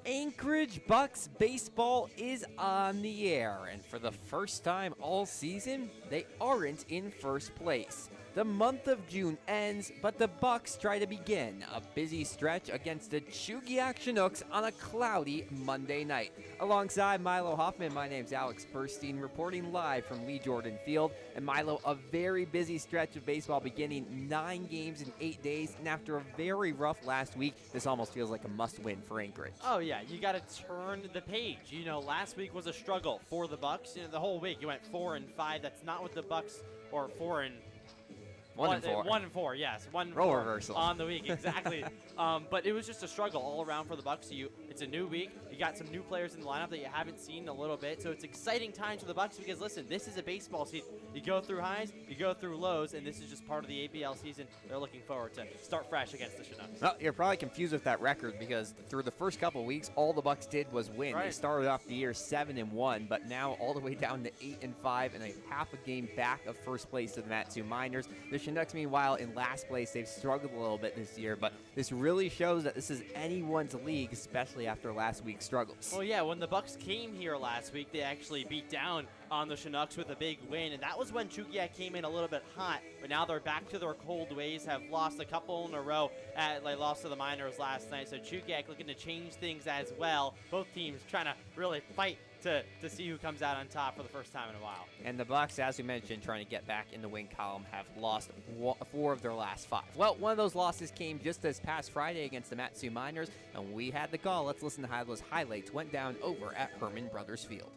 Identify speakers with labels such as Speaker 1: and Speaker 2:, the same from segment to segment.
Speaker 1: Anchorage Bucs baseball is on the air, and for the first time all season, they aren't in first place. The month of June ends, but the Bucs try to begin a busy stretch against the Chugiak-Eagle Chinooks on a cloudy Monday night. Alongside Milo Hoffman, my name's Alex Burstein, reporting live from Lee Jordan Field. And Milo, a very busy stretch of baseball beginning 9 games in 8 days, and after a very rough last week, this almost feels like a must-win for Anchorage.
Speaker 2: Oh yeah, you got to turn the page. You know, last week was a struggle for the Bucs. You know, the whole week you went 4-5. That's not what the Bucs, or 1-4, yes.
Speaker 1: Role reversal
Speaker 2: on the week, exactly. But it was just a struggle all around for the Bucs. It's a new week. You got some new players in the lineup that you haven't seen in a little bit. So it's exciting times for the Bucs because, listen, this is a baseball season. You go through highs, you go through lows, and this is just part of the ABL season. They're looking forward to start fresh against the Chinooks.
Speaker 1: Well, you're probably confused with that record because through the first couple of weeks, all the Bucs did was win.
Speaker 2: Right.
Speaker 1: They started off the year 7-1, but now all the way down to 8-5 and a half a game back of first place to the Matsu Miners. The Chinooks, meanwhile, in last place, they've struggled a little bit this year, but this really shows that this is anyone's league, especially after last week's struggles.
Speaker 2: Well, yeah, when the Bucs came here last week, they actually beat down on the Chinooks with a big win, and that was when Chugiak came in a little bit hot, but now they're back to their cold ways, have lost a couple in a row. They lost to the Miners last night, so Chugiak looking to change things as well. Both teams trying to really fight to see who comes out on top for the first time in a while.
Speaker 1: And the Bucs, as we mentioned, trying to get back in the win column, have lost 4 of their last 5. Well, one of those losses came just this past Friday against the Matsu Miners, and we had the call. Let's listen to how those highlights went down over at Herman Brothers Field.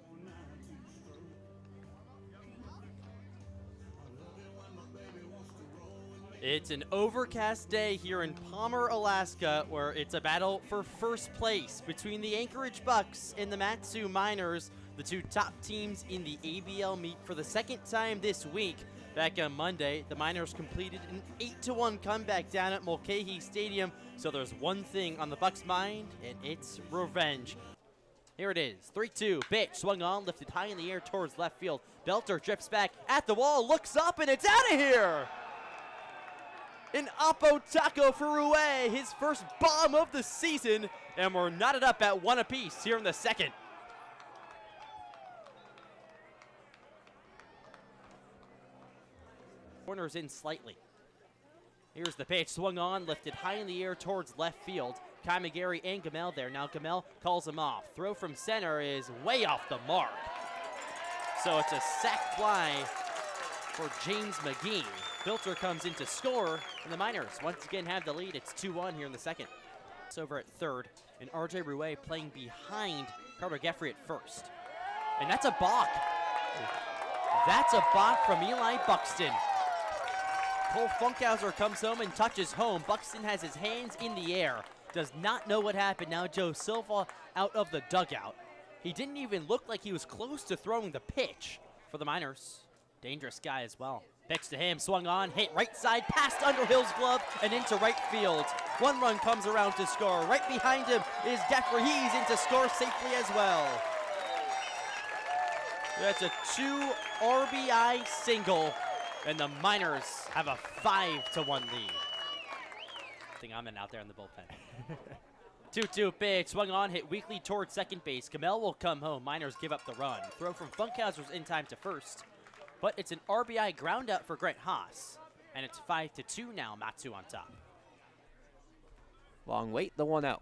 Speaker 2: It's an overcast day here in Palmer, Alaska, where it's a battle for first place between the Anchorage Bucs and the Matsu Miners, the two top teams in the ABL meet for the second time this week. Back on Monday, the Miners completed an 8-1 comeback down at Mulcahy Stadium, so there's one thing on the Bucs' mind, and it's revenge. Here it is, 3-2, pitch, swung on, lifted high in the air towards left field. Belter drifts back at the wall, looks up, and it's out of here! An Oppo Taco for Rue, his first bomb of the season, and we're knotted up at 1 apiece here in the second. Corners in slightly. Here's the pitch, swung on, lifted high in the air towards left field. Kai McGarry and Gamel there. Now Gamel calls him off. Throw from center is way off the mark. So it's a sac fly for James McGee. Filter comes in to score, and the Miners once again have the lead. It's 2-1 here in the second. It's over at third, and RJ Rue playing behind Carter Geffrey at first. And that's a balk. That's a balk from Eli Buxton. Cole Funkhauser comes home and touches home. Buxton has his hands in the air. Does not know what happened. Now Joe Silva out of the dugout. He didn't even look like he was close to throwing the pitch for the Miners. Dangerous guy as well. Pitch to him, swung on, hit right side, past Underhill's glove, and into right field. 1 run comes around to score. Right behind him is Geffrey. He's in to score safely as well. That's a 2 RBI single, and the Miners have a 5-1 lead. I think I'm in out there in the bullpen. 2-2 pitch, swung on, hit weakly towards second base. Gamel will come home. Miners give up the run. Throw from Funkhauser's in time to first. But it's an RBI ground out for Grant Haas. And it's 5-2 now, Matsu on top.
Speaker 1: Long wait, the 1-0.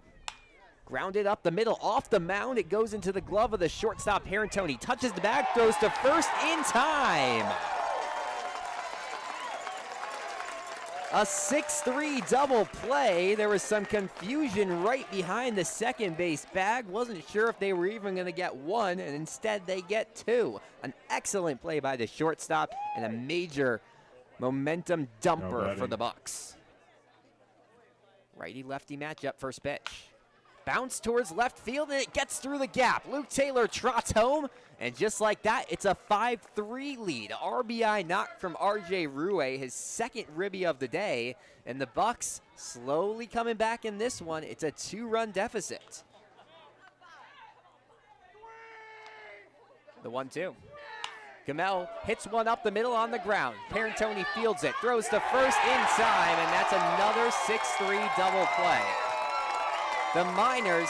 Speaker 1: Grounded up the middle, off the mound. It goes into the glove of the shortstop, Herentoni. Touches the bag, throws to first in time. A 6-3 double play. There was some confusion right behind the second base bag. Wasn't sure if they were even going to get 1, and instead they get 2. An excellent play by the shortstop and a major momentum dumper for the Bucs. Righty-lefty matchup, first pitch. Bounce towards left field, and it gets through the gap. Luke Taylor trots home, and just like that, it's a 5-3 lead. RBI knock from RJ Rue, his second ribby of the day, and the Bucs slowly coming back in this one. It's a 2-run deficit. The 1-2. Gamel hits one up the middle on the ground. Herentoni fields it, throws to first in time, and that's another 6-3 double play. The Miners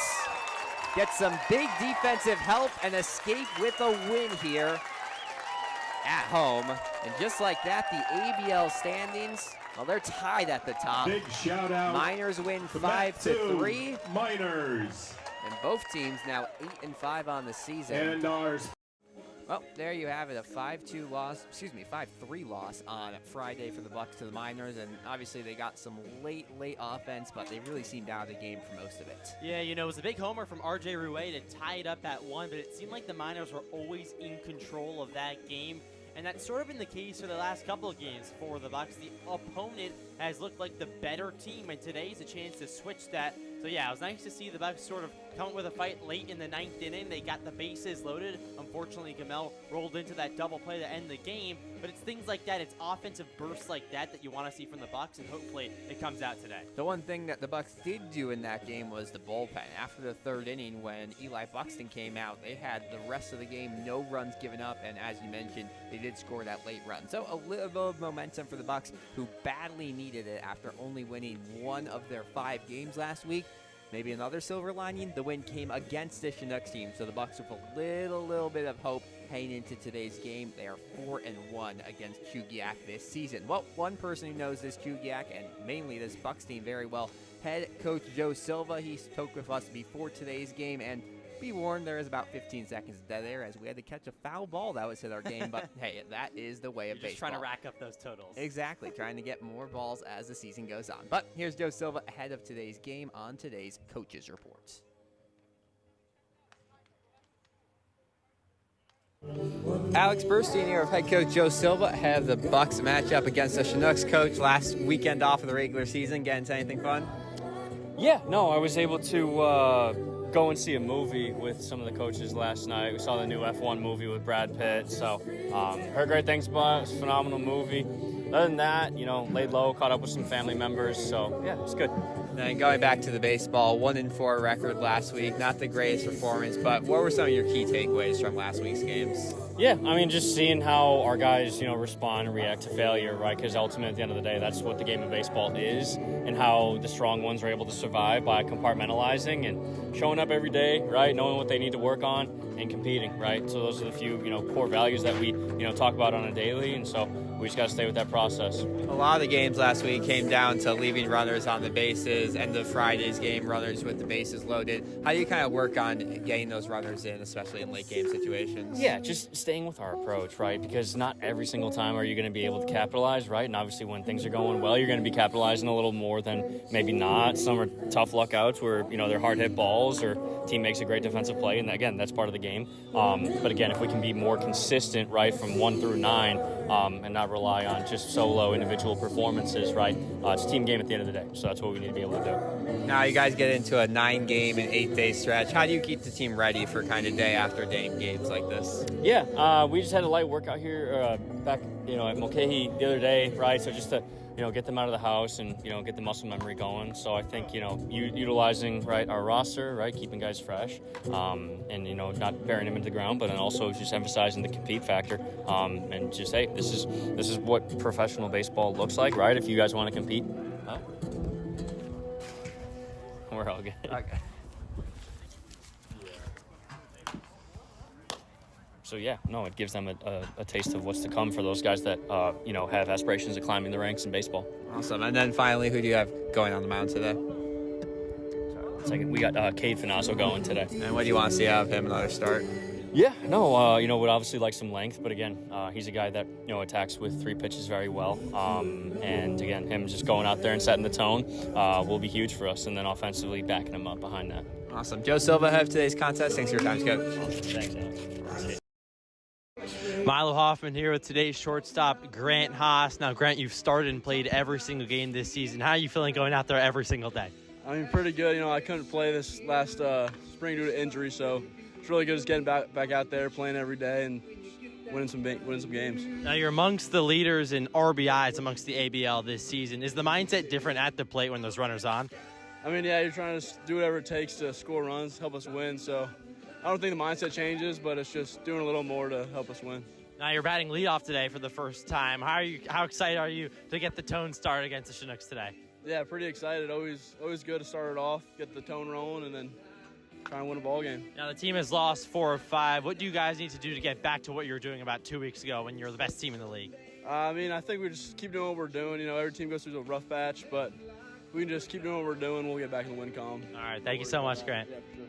Speaker 1: get some big defensive help and escape with a win here at home. And just like that, the ABL standings, well, they're tied at the top.
Speaker 3: Big shout out.
Speaker 1: Miners win 5-3.
Speaker 3: Miners.
Speaker 1: And both teams now 8-5 on the season.
Speaker 3: And ours.
Speaker 1: Well, there you have it, a 5-3 loss on Friday for the Bucs to the Miners, and obviously they got some late offense, but they really seemed out of the game for most of it.
Speaker 2: Yeah, you know, it was a big homer from R.J. Rouet to tie it up at 1, but it seemed like the Miners were always in control of that game, and that's sort of been the case for the last couple of games for the Bucs. The opponent has looked like the better team, and today's a chance to switch that. So yeah, it was nice to see the Bucs sort of come up with a fight late in the 9th inning. They got the bases loaded. Unfortunately, Gamel rolled into that double play to end the game. But it's things like that. It's offensive bursts like that that you want to see from the Bucs, and hopefully it comes out today.
Speaker 1: The one thing that the Bucs did do in that game was the bullpen. After the 3rd inning, when Eli Buxton came out, they had the rest of the game no runs given up, and as you mentioned, they did score that late run. So a little bit of momentum for the Bucs, who badly needed it after only winning 1 of their 5 games last week. Maybe another silver lining, the win came against the Chinooks team, so the Bucs with a little bit of hope heading into today's game. They are 4-1 against Chugiak this season. Well, one person who knows this Chugiak and mainly this Bucs team very well, head coach Joe Silva. He spoke with us before today's game, and be warned, there is about 15 seconds of dead air as we had to catch a foul ball that was hit our game, but hey, that is the way of baseball.
Speaker 2: Just trying to rack up those totals.
Speaker 1: Exactly, trying to get more balls as the season goes on. But here's Joe Silva ahead of today's game on today's Coaches Reports. Alex Burstein here with head coach Joe Silva ahead of the Bucs matchup against the Chinooks. Coach, last weekend off of the regular season, getting to anything fun?
Speaker 4: Yeah, no, I was able to go and see a movie with some of the coaches last night. We saw the new F1 movie with Brad Pitt, so heard great things about it. It's a phenomenal movie. Other than that, you know, laid low, caught up with some family members, so yeah, it's good.
Speaker 1: Then going back to the baseball, 1-4 record last week, not the greatest performance, but what were some of your key takeaways from last week's games?
Speaker 4: Yeah, I mean, just seeing how our guys, you know, respond and react to failure, right? Because ultimately, at the end of the day, that's what the game of baseball is, and how the strong ones are able to survive by compartmentalizing and showing up every day, right? Knowing what they need to work on and competing, right? So those are the few, you know, core values that we, you know, talk about on a daily, and so we just got to stay with that process.
Speaker 1: A lot of the games last week came down to leaving runners on the bases. End of Friday's game, runners with the bases loaded. How do you kind of work on getting those runners in, especially in late game situations?
Speaker 4: Yeah, just staying with our approach, right? Because not every single time are you going to be able to capitalize, right? And obviously when things are going well, you're going to be capitalizing a little more than maybe not. Some are tough luck outs where, you know, they're hard hit balls or team makes a great defensive play, and again, that's part of the game. But again, if we can be more consistent, right, from 1 through 9, and not rely on just solo individual performances, right? It's a team game at the end of the day, so that's what we need to be able to do.
Speaker 1: Now you guys get into a 9-game and 8-day stretch. How do you keep the team ready for kind of day after day games like this?
Speaker 4: Yeah, we just had a light workout here back, you know, at Mulcahy the other day, right? So just to, you know, get them out of the house and, you know, get the muscle memory going. So I think, you know, utilizing, right, our roster, right, keeping guys fresh, and, you know, not burying them into the ground, but then also just emphasizing the compete factor, and just, hey, this is what professional baseball looks like, right? If you guys want to compete, we're all good.
Speaker 1: Okay.
Speaker 4: So yeah, no, it gives them a taste of what's to come for those guys that you know, have aspirations of climbing the ranks in baseball.
Speaker 1: Awesome. And then finally, who do you have going on the mound today?
Speaker 4: Second, we got Cade Finazzo going today.
Speaker 1: And what do you want to see out of him another start?
Speaker 4: Yeah, no, you know, would obviously like some length, but again, he's a guy that, you know, attacks with 3 pitches very well. And again, him just going out there and setting the tone will be huge for us, and then offensively backing him up behind that.
Speaker 1: Awesome. Joe Silva, have today's contest. Thanks for your time, Coach.
Speaker 4: Awesome. Thanks, Alex.
Speaker 2: Milo Hoffman here with today's shortstop, Grant Haas. Now, Grant, you've started and played every single game this season. How are you feeling going out there every single day?
Speaker 5: I mean, pretty good. You know, I couldn't play this last spring due to injury, so it's really good just getting back out there, playing every day, and winning some games.
Speaker 2: Now, you're amongst the leaders in RBIs amongst the ABL this season. Is the mindset different at the plate when those runners on?
Speaker 5: I mean, yeah, you're trying to do whatever it takes to score runs, help us win. So I don't think the mindset changes, but it's just doing a little more to help us win.
Speaker 2: Now, you're batting leadoff today for the first time. How excited are you to get the tone started against the Chinooks today?
Speaker 5: Yeah, pretty excited. Always good to start it off, get the tone rolling, and then trying to win a ball game.
Speaker 3: Now, the team has lost 4 of 5. What do you guys need to do to get back to what you were doing about 2 weeks ago when you're the best team in the league?
Speaker 5: I mean, I think we just keep doing what we're doing. You know, every team goes through a rough patch, but we can just keep doing what we're doing. We'll get back in the win column.
Speaker 3: All right, thank you so much, Grant.
Speaker 5: Yeah, sure.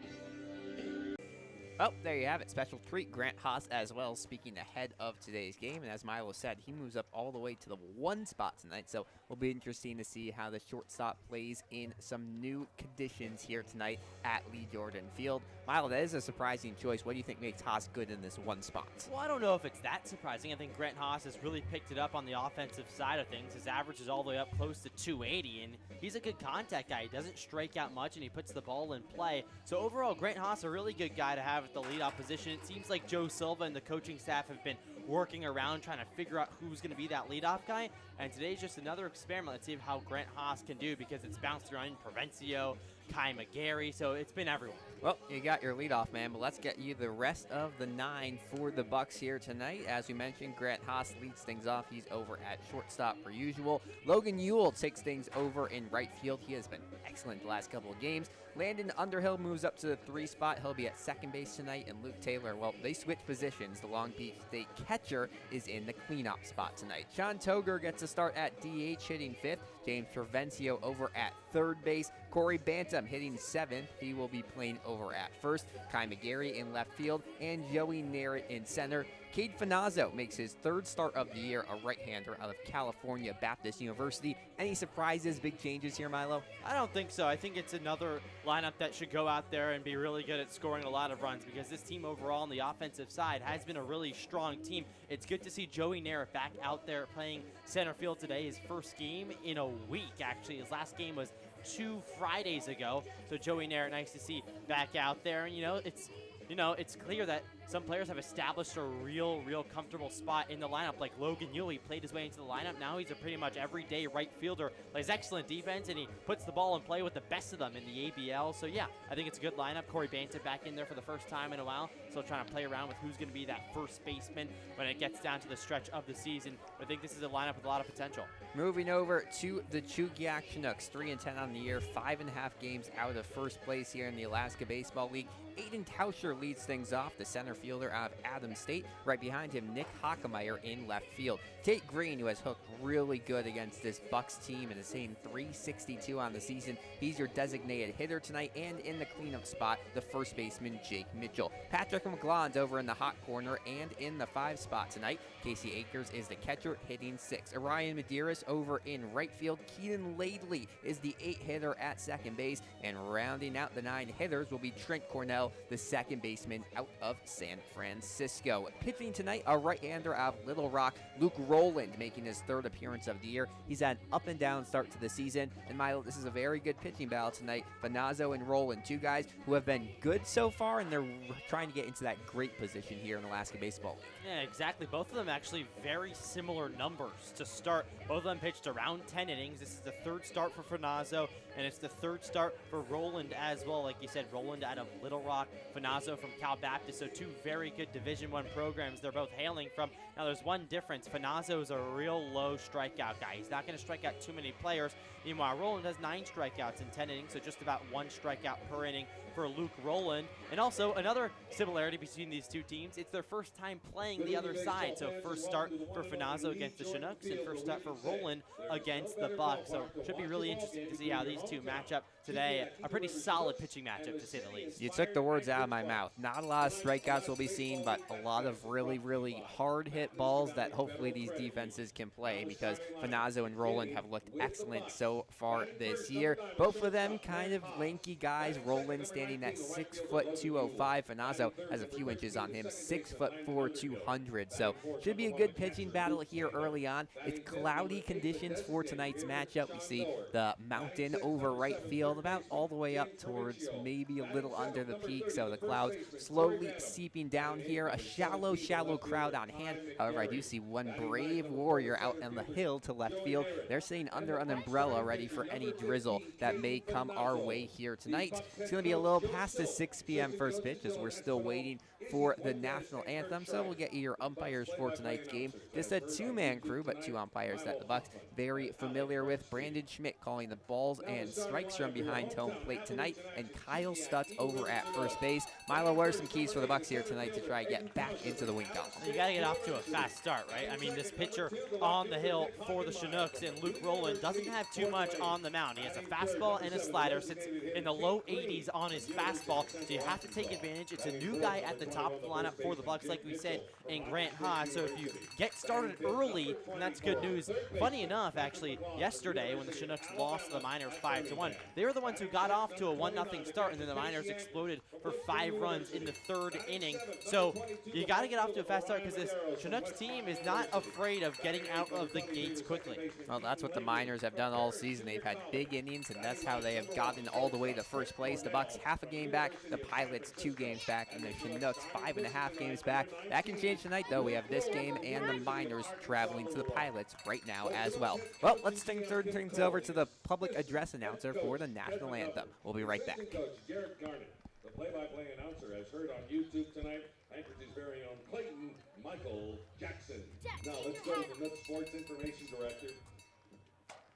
Speaker 1: Oh, there you have it. Special treat. Grant Haas as well, speaking ahead of today's game. And as Milo said, he moves up all the way to the 1 spot tonight. So it'll be interesting to see how the shortstop plays in some new conditions here tonight at Lee Jordan Field. Milo, that is a surprising choice. What do you think makes Haas good in this 1 spot?
Speaker 2: Well, I don't know if it's that surprising. I think Grant Haas has really picked it up on the offensive side of things. His average is all the way up close to 280, and he's a good contact guy. He doesn't strike out much, and he puts the ball in play. So overall, Grant Haas, a really good guy to have at the leadoff position. It seems like Joe Silva and the coaching staff have been working around trying to figure out who's going to be that leadoff guy. And today's just another experiment. Let's see how Grant Haas can do, because it's bounced around Provencio, Kai McGarry, so it's been everyone.
Speaker 1: Well, you got your leadoff man, but let's get you the rest of the 9 for the Bucs here tonight. As we mentioned, Grant Haas leads things off. He's over at shortstop per usual. Logan Ewell takes things over in right field. He has been excellent the last couple of games. Landon Underhill moves up to the 3 spot. He'll be at second base tonight. And Luke Taylor, well, they switch positions. The Long Beach State catcher is in the cleanup spot tonight. Sean Toger gets a start at DH, hitting 5th. James Provencio over at 3rd base. Corey Bantam hitting 7th. He will be playing over at 1st. Kai McGarry in left field. And Joey Narrett in center. Cade Finazzo makes his 3rd start of the year, a right-hander out of California Baptist University. Any surprises, big changes here, Milo?
Speaker 2: I don't think so. I think it's another lineup that should go out there and be really good at scoring a lot of runs, because this team overall on the offensive side has been a really strong team. It's good to see Joey Narrett back out there playing center field today, his first game in a week, actually. His last game was 2 Fridays ago. So Joey Narrett, nice to see back out there. And, it's clear that some players have established a real comfortable spot in the lineup, like Logan Ewell. He played his way into the lineup. Now he's a pretty much everyday right fielder, plays excellent defense, and he puts the ball in play with the best of them in the ABL. So, yeah, I think it's a good lineup. Corey Bantam back in there for the first time in a while, still trying to play around with who's going to be that first baseman when it gets down to the stretch of the season. I think this is a lineup with a lot of potential.
Speaker 1: Moving over to the Chugiak Chinooks, 3-10 on the year, 5.5 games out of first place here in the Alaska Baseball League. Aiden Tauscher leads things off, the center fielder out of Adams State. Right behind him, Nick Hockemeyer in left field. Tate Green, who has hooked really good against this Bucs team and is hitting .362 on the season. He's your designated hitter tonight, and in the cleanup spot, the first baseman, Jake Mitchell. Patrick McGlon's over in the hot corner and in the 5 spot tonight. Casey Akers is the catcher, hitting 6. Orion Medeiros over in right field. Keenan Laidley is the 8 hitter at second base, and rounding out the 9 hitters will be Trent Cornell, the second baseman out of San Francisco. Pitching tonight, a right-hander out of Little Rock, Luke Rowland, making his 3rd appearance of the year. He's had an up-and-down start to the season, and Milo, this is a very good pitching battle tonight. Finazzo and Rowland, 2 guys who have been good so far, and they're trying to get into that great position here in Alaska Baseball League.
Speaker 2: Yeah, exactly. Both of them actually very similar numbers to start. Both of them pitched around 10 innings. This is the 3rd start for Finazzo, and it's the 3rd start for Rowland as well. Like you said, Rowland out of Little Rock, Finazzo from Cal Baptist. So 2 very good Division I programs they're both hailing from. Now there's one difference. Finazzo is a real low strikeout guy. He's not going to strike out too many players. Meanwhile, Rowland has 9 strikeouts in 10 innings, so just about 1 strikeout per inning for Luke Rowland. And also another similarity between these 2 teams, it's their first time playing the other side. So first start for Finazzo against the Chinooks, and first start for Rowland against the Bucs. So should be really interesting to see how these 2 match up today. A pretty solid pitching matchup, to say the least.
Speaker 1: You took the words out of my mouth. Not a lot of strikeouts will be seen, but a lot of really hard hit balls that hopefully these defenses can play, because Finazzo and Rowland have looked excellent so far this year. Both of them kind of lanky guys. Rowland standing at 6'2", 205. Finazzo has a few inches on him, 6'4", 200. So should be a good pitching battle here early on. It's cloudy conditions for tonight's matchup. We see the mountain over right field, about all the way up towards maybe a little under the peak. So the clouds slowly seeping down here. A shallow crowd on hand. However, I do see one brave warrior out on the hill to left field. They're sitting under an umbrella ready for any drizzle that may come our way here tonight. It's going to be a little past the 6 p.m. first pitch, as we're still waiting for the national anthem. So we'll get you your umpires for tonight's game. Just a 2-man crew, but 2 umpires that the Bucs Bucs very familiar with. Brandon Schmidt calling the balls and strikes from behind home plate tonight, and Kyle Stutz over at first base. Milo, what are some keys for the Bucs here tonight to try to get back into the win column?
Speaker 2: You got to get off to a fast start, right? I mean, this pitcher on the hill for the Chinooks and Luke Rowland doesn't have too much on the mound. He has a fastball and a slider, sits in the low 80s on his fastball, so you have to take advantage. It's a new guy at the top of the lineup for the Bucs, like we said, in Grant Haas. So if you get started early, then that's good news. Funny enough, actually, yesterday when the Chinooks lost to the Miners 5-1, they were the ones who got off to a 1-0 start, and then the Miners exploded for 5 runs in the 3rd inning. So you got to get off to a fast start because this Chinooks team is not afraid of getting out of the gates quickly.
Speaker 1: Well, that's what the Miners have done all season. They've had big innings, and that's how they have gotten all the way to first place. The Bucs half a game back, the Pilots 2 games back, and the Chinooks 5.5 games back. That can change tonight, though. We have this game and the Miners traveling to the Pilots right now as well. Well, let's turn things over to the public address announcer for the national anthem. We'll be right back.
Speaker 6: Coach Garrett Garnett, the play-by-play announcer, has heard on YouTube tonight Anchorage's very own Clayton Michael Jackson. Now let's go to the Nook Sports Information Director,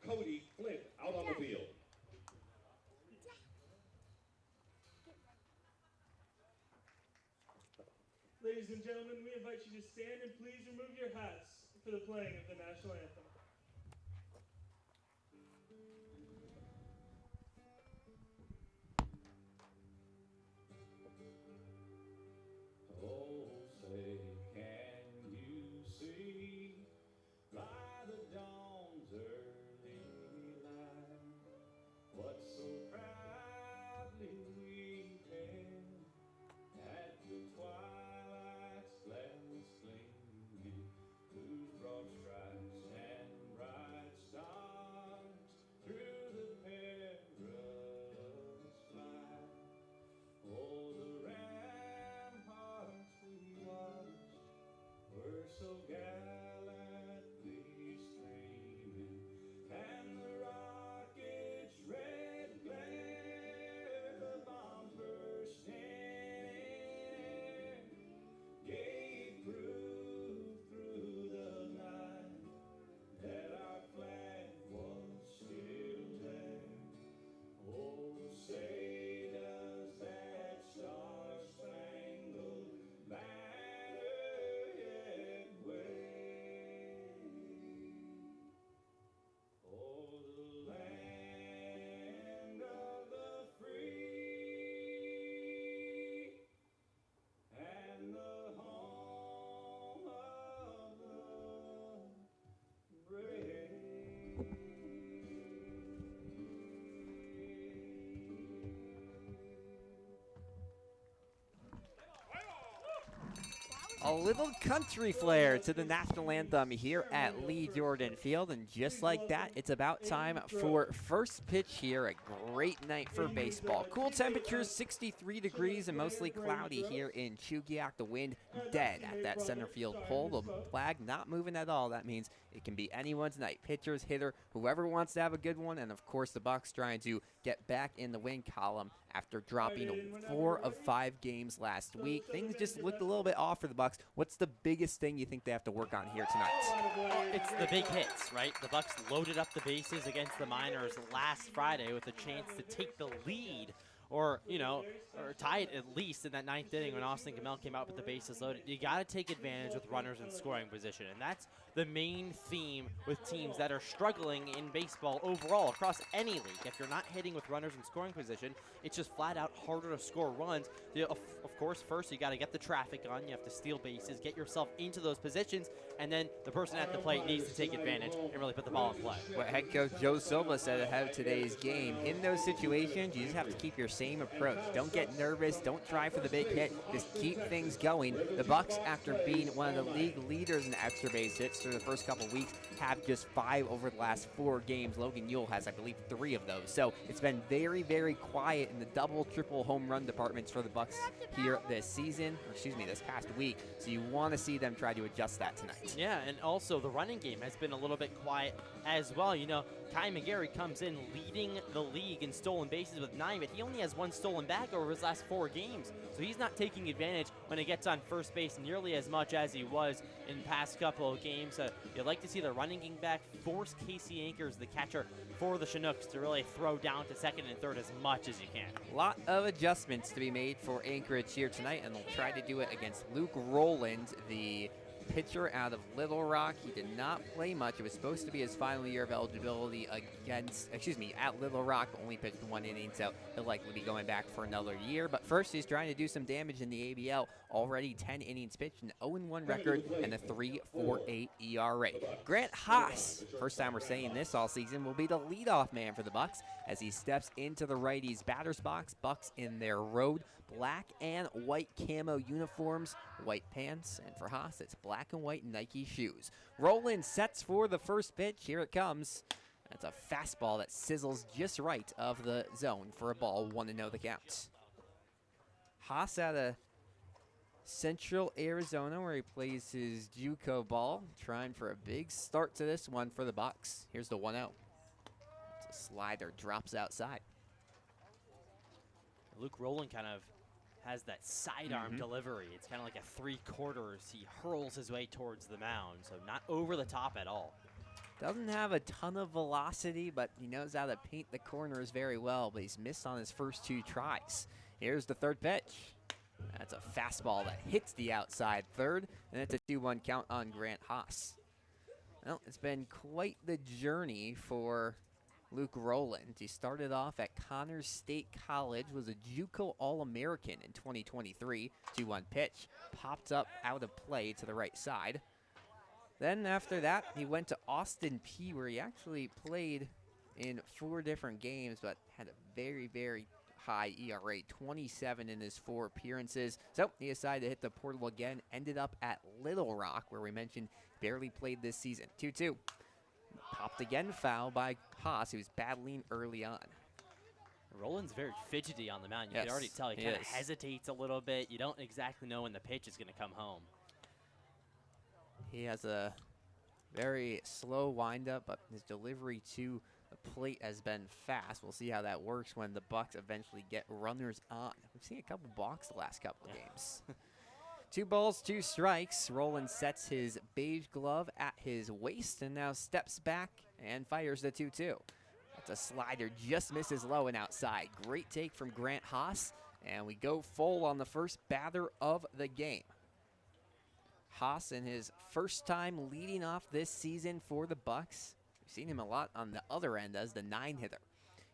Speaker 6: Cody Flint, out on the field.
Speaker 7: Ladies and gentlemen, we invite you to stand and please remove your hats for the playing of the national anthem.
Speaker 6: Oh, say, can you see by the dawn's early light what so proudly we hailed at the twilight's gladness gleaming, whose broad stripes and bright stars through the perilous flight. Oh, the ramparts we watched were so gallantly streaming, and the rocket's red glare, the bombs bursting in, gave proof through the night that our flag was still there. Oh, say does that star-spangled banner yet wave? Oh, the land of the free and the home of the brave.
Speaker 1: A little country flair to the national anthem here at Lee Jordan Field, and just like that, it's about time for first pitch here. A great night for baseball. Cool temperatures, 63 degrees and mostly cloudy here in Chugiak. The wind dead at that center field pole. The flag not moving at all. That means it can be anyone's night. Pitchers, hitter, whoever wants to have a good one, and of course the Bucs trying to get back in the win column after dropping 4 of 5 games last week. Things just looked a little bit off for the Bucs. What's the biggest thing you think they have to work on here tonight?
Speaker 2: It's the big hits, right? The Bucs loaded up the bases against the Miners last Friday with a chance to take the lead, or tie it at least in that 9th inning when Austin Gamel came out with the bases loaded. You got to take advantage with runners in scoring position, and that's the main theme with teams that are struggling in baseball overall across any league. If you're not hitting with runners in scoring position, it's just flat out harder to score runs. Of course, first you got to get the traffic on. You have to steal bases, get yourself into those positions, and then the person at the plate needs to take advantage and really put the ball in play.
Speaker 1: What head coach Joe Silva said ahead of today's game, in those situations, you just have to keep your same approach. Don't get nervous. Don't try for the big hit. Just keep things going. The Bucs, after being one of the league leaders in extra base hits through the first couple weeks, have just 5 over the last 4 games. Logan Ewell has, I believe, 3 of those. So it's been very, very quiet in the double, triple home run departments for the Bucs here this season, or excuse me, this past week. So you want to see them try to adjust that tonight.
Speaker 2: Yeah, and also the running game has been a little bit quiet as well. Kai McGarry comes in leading the league in stolen bases with 9, but he only has 1 stolen back over his last 4 games. So he's not taking advantage when he gets on first base nearly as much as he was in the past couple of games. So you'd like to see the running game back, force Casey Anchors, the catcher for the Chinooks, to really throw down to second and third as much as you can.
Speaker 1: A lot of adjustments to be made for Anchorage here tonight, and they'll try to do it against Luke Rowland, the pitcher out of Little Rock. He did not play much. It was supposed to be his final year of eligibility at Little Rock, but only pitched 1 inning, so he'll likely be going back for another year. But first, he's trying to do some damage in the ABL. Already 10 innings pitched, an 0-1 record, and a 3.48 ERA. Grant Haas, first time we're saying this all season, will be the leadoff man for the Bucs as he steps into the righties' batter's box. Bucs in their road black and white camo uniforms, white pants, and for Haas, it's black and white Nike shoes. Roland sets for the first pitch. Here it comes. That's a fastball that sizzles just right of the zone for a ball. 1-0 the count. Haas out of Central Arizona, where he plays his JUCO ball, trying for a big start to this one for the Bucs. Here's the 1-0. It's a slider, drops outside.
Speaker 2: Luke Rowland kind of has that sidearm delivery. It's kind of like a 3/4. He hurls his way towards the mound, so not over the top at all.
Speaker 1: Doesn't have a ton of velocity, but he knows how to paint the corners very well, but he's missed on his first 2 tries. Here's the third pitch. That's a fastball that hits the outside third, and it's a 2-1 count on Grant Haas. Well, it's been quite the journey for Luke Rowland. He started off at Connors State College, was a JUCO All-American in 2023. 2-1 pitch, popped up out of play to the right side. Then after that, he went to Austin P, where he actually played in 4 different games, but had a very, very high ERA, 27 in his 4 appearances. So he decided to hit the portal again, ended up at Little Rock, where we mentioned barely played this season. 2-2. Popped again, foul by Haas, who was battling early on.
Speaker 2: Rowland's very fidgety on the mound. You
Speaker 1: Yes,
Speaker 2: can already tell he
Speaker 1: he
Speaker 2: kind of
Speaker 1: is.
Speaker 2: hesitates a little bit. You don't exactly know when the pitch is going to come home.
Speaker 1: He has a very slow windup, but his delivery to the plate has been fast. We'll see how that works when the Bucs eventually get runners on. We've seen a couple balks the last couple of games. 2 balls, 2 strikes. Rowland sets his beige glove at his waist and now steps back and fires the 2-2. That's a slider, just misses low and outside. Great take from Grant Haas, and we go full on the first batter of the game. Haas in his first time leading off this season for the Bucs. We've seen him a lot on the other end as the 9-hitter.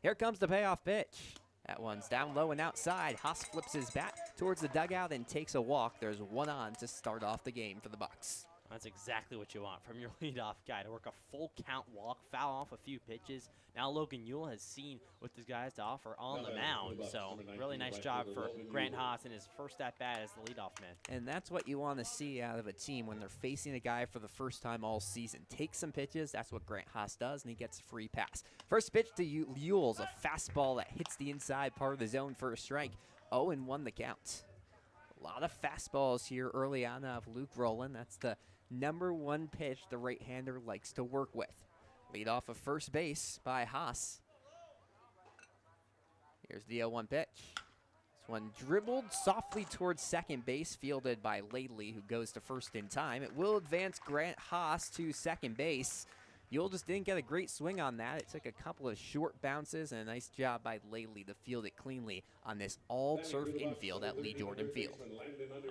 Speaker 1: Here comes the payoff pitch. That one's down low and outside. Haas flips his bat towards the dugout and takes a walk. There's 1 on to start off the game for the Bucs.
Speaker 2: That's exactly what you want from your leadoff guy, to work a full count walk, foul off a few pitches. Now Logan Ewell has seen what this guy's to offer on the mound, so really nice job for Grant Haas in his first at-bat as the leadoff man.
Speaker 1: And that's what you want to see out of a team when they're facing a guy for the first time all season. Take some pitches, that's what Grant Haas does, and he gets a free pass. First pitch to Ewell's a fastball that hits the inside part of the zone for a strike. 0-1 the count. A lot of fastballs here early on of Luke Rowland. That's the #1 pitch the right-hander likes to work with. Lead off of first base by Haas. Here's the 0-1 pitch. This one dribbled softly towards second base, fielded by Laidley, who goes to first in time. It will advance Grant Haas to second base. Ewell just didn't get a great swing on that. It took a couple of short bounces and a nice job by Laidley to field it cleanly on this all-turf infield at Lee Jordan Field.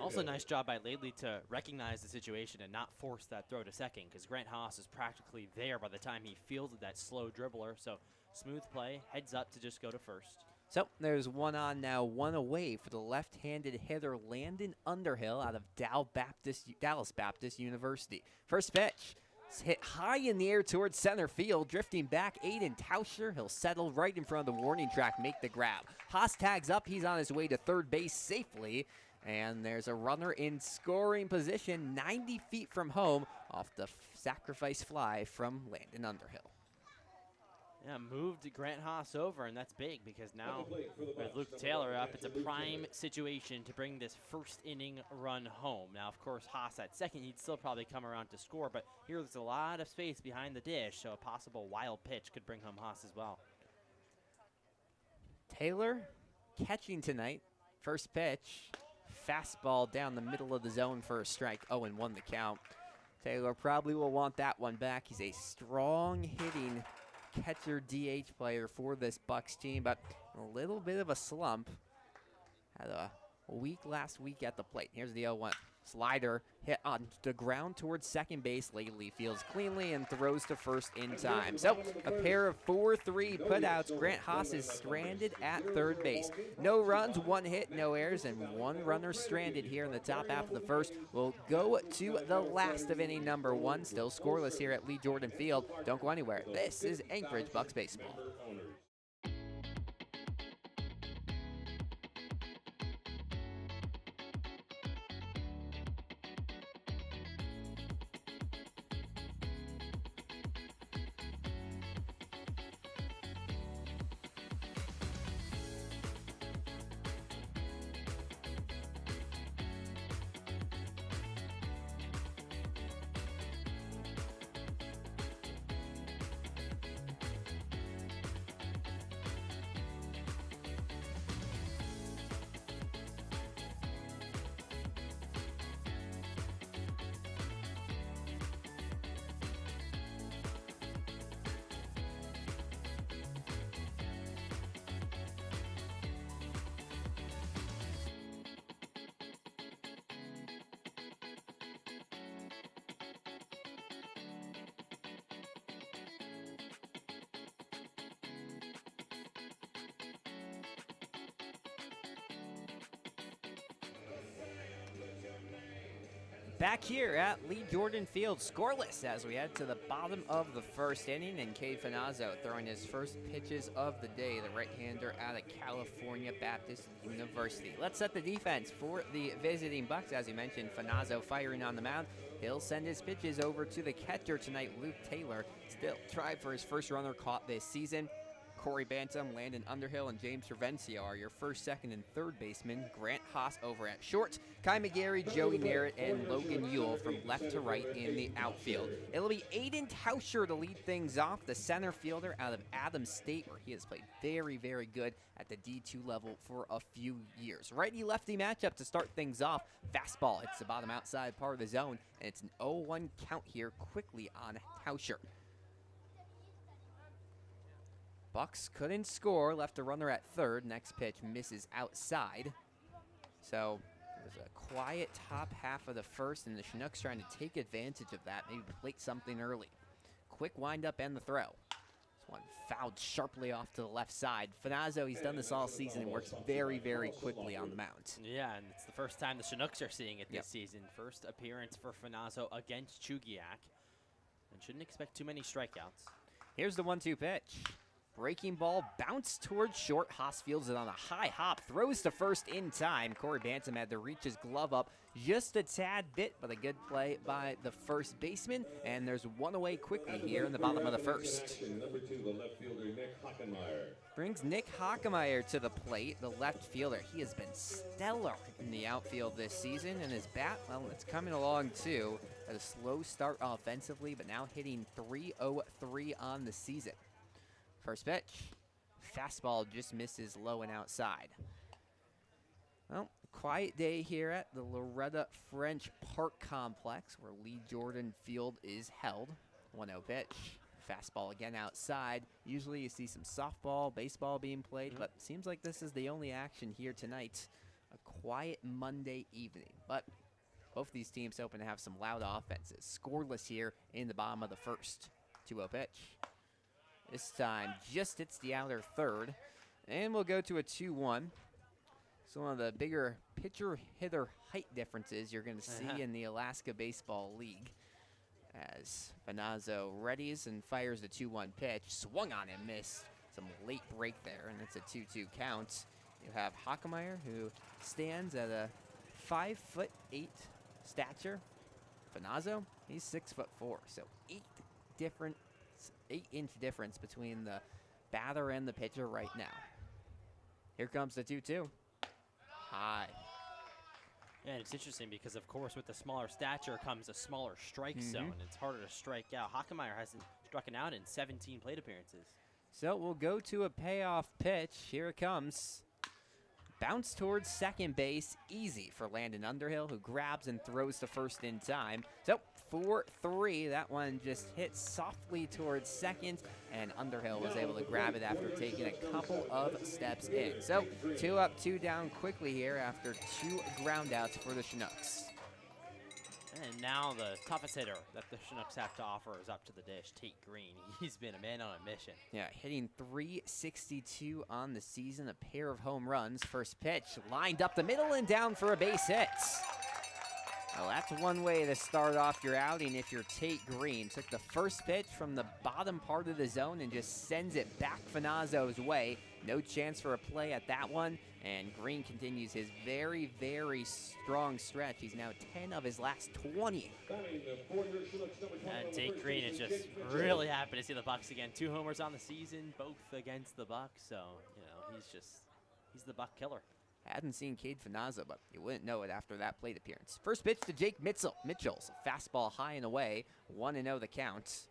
Speaker 2: Also nice job by Laidley to recognize the situation and not force that throw to second, because Grant Haas is practically there by the time he fielded that slow dribbler. So smooth play, heads up to just go to first.
Speaker 1: So there's 1 on now, 1 away for the left-handed hitter Landon Underhill out of Dallas Baptist University. First pitch. It's hit high in the air towards center field, drifting back. Aiden Tauscher, he'll settle right in front of the warning track, make the grab. Haas tags up, he's on his way to third base safely, and there's a runner in scoring position 90 feet from home off the sacrifice fly from Landon Underhill.
Speaker 2: Yeah, moved Grant Haas over, and that's big because now with Luke Taylor up, it's a prime situation to bring this first inning run home. Now, of course, Haas at second, he'd still probably come around to score, but here there's a lot of space behind the dish, so a possible wild pitch could bring home Haas as well.
Speaker 1: Taylor catching tonight. First pitch, fastball down the middle of the zone for a strike. 0-1 the count. Taylor probably will want that one back. He's a strong hitting catcher DH player for this Bucs team, but a little bit of a slump. Had a week last week at the plate. Here's the 0-1. Slider hit on the ground towards second base. Lately fields cleanly and throws to first in time. So a pair of 4-3 putouts. Grant Haas is stranded at third base. No runs, 1 hit, no errors, and 1 runner stranded here in the top half of the first. We'll go to the last of inning number 1. Still scoreless here at Lee Jordan Field. Don't go anywhere. This is Anchorage Bucs baseball. Back here at Lee Jordan Field, scoreless as we head to the bottom of the first inning, and Cade Finazzo throwing his first pitches of the day, the right-hander out of California Baptist University. Let's set the defense for the visiting Bucs. As you mentioned, Finazzo firing on the mound. He'll send his pitches over to the catcher tonight, Luke Taylor. Still tried for his first runner caught this season. Corey Bantam, Landon Underhill, and James Cervencio are your first, second, and third basemen. Grant Haas over at short. Kai McGarry, Joey Narrett, and Logan Ewell from left to right in the outfield. It'll be Aiden Tauscher to lead things off, the center fielder out of Adams State, where he has played very, very good at the D2 level for a few years. Righty-lefty matchup to start things off. Fastball hits the bottom outside part of the zone, and it's an 0-1 count here quickly on Tauscher. Bucs couldn't score, left a runner at third. Next pitch misses outside. So it was a quiet top half of the first, and the Chinooks trying to take advantage of that, maybe plate something early. Quick windup and the throw. This one fouled sharply off to the left side. Finazzo, he's done this all season and works very, very quickly on the mound.
Speaker 2: Yeah, and it's the first time the Chinooks are seeing it this season. First appearance for Finazzo against Chugiak. And shouldn't expect too many strikeouts.
Speaker 1: Here's the 1-2 pitch. Breaking ball, bounced towards short. Haas fields it on a high hop, throws to first in time. Corey Bantam had to reach his glove up just a tad bit, but a good play by the first baseman. And there's one away quickly here in the bottom of the first.
Speaker 6: Number 2, the left fielder, Nick Hockenmeyer.
Speaker 1: Brings Nick Hockenmeyer to the plate, the left fielder. He has been stellar in the outfield this season, and his bat, well, it's coming along too. At a slow start offensively, but now hitting .303 on the season. First pitch, fastball just misses low and outside. Well, quiet day here at the Loretta French Park Complex, where Lee Jordan Field is held. 1-0 pitch, fastball again outside. Usually you see some softball, baseball being played, but seems like this is the only action here tonight. A quiet Monday evening, but both these teams hoping to have some loud offenses. Scoreless here in the bottom of the first. 2-0 pitch. This time just hits the outer third. And we'll go to a 2-1. So one of the bigger pitcher-hitter height differences you're going to see in the Alaska Baseball League. As Finazzo readies and fires the 2-1 pitch. Swung on and missed. Some late break there, and it's a 2-2 count. You have Hockenmeyer, who stands at a 5'8" stature. Finazzo, he's 6'4", so 8-inch difference between the batter and the pitcher right now. Here comes the 2-2. High.
Speaker 2: Yeah, and it's interesting because, of course, with the smaller stature comes a smaller strike zone. It's harder to strike out. Hockenmeyer hasn't struck out in 17 plate appearances.
Speaker 1: So we'll go to a payoff pitch. Here it comes. Bounce towards second base, easy for Landon Underhill, who grabs and throws to first in time. So 4-3, that one just hit softly towards second, and Underhill was able to grab it after taking a couple of steps in. So 2 up, 2 down quickly here after 2 groundouts for the Chinooks.
Speaker 2: And now the toughest hitter that the Chinooks have to offer is up to the dish, Tate Green. He's been a man on a mission.
Speaker 1: Yeah, hitting .362 on the season, a pair of home runs. First pitch lined up the middle and down for a base hit. Well, that's one way to start off your outing if you're Tate Green. Took the first pitch from the bottom part of the zone and just sends it back Finazzo's way. No chance for a play at that one. And Green continues his very, very strong stretch. He's now 10 of his last 20.
Speaker 2: And Tate Green is just really happy to see the Bucs again. 2 homers on the season, both against the Bucs. So, you know, he's the Buck killer.
Speaker 1: Hadn't seen Cade Finazzo, but you wouldn't know it after that plate appearance. First pitch to Jake Mitchell's fastball high and away, 1-0 the count.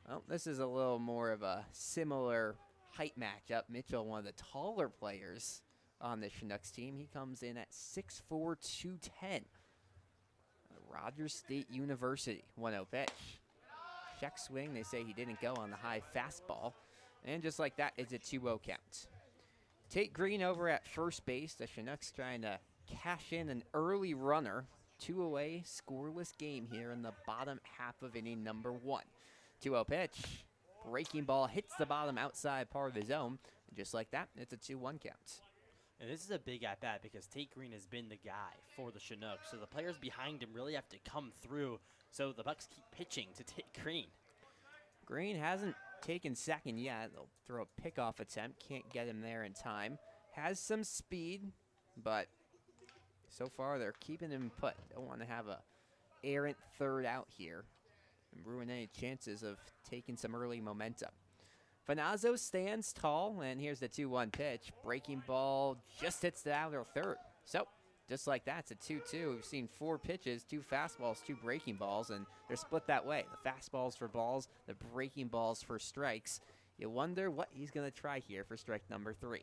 Speaker 1: Well, this is a little more of a similar height matchup. Mitchell, one of the taller players on the Chinooks team. He comes in at 6'4", 210. Rogers State University, 1-0 pitch. Check swing, they say he didn't go on the high fastball. And just like that, it's a 2-0 count. Tate Green over at first base. The Chinooks trying to cash in an early runner. 2 away, scoreless game here in the bottom half of inning number 1. 2-0 pitch. Breaking ball hits the bottom outside part of the zone. And just like that, it's a 2-1 count.
Speaker 2: And this is a big at-bat because Tate Green has been the guy for the Chinooks. So the players behind him really have to come through. So the Bucs keep pitching to Tate Green.
Speaker 1: Green hasn't taken second yet. They'll throw a pickoff attempt. Can't get him there in time. Has some speed, but so far they're keeping him put. Don't want to have a errant third out here and ruin any chances of taking some early momentum. Finazzo stands tall, and here's the 2-1 pitch. Breaking ball just hits the outer third. So, just like that, it's a 2-2. We've seen 4 pitches, 2 fastballs, 2 breaking balls, and they're split that way. The fastballs for balls, the breaking balls for strikes. You wonder what he's going to try here for strike number 3.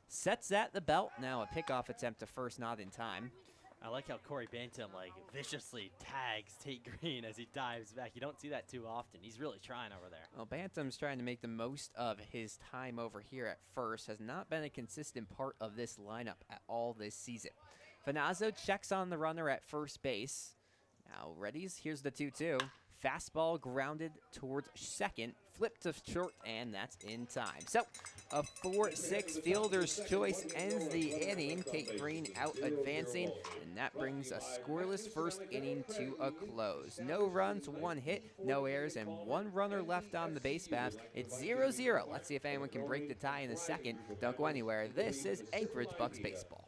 Speaker 1: Sets at the belt. Now a pickoff attempt to first, not in time.
Speaker 2: I like how Corey Bantam viciously tags Tate Green as he dives back. You don't see that too often. He's really trying over there.
Speaker 1: Well, Bantam's trying to make the most of his time over here at first. Has not been a consistent part of this lineup at all this season. Finazzo checks on the runner at first base. Now readies. Here's the 2-2. Fastball grounded towards second. Flip to short, and that's in time. So a 4-6 fielder's choice ends the inning. Tate Green out advancing, and that brings a scoreless first inning to a close. No runs, 1 hit, no errors, and 1 runner left on the base paths. It's 0-0. Let's see if anyone can break the tie in the second. Don't go anywhere. This is Anchorage Bucs baseball.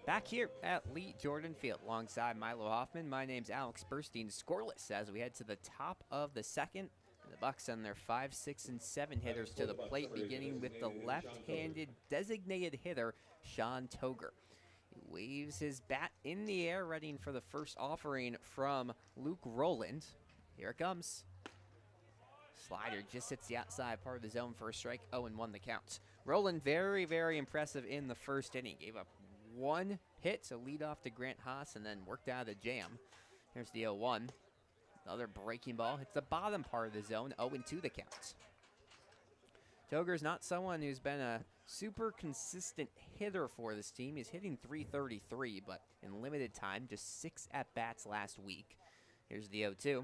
Speaker 1: Back here at Lee Jordan Field alongside Milo Hoffman, my name's Alex Burstein. Scoreless as we head to the top of the second. And the Bucs send their 5, 6, and 7 hitters to the plate, beginning with the left-handed designated hitter, Sean Toger. He waves his bat in the air, readying for the first offering from Luke Rowland. Here it comes. Slider just hits the outside part of the zone for a strike, 0-1 the count. Rowland very, very impressive in the first inning. Gave up one hit to lead off to Grant Haas and then worked out of the jam. Here's the 0-1. Another breaking ball hits the bottom part of the zone, 0-2 the count. Toger's not someone who's been a super consistent hitter for this team. He's hitting .333, but in limited time, just 6 at-bats last week. Here's the 0-2.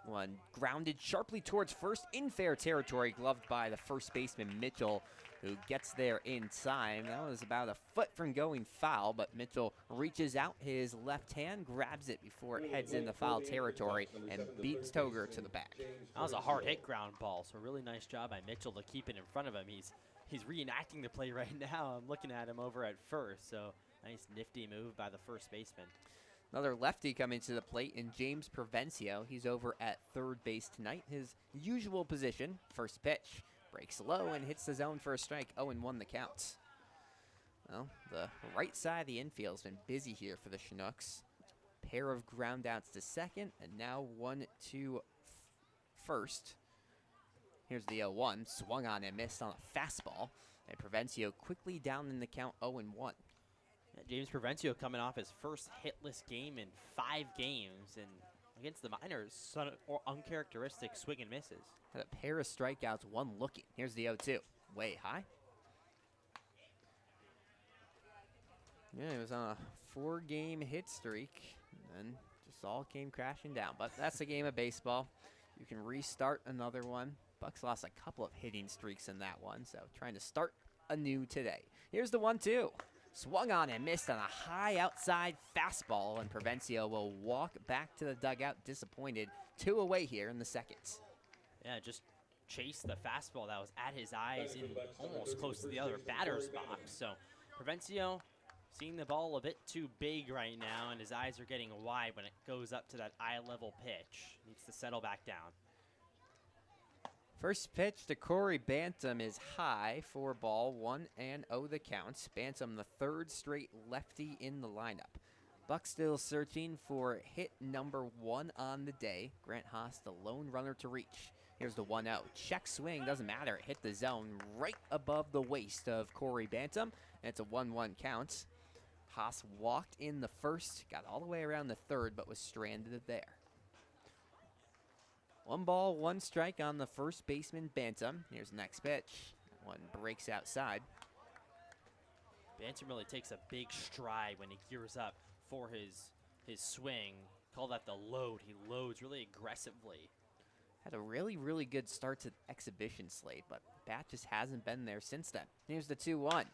Speaker 1: One grounded sharply towards first in fair territory, gloved by the first baseman Mitchell, who gets there in time. That was about a foot from going foul, but Mitchell reaches out his left hand, grabs it before it heads into foul territory, and beats Toger to the bag.
Speaker 2: That was a hard hit ground ball, so a really nice job by Mitchell to keep it in front of him. He's reenacting the play right now. I'm looking at him over at first, so nice nifty move by the first baseman.
Speaker 1: Another lefty coming to the plate in James Provencio. He's over at third base tonight. His usual position, first pitch. Breaks low and hits the zone for a strike. 0-1 the count. Well, the right side of the infield's been busy here for the Chinooks. Pair of ground outs to second, and now 1-2 first. Here's the 0-1. Swung on and missed on a fastball. And Provencio quickly down in the count, 0-1.
Speaker 2: Yeah, James Provencio coming off his first hitless game in 5 games, and against the minors, or uncharacteristic swing and misses.
Speaker 1: Had a pair of strikeouts, one looking. Here's the 0-2. Way high. Yeah, he was on a 4-game hit streak, and then just all came crashing down. But that's the game of baseball. You can restart another one. Bucs lost a couple of hitting streaks in that one, so trying to start anew today. Here's the 1-2. Swung on and missed on a high outside fastball, and Provencio will walk back to the dugout disappointed. 2 away here in the second.
Speaker 2: Yeah, just chased the fastball that was at his eyes in almost close to the other batter's box. So Provencio seeing the ball a bit too big right now, and his eyes are getting wide when it goes up to that eye-level pitch. Needs to settle back down.
Speaker 1: First pitch to Corey Bantam is high for ball, 1-0 the count. Bantam, the 3rd straight lefty in the lineup. Bucs still searching for hit number 1 on the day. Grant Haas, the lone runner to reach. Here's the 1-0. Check swing, doesn't matter. It hit the zone right above the waist of Corey Bantam, and it's a 1-1 count. Haas walked in the first, got all the way around the 3rd, but was stranded there. 1 ball, 1 strike on the first baseman, Bantam. Here's the next pitch. One breaks outside.
Speaker 2: Bantam really takes a big stride when he gears up for his swing. Call that the load. He loads really aggressively.
Speaker 1: Had a really, really good start to the exhibition slate, but bat just hasn't been there since then. Here's the 2-1.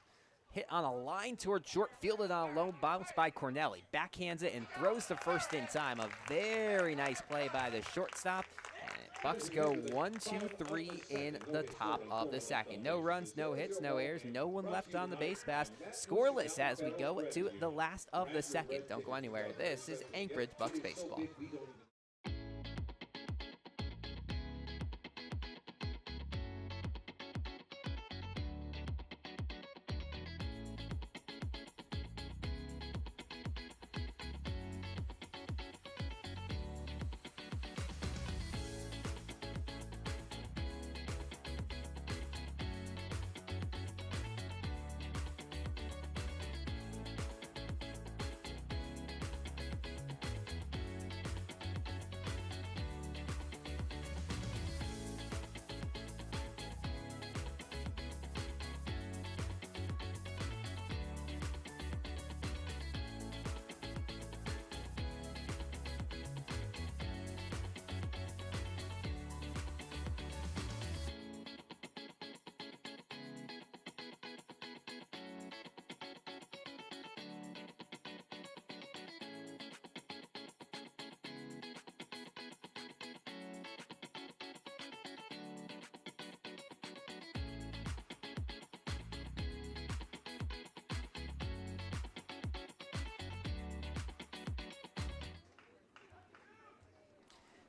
Speaker 1: Hit on a line toward short, fielded on a low bounce by Cornelli. Backhands it and throws to first in time. A very nice play by the shortstop. And Bucs go 1-2-3 in the top of the second. No runs, no hits, no errors, no one left on the base pass. Scoreless as we go to the last of the second. Don't go anywhere. This is Anchorage Bucs baseball.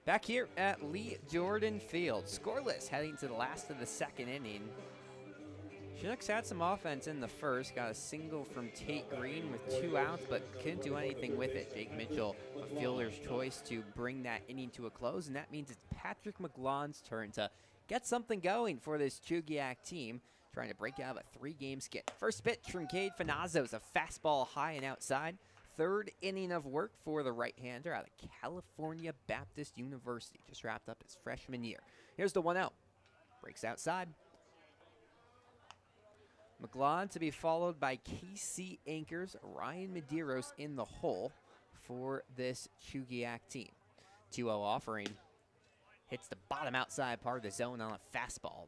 Speaker 1: Back here at Lee Jordan Field, scoreless heading to the last of the second inning. Chinooks had some offense in the first, got a single from Tate Green with 2 outs, but couldn't do anything with it. Jake Mitchell, a fielder's choice to bring that inning to a close, and that means it's Patrick McGlaughlin's turn to get something going for this Chugiak team. trying to break out of a 3-game skid. First pitch from Cade Finazzo's a fastball high and outside. Third inning of work for the right-hander out of California Baptist University. Just wrapped up his freshman year. Here's the 1-0. Breaks outside. McGlon to be followed by KC Anchors, Ryan Medeiros in the hole for this Chugiak team. 2-0 offering. Hits the bottom outside part of the zone on a fastball.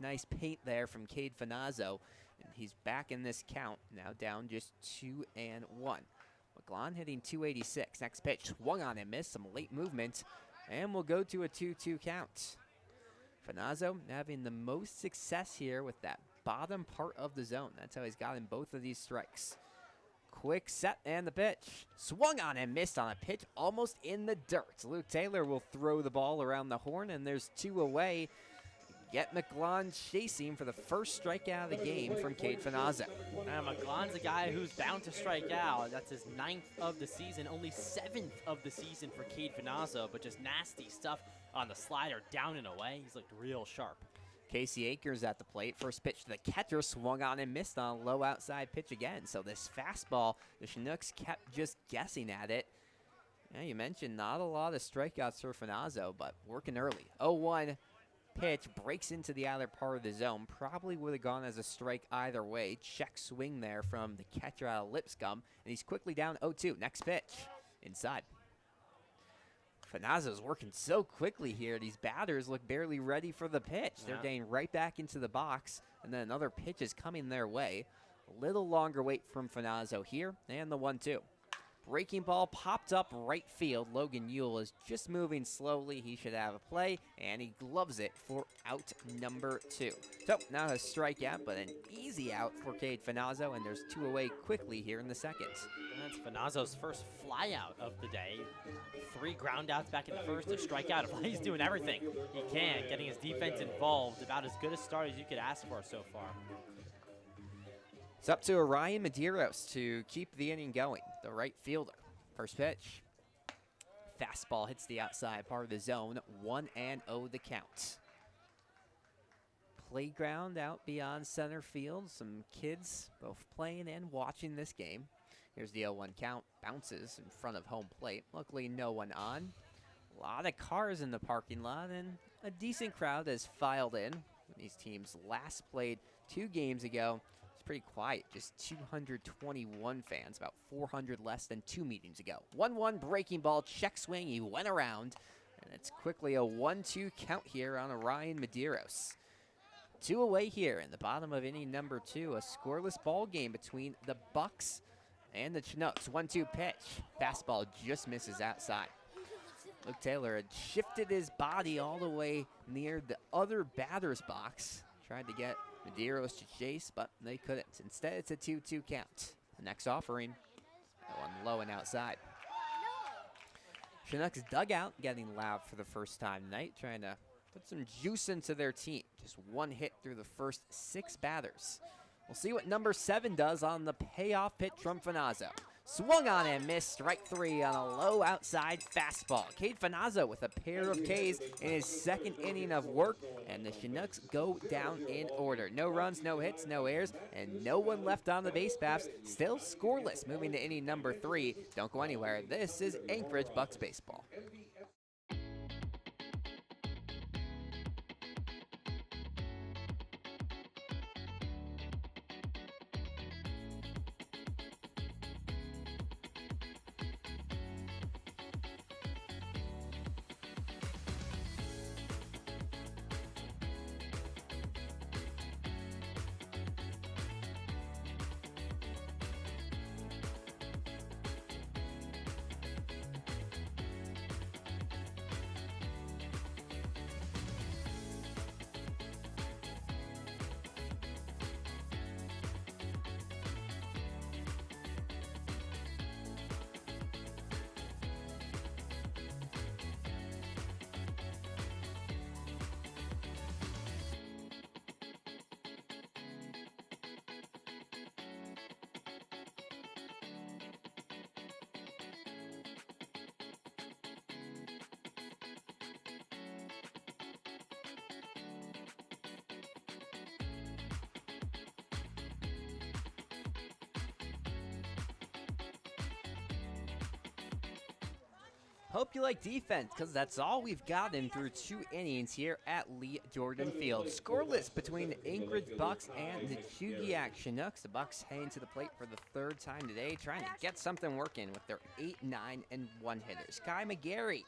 Speaker 1: Nice paint there from Cade Finazzo. And he's back in this count, now down just 2-1. McGlon hitting 286. Next pitch, swung on and missed, some late movement, and we'll go to a 2-2 count. Finazzo having the most success here with that bottom part of the zone. That's how he's gotten both of these strikes. Quick set and the pitch. Swung on and missed on a pitch almost in the dirt. Luke Taylor will throw the ball around the horn, and there's 2 away. Get McGlon chasing for the first strikeout of the game from Cade Finazzo.
Speaker 2: McGlon's a guy who's bound to strike out. That's his 9th of the season, only 7th of the season for Cade Finazzo, but just nasty stuff on the slider, down and away. He's looked real sharp.
Speaker 1: Casey Akers at the plate. First pitch to the catcher, swung on and missed on a low outside pitch again. So this fastball, the Chinooks kept just guessing at it. Yeah, you mentioned not a lot of strikeouts for Finazzo, but working early. 0-1 pitch breaks into the outer part of the zone. Probably would have gone as a strike either way. Check swing there from the catcher out of Lipscomb, and he's quickly down 0-2. Next pitch, inside. Finazzo's working so quickly here. These batters look barely ready for the pitch. They're getting right back into the box, and then another pitch is coming their way. A little longer wait from Finazzo here, and the 1-2. Breaking ball popped up right field. Logan Ewell is just moving slowly. He should have a play, and he gloves it for out number 2. So now a strikeout, but an easy out for Cade Finazzo, and there's 2 away quickly here in the second.
Speaker 2: And that's Finazzo's first flyout of the day. 3 groundouts back in the first, a strikeout. He's doing everything he can, getting his defense involved. About as good a start as you could ask for so far.
Speaker 1: It's up to Orion Medeiros to keep the inning going, the right fielder. First pitch. Fastball hits the outside part of the zone. 1-0 the count. Playground out beyond center field. Some kids both playing and watching this game. Here's the 0-1 count. Bounces in front of home plate. Luckily, no one on. A lot of cars in the parking lot, and a decent crowd has filed in. When these teams last played 2 games ago, it's pretty quiet. Just 221 fans, about 400 less than 2 meetings ago. 1-1 breaking ball, check swing. He went around, and it's quickly a 1-2 count here on Orion Medeiros. 2 away here in the bottom of inning number 2. A scoreless ball game between the Bucs and the Chinooks. 1-2 pitch. Fastball just misses outside. Luke Taylor had shifted his body all the way near the other batter's box. Tried to get Medeiros to chase, but they couldn't. Instead, it's a 2-2 count. The next offering, that one low and outside. Chinooks dugout getting loud for the first time tonight, trying to put some juice into their team. Just 1 hit through the first 6 batters. We'll see what number 7 does on the payoff pitch from Finazzo. Swung on and missed. Strike 3 on a low outside fastball. Cade Finazzo with a pair of Ks in his 2nd inning of work, and the Chinooks go down in order. No runs, no hits, no errors, and no one left on the base paths. Still scoreless moving to inning number 3. Don't go anywhere. This is Anchorage Bucs baseball. Hope you like defense, because that's all we've gotten through 2 innings here at Lee Jordan Field. Scoreless between the Anchorage Bucs and the Chugiak Chinooks. The Bucs heading to the plate for the 3rd time today, trying to get something working with their 8, 9, and 1 hitters. Kai McGarry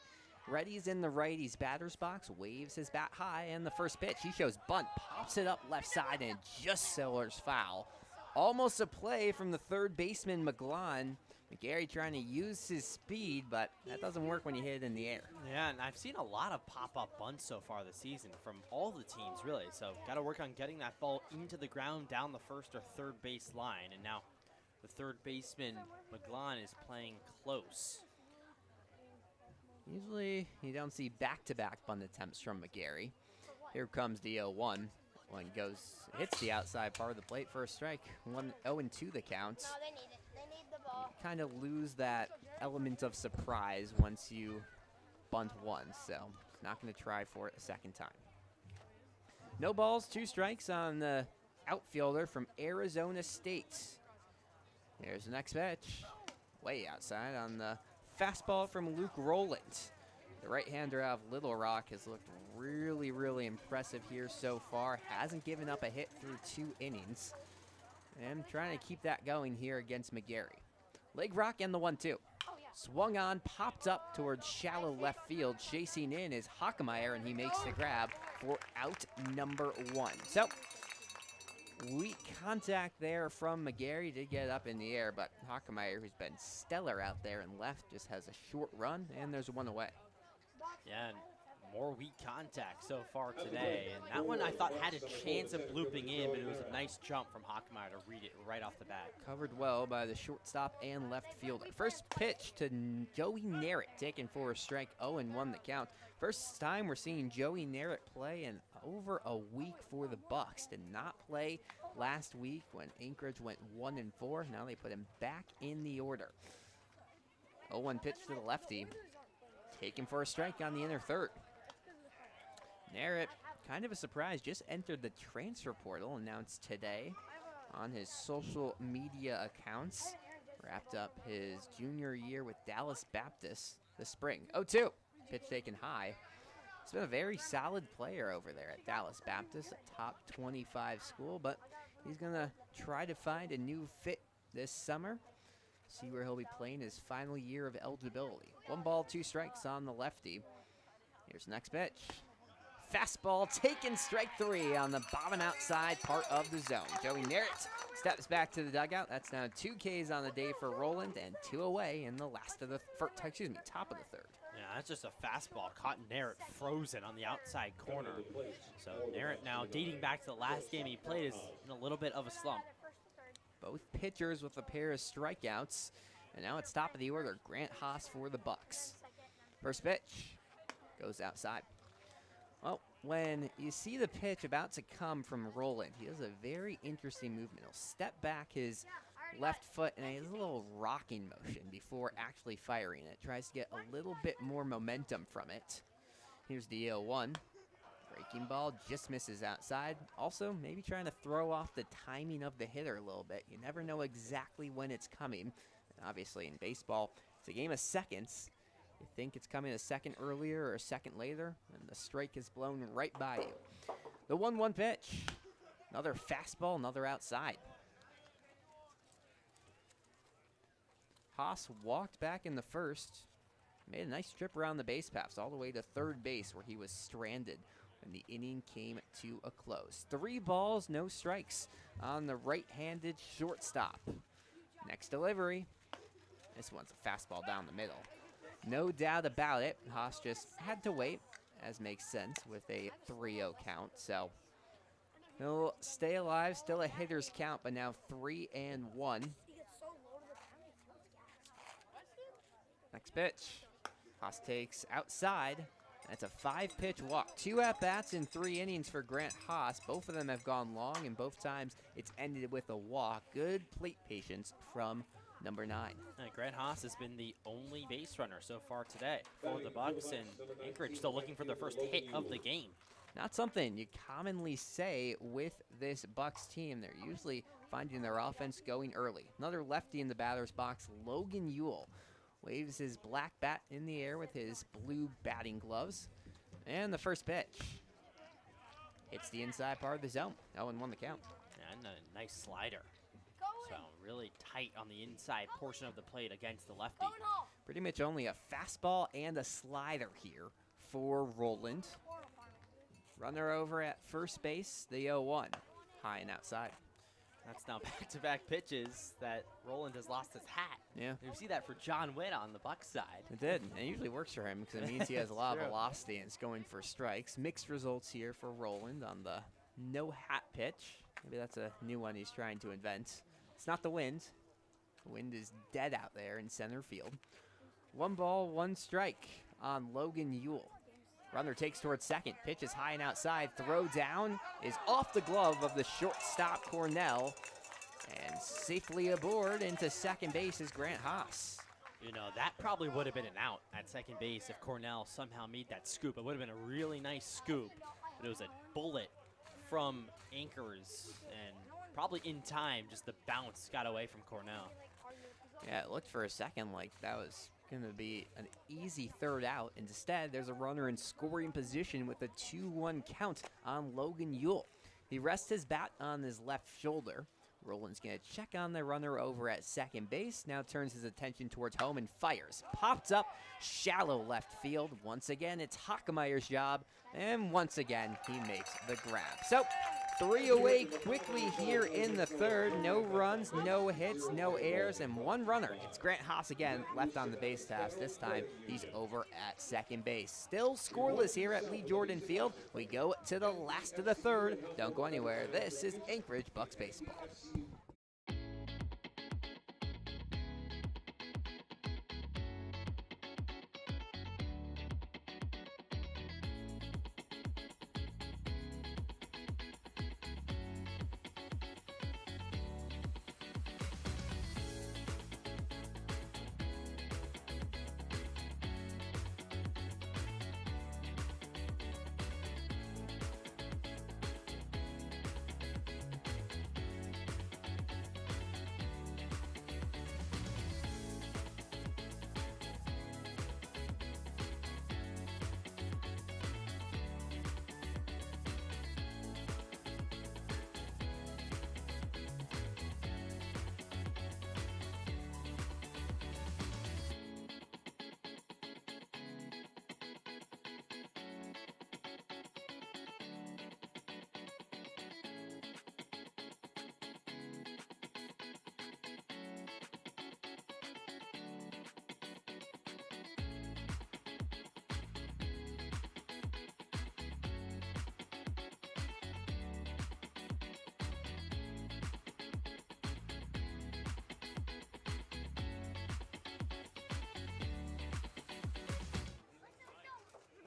Speaker 1: readies in the righty's batter's box, waves his bat high, and the first pitch, he shows bunt, pops it up left side, and just sailors foul. Almost a play from the 3rd baseman, McGlon. McGarry trying to use his speed, but that doesn't work when you hit it in the air.
Speaker 2: Yeah, and I've seen a lot of pop-up bunts so far this season from all the teams, really. So got to work on getting that ball into the ground down the 1st or 3rd base line. And now the 3rd baseman, McGlon, is playing close.
Speaker 1: Usually you don't see back-to-back bunt attempts from McGarry. Here comes the 0-1. One hits the outside part of the plate for a strike. 0-2 the count.
Speaker 8: No, they need it. They need the ball.
Speaker 1: Kind of lose that element of surprise once you bunt once, so not going to try for it a second time. No balls, 2 strikes on the outfielder from Arizona State. There's the next pitch. Way outside on the fastball from Luke Rowland. The right-hander out of Little Rock has looked really, really impressive here so far. Hasn't given up a hit through 2 innings. And trying to keep that going here against McGarry. Leg rock and the 1-2. Swung on, popped up towards shallow left field. Chasing in is Hockemeyer, and he makes the grab for out number 1. So, weak contact there from McGarry. Did get it up in the air, but Hockemeyer, who's been stellar out there and left, just has a short run, and there's 1 away.
Speaker 2: Yeah, and more weak contact so far today. And that one I thought had a chance of looping in, but it was a nice jump from Hockemeyer to read it right off the bat.
Speaker 1: Covered well by the shortstop and left fielder. First pitch to Joey Narrett, taken for a strike, 0-1 the count. First time we're seeing Joey Narrett play in over a week for the Bucs. Did not play last week when Anchorage went 1-4. Now they put him back in the order. 0-1 pitch to the lefty. Taken for a strike on the inner 3rd. Narrett, kind of a surprise, just entered the transfer portal, announced today on his social media accounts. Wrapped up his junior year with Dallas Baptist this spring. 0-2, pitch taken high. He's been a very solid player over there at Dallas Baptist, a top 25 school, but he's going to try to find a new fit this summer. See where he'll be playing his final year of eligibility. 1 ball, 2 strikes on the lefty. Here's the next pitch. Fastball taken, strike 3 on the bottom outside part of the zone. Joey Narrett steps back to the dugout. That's now 2 Ks on the day for Rowland and 2 away in the top of the 3rd.
Speaker 2: Yeah, that's just a fastball caught Narrett frozen on the outside corner. So Narrett now dating back to the last game he played is in a little bit of a slump.
Speaker 1: Both pitchers with a pair of strikeouts. And now it's top of the order, Grant Haas for the Bucs. First pitch goes outside. Well, when you see the pitch about to come from Rowland, he does a very interesting movement. He'll step back his left foot and he has a little rocking motion before actually firing it. Tries to get a little bit more momentum from it. Here's the 0-1. Breaking ball just misses outside. Also, maybe trying to throw off the timing of the hitter a little bit. You never know exactly when it's coming. And obviously, in baseball, it's a game of seconds. You think it's coming a second earlier or a second later, and the strike is blown right by you. The 1-1 pitch. Another fastball, another outside. Haas walked back in the 1st. Made a nice trip around the base paths all the way to 3rd base where he was stranded when the inning came to a close. 3 balls, no strikes on the right-handed shortstop. Next delivery. This one's a fastball down the middle. No doubt about it. Haas just had to wait, as makes sense, with a 3-0 count. So he'll stay alive, still a hitter's count, but now 3-1. Next pitch. Haas takes outside. That's a 5-pitch walk. 2 at-bats in 3 innings for Grant Haas. Both of them have gone long, and both times it's ended with a walk. Good plate patience from number 9.
Speaker 2: And Grant Haas has been the only base runner so far today for the Bucs, and Anchorage still looking for their first hit of the game.
Speaker 1: Not something you commonly say with this Bucs team. They're usually finding their offense going early. Another lefty in the batter's box, Logan Ewell. waves his black bat in the air with his blue batting gloves. And the first pitch hits the inside part of the zone. 0-1 the count.
Speaker 2: And a nice slider. So really tight on the inside portion of the plate against the lefty.
Speaker 1: Pretty much only a fastball and a slider here for Roland. Runner over at first base, the 0-1, high and outside.
Speaker 2: That's now back-to-back pitches that Roland has lost his hat.
Speaker 1: Yeah.
Speaker 2: You see that for John Witt on the Bucs side.
Speaker 1: It did. And it usually works for him because it means he has a lot of
Speaker 2: True.
Speaker 1: velocity and is going for strikes. Mixed results here for Roland on the no hat pitch. Maybe that's a new one he's trying to invent. It's not the wind. The wind is dead out there in center field. 1 ball, 1 strike on Logan Ewell. Runner takes towards second. Pitch is high and outside. Throw down is off the glove of the shortstop Cornell. And safely aboard into second base is Grant Haas.
Speaker 2: You know, that probably would have been an out at second base if Cornell somehow made that scoop. It would have been a really nice scoop, but it was a bullet from Anchors, and probably in time, just the bounce got away from Cornell.
Speaker 1: Yeah, it looked for a second like that was going to be an easy third out. Instead, there's a runner in scoring position with a 2-1 count on Logan Ewell. He rests his bat on his left shoulder. Roland's going to check on the runner over at second base. Now turns his attention towards home and fires. Popped up, shallow left field. Once again, it's Hockemeier's job. And once again, he makes the grab. So, 3 away quickly here in the third. No runs, no hits, no errors, and 1 runner. It's Grant Haas again, left on the base task. This time, he's over at second base. Still scoreless here at Lee Jordan Field. We go to the last of the third. Don't go anywhere. This is Anchorage Bucs Baseball.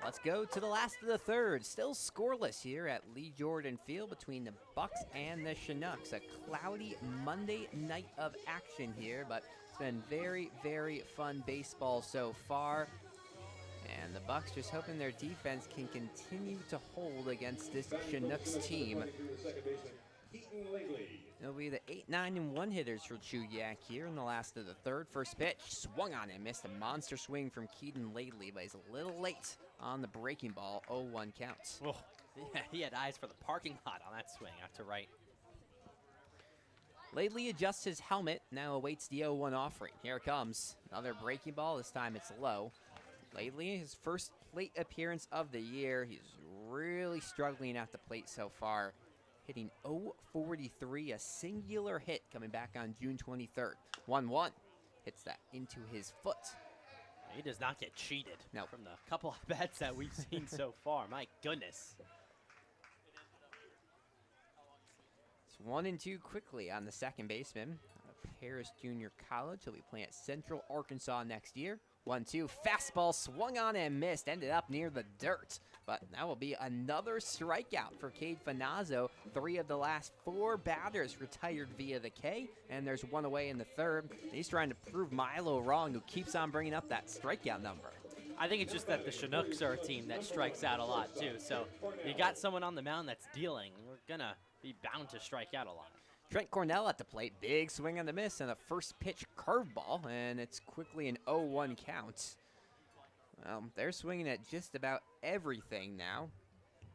Speaker 1: Let's go to the last of the third. Still scoreless here at Lee Jordan Field between the Bucs and the Chinooks. A cloudy Monday night of action here, but it's been very, very fun baseball so far. And the Bucs just hoping their defense can continue to hold against this Chinooks team. It'll be the 8, 9, and 1 hitters for Chugiak here in the last of the third. First pitch, swung on and missed. A monster swing from Keaton Ladley, but he's a little late on the breaking ball. 0-1 counts.
Speaker 2: Oh, yeah, he had eyes for the parking lot on that swing out to right.
Speaker 1: Ladley adjusts his helmet, now awaits the 0-1 offering. Here it comes. Another breaking ball, this time it's low. Ladley, his first plate appearance of the year. He's really struggling at the plate so far. Hitting .043, a singular hit coming back on June 23rd. 1-1. Hits that into his foot.
Speaker 2: He does not get cheated
Speaker 1: No.
Speaker 2: from the couple of bets that we've seen so far. My goodness.
Speaker 1: It's 1 and 2 quickly on the second baseman. Paris Junior College. He'll be playing at Central Arkansas next year. 1-2. Fastball swung on and missed. Ended up near the dirt. But that will be another strikeout for Cade Finazzo. 3 of the last 4 batters retired via the K. And there's 1 away in the third. He's trying to prove Milo wrong, who keeps on bringing up that strikeout number.
Speaker 2: I think it's just that the Chinooks are a team that strikes out a lot, too. So you got someone on the mound that's dealing. We're going to be bound to strike out a lot.
Speaker 1: Trent Cornell at the plate. Big swing and a miss and a first pitch curveball, and it's quickly an 0-1 count. Well, they're swinging at just about everything now.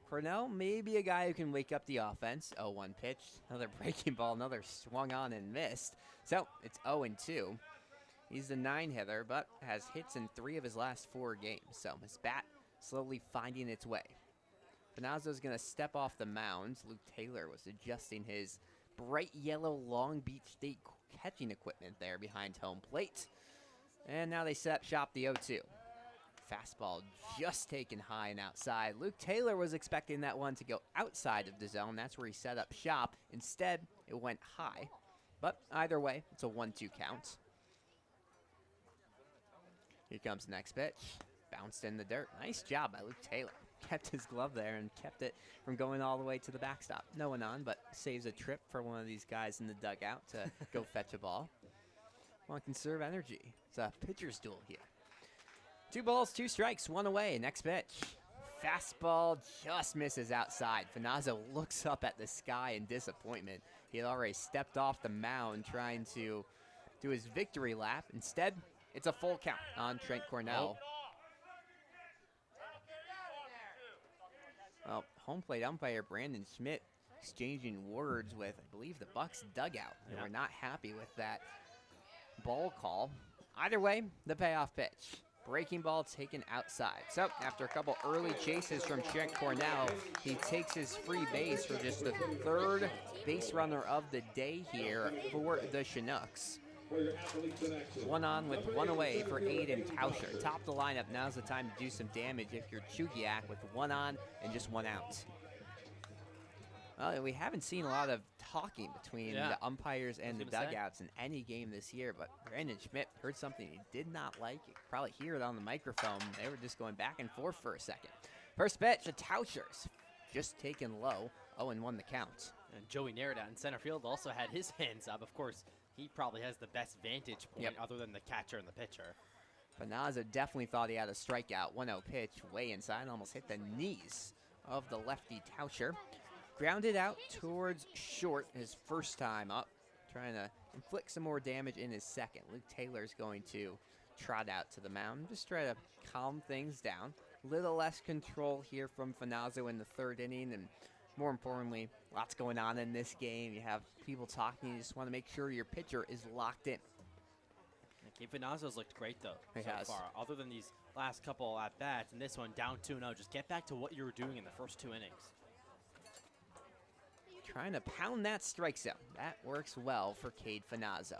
Speaker 1: Cornell may be a guy who can wake up the offense. 0-1 pitch, another breaking ball, another swung on and missed. So it's 0-2. He's the 9-hitter, but has hits in 3 of his last 4 games. So his bat slowly finding its way. Finazzo's going to step off the mound. Luke Taylor was adjusting his bright yellow Long Beach State catching equipment there behind home plate. And now they set up shop the 0-2. Fastball just taken high and outside. Luke Taylor was expecting that one to go outside of the zone. That's where he set up shop. Instead, it went high. But either way, it's a 1-2 count. Here comes the next pitch. Bounced in the dirt. Nice job by Luke Taylor. Kept his glove there and kept it from going all the way to the backstop. No one on, but saves a trip for one of these guys in the dugout to go fetch a ball. Want to conserve energy. It's a pitcher's duel here. 2 balls, 2 strikes, 1 away. Next pitch. Fastball just misses outside. Finazzo looks up at the sky in disappointment. He had already stepped off the mound trying to do his victory lap. Instead, it's a full count on Trent Cornell. Well, home plate umpire Brandon Schmidt exchanging words with, I believe, the Bucs dugout. They were not happy with that ball call. Either way, the payoff pitch. Breaking ball taken outside. So after a couple early chases from Trent Cornell, he takes his free base for just the 3rd base runner of the day here for the Chinooks. 1 on with 1 away for Aiden Tauscher. Top the lineup. Now's the time to do some damage if you're Chugiak with 1 on and just 1 out. Well, we haven't seen a lot of talking between the umpires and the dugouts in any game this year, but Brandon Schmidt heard something he did not like. You could probably hear it on the microphone. They were just going back and forth for a second. First pitch, the Tauschers just taken low. 0-1 the count.
Speaker 2: And Joey Nerida in center field also had his hands up. Of course, he probably has the best vantage point other than the catcher and the pitcher.
Speaker 1: Finazzo definitely thought he had a strikeout. 1-0 pitch, way inside, almost hit the knees of the lefty Tauscher. Grounded out towards short his first time up, trying to inflict some more damage in his second. Luke Taylor's going to trot out to the mound, just try to calm things down. Little less control here from Finazzo in the 3rd inning, and more importantly, lots going on in this game. You have people talking, you just want to make sure your pitcher is locked in.
Speaker 2: Gabe Finazzo's looked great, though,
Speaker 1: so
Speaker 2: far. Other than these last couple at-bats, and this one down 2-0, just get back to what you were doing in the first 2 innings.
Speaker 1: Trying to pound that strike zone. That works well for Cade Finazzo.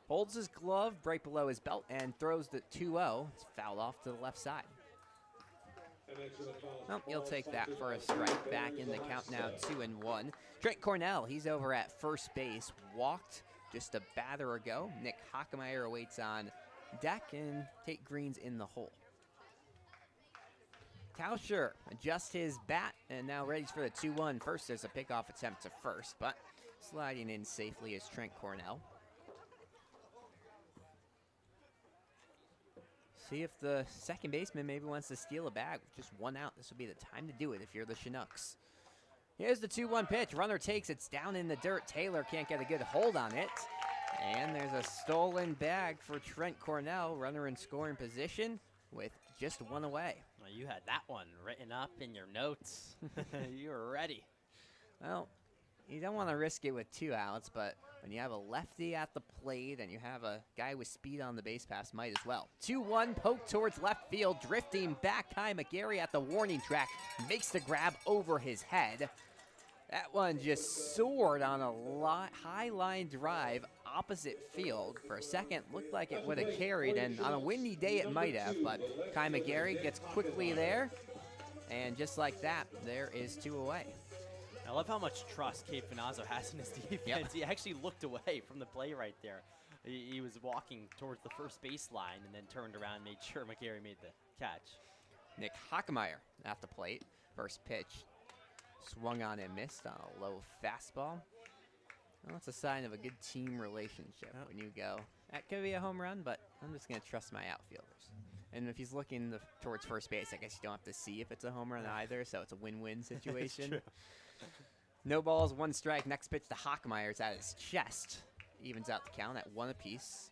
Speaker 1: Holds his glove right below his belt and throws the 2-0. It's fouled off to the left side. Well, you'll take that for a strike. Back in the count now, 2-1. Trent Cornell, he's over at first base. Walked just a batter ago. Nick Hockemeyer awaits on deck, and Tate Green's in the hole. Tauscher adjusts his bat and now ready for the 2-1. First, there's a pickoff attempt to first, but sliding in safely is Trent Cornell. See if the second baseman maybe wants to steal a bag with just 1 out. This would be the time to do it if you're the Chinooks. Here's the 2-1 pitch. Runner takes. It's down in the dirt. Taylor can't get a good hold on it. And there's a stolen bag for Trent Cornell. Runner in scoring position with just 1 away.
Speaker 2: Well, you had that one written up in your notes. You were ready.
Speaker 1: Well, you don't want to risk it with 2 outs, but when you have a lefty at the plate and you have a guy with speed on the base pass, might as well. 2-1, poke towards left field, drifting back. Kai McGarry at the warning track makes the grab over his head. That one just soared on a high line drive opposite field. For a second, looked like it would have carried, and on a windy day it might have, but Kai McGarry gets quickly there, and just like that, there is 2 away.
Speaker 2: I love how much trust Cade Finazzo has in his defense.
Speaker 1: Yep.
Speaker 2: He actually looked away from the play right there. He was walking towards the first baseline and then turned around and made sure McGarry made the catch.
Speaker 1: Nick Hockemeyer at the plate. First pitch swung on and missed on a low fastball. Well, that's a sign of a good team relationship when you go, that could be a home run, but I'm just going to trust my outfielders. And if he's looking towards first base, I guess you don't have to see if it's a home run either, so it's a win-win situation. No balls, 1 strike. Next pitch to Hockmeyer's at his chest. Evens out the count at 1 apiece.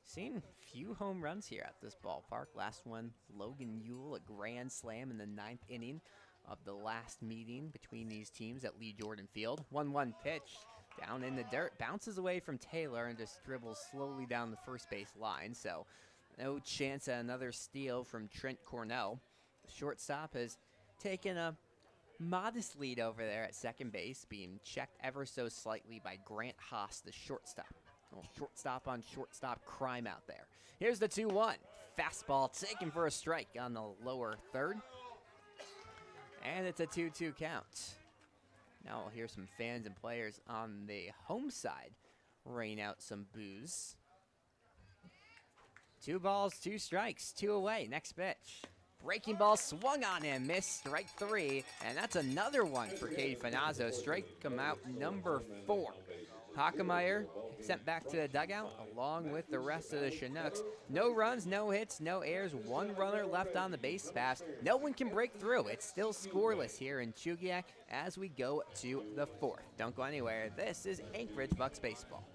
Speaker 1: Seen few home runs here at this ballpark. Last one, Logan Ewell, a grand slam in the 9th inning of the last meeting between these teams at Lee Jordan Field. 1-1 pitch down in the dirt, bounces away from Taylor and just dribbles slowly down the first base line. So no chance at another steal from Trent Cornell. The shortstop has taken a modest lead over there at second base, being checked ever so slightly by Grant Haas, the shortstop. Little shortstop on shortstop crime out there. Here's the 2-1. Fastball taken for a strike on the lower third. And it's a 2-2 count. Now we'll hear some fans and players on the home side rain out some boos. 2 balls, 2 strikes, 2 away. Next pitch. Breaking ball swung on him, missed, strike 3. And that's another one for Cade Finazzo. Strike him out number 4. Hockemeyer sent back to the dugout along with the rest of the Chinooks. No runs, no hits, no errors. 1 runner left on the base paths. No one can break through. It's still scoreless here in Chugiak as we go to the 4th. Don't go anywhere. This is Anchorage Bucs baseball.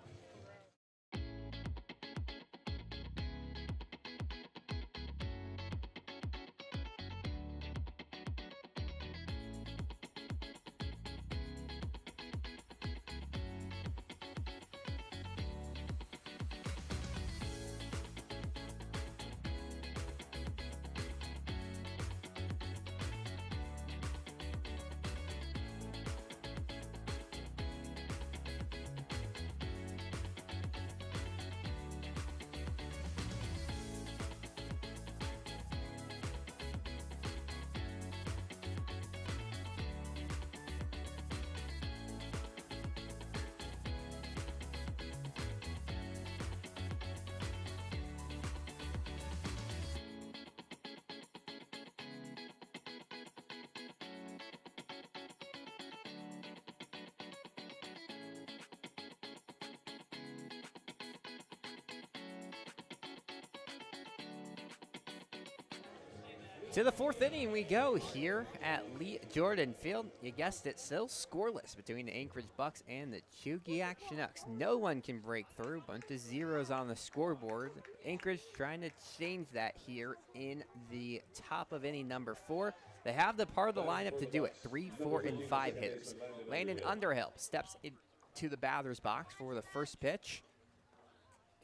Speaker 1: To the 4th inning we go here at Lee Jordan Field. You guessed it, still scoreless between the Anchorage Bucs and the Chugiak Chinooks. No one can break through. Bunch of zeros on the scoreboard. Anchorage trying to change that here in the top of inning number 4. They have the part of the lineup to do it. 3, 4, and 5 hitters. Landon Underhill steps into the batter's box for the first pitch.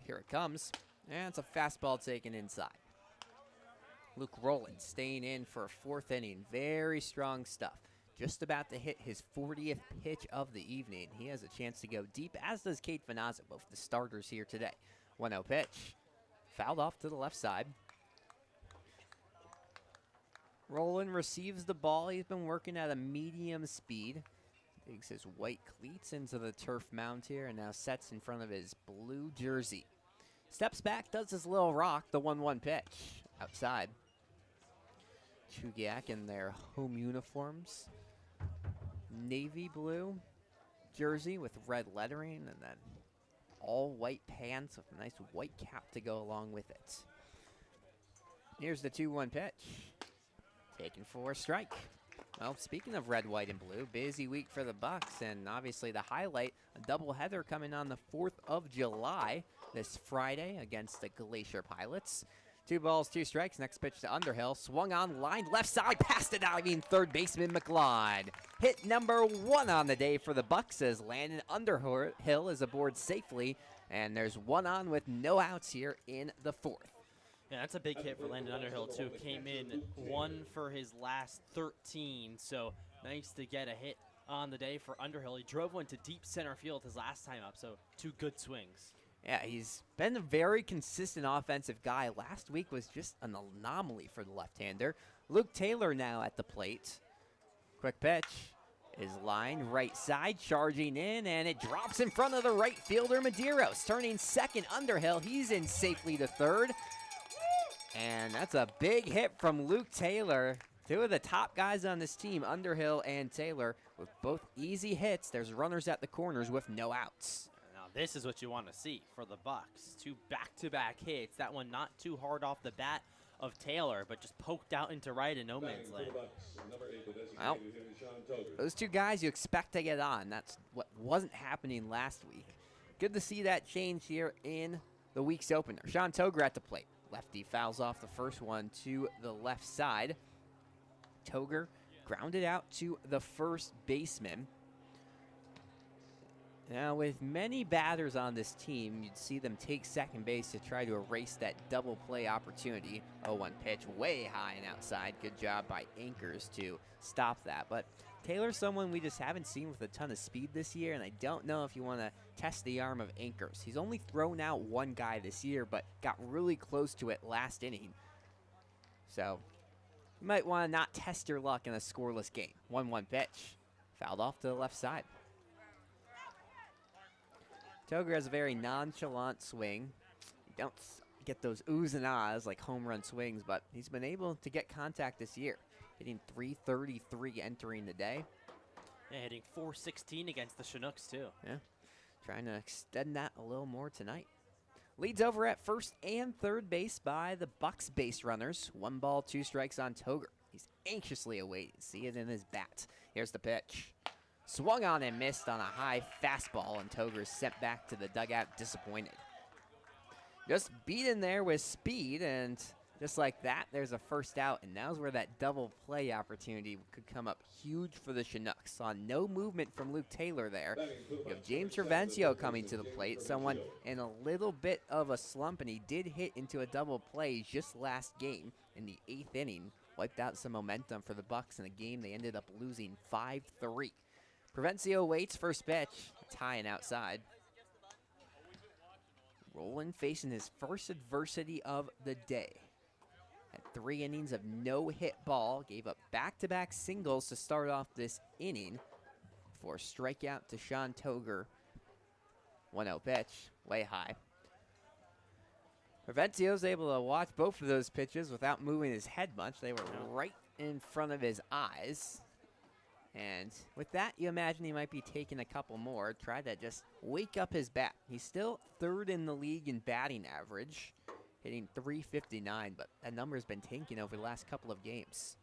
Speaker 1: Here it comes. And it's a fastball taken inside. Luke Rowland staying in for a 4th inning. Very strong stuff. Just about to hit his 40th pitch of the evening. He has a chance to go deep, as does Cade Finazzo, both the starters here today. 1-0 pitch. Fouled off to the left side. Rowland receives the ball. He's been working at a medium speed. Digs his white cleats into the turf mound here and now sets in front of his blue jersey. Steps back, does his little rock, the 1-1 pitch. Outside. Chugiak in their home uniforms. Navy blue jersey with red lettering and then all white pants with a nice white cap to go along with it. Here's the 2-1 pitch. Taken for a strike. Well, speaking of red, white, and blue, busy week for the Bucs, and obviously the highlight, a doubleheader coming on the 4th of July this Friday against the Glacier Pilots. 2 balls, 2 strikes. Next pitch to Underhill. Swung on, line left side, past the diving third baseman McLeod. Hit number 1 on the day for the Bucs as Landon Underhill is aboard safely, and there's 1 on with no outs here in the 4th.
Speaker 2: Yeah, that's a big hit for Landon Underhill, too. Came in 1 for his last 13, so nice to get a hit on the day for Underhill. He drove one to deep center field his last time up, so 2 good swings.
Speaker 1: Yeah, he's been a very consistent offensive guy. Last week was just an anomaly for the left-hander. Luke Taylor now at the plate. Quick pitch is line right side, charging in, and it drops in front of the right fielder, Medeiros. Turning second, Underhill. He's in safely to third. And that's a big hit from Luke Taylor. 2 of the top guys on this team, Underhill and Taylor, with both easy hits. There's runners at the corners with no outs.
Speaker 2: Now this is what you want to see for the Bucs. 2 back-to-back hits. That one not too hard off the bat. of Taylor, but just poked out into right in no man's land.
Speaker 1: Well, those two guys you expect to get on. That's what wasn't happening last week. Good to see that change here in the week's opener. Sean Toger at the plate. Lefty fouls off the first one to the left side. Toger grounded out to the first baseman. Now, with many batters on this team, you'd see them take second base to try to erase that double play opportunity. 0-1 pitch way high and outside. Good job by Anchors to stop that. But Taylor's someone we just haven't seen with a ton of speed this year, and I don't know if you want to test the arm of Anchors. He's only thrown out one guy this year, but got really close to it last inning. So you might want to not test your luck in a scoreless game. 1-1 pitch. Fouled off to the left side. Toger has a very nonchalant swing. You don't get those oohs and ahs like home run swings, but he's been able to get contact this year. Hitting .333 entering the day.
Speaker 2: Yeah, hitting .416 against the Chinooks, too.
Speaker 1: Yeah, trying to extend that a little more tonight. Leads over at first and third base by the Bucs base runners. 1 ball, 2 strikes on Toger. He's anxiously awaiting. See it in his bat. Here's the pitch. Swung on and missed on a high fastball, and Toger is sent back to the dugout disappointed. Just beat in there with speed, and just like that, there's a first out, and now's where that double play opportunity could come up huge for the Chinooks. Saw no movement from Luke Taylor there. You have James Travencio coming to the plate, someone in a little bit of a slump, and he did hit into a double play just last game in the 8th inning. Wiped out some momentum for the Bucs in a game they ended up losing 5-3. Travencio waits, first pitch. It's high and outside. Roland facing his first adversity of the day. Had 3 innings of no-hit ball. Gave up back-to-back singles to start off this inning before a strikeout to Sean Toger. 1-0 pitch, way high. Travencio's able to watch both of those pitches without moving his head much. They were right in front of his eyes. And with that, you imagine he might be taking a couple more. Try to just wake up his bat. He's still 3rd in the league in batting average, hitting .359, but that number has been tanking over the last couple of games.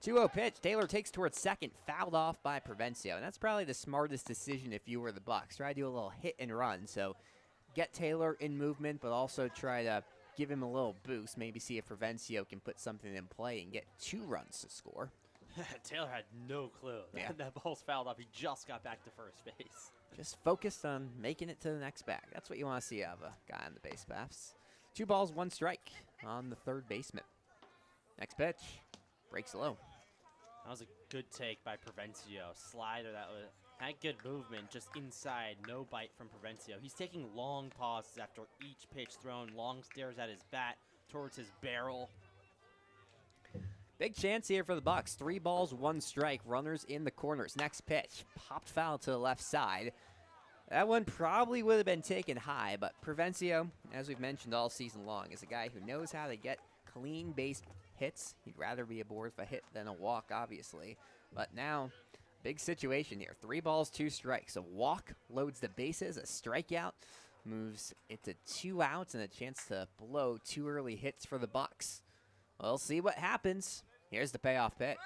Speaker 1: 2-0 pitch. Taylor takes towards second, fouled off by Travencio. And that's probably the smartest decision if you were the Bucs. Try to do a little hit and run. So get Taylor in movement, but also try to give him a little boost. Maybe see if Travencio can put something in play and get 2 runs to score.
Speaker 2: Taylor had no clue.
Speaker 1: Yeah.
Speaker 2: That ball's fouled off. He just got back to first base.
Speaker 1: Just focused on making it to the next bag. That's what you want to see out of a guy on the base paths. 2 balls, 1 strike on the third baseman. Next pitch. Breaks low.
Speaker 2: That was a good take by Travencio. Slider that had good movement, just inside, no bite from Travencio. He's taking long pauses after each pitch thrown, long stares at his bat towards his barrel.
Speaker 1: Big chance here for the Bucs. 3 balls, 1 strike. Runners in the corners. Next pitch. Popped foul to the left side. That one probably would have been taken high, but Travencio, as we've mentioned all season long, is a guy who knows how to get clean base hits. He'd rather be aboard for a hit than a walk, obviously. But now, big situation here. 3 balls, 2 strikes. A walk loads the bases. A strikeout moves it to 2 outs and a chance to blow 2 early hits for the Bucs. We'll see what happens. Here's the payoff pitch.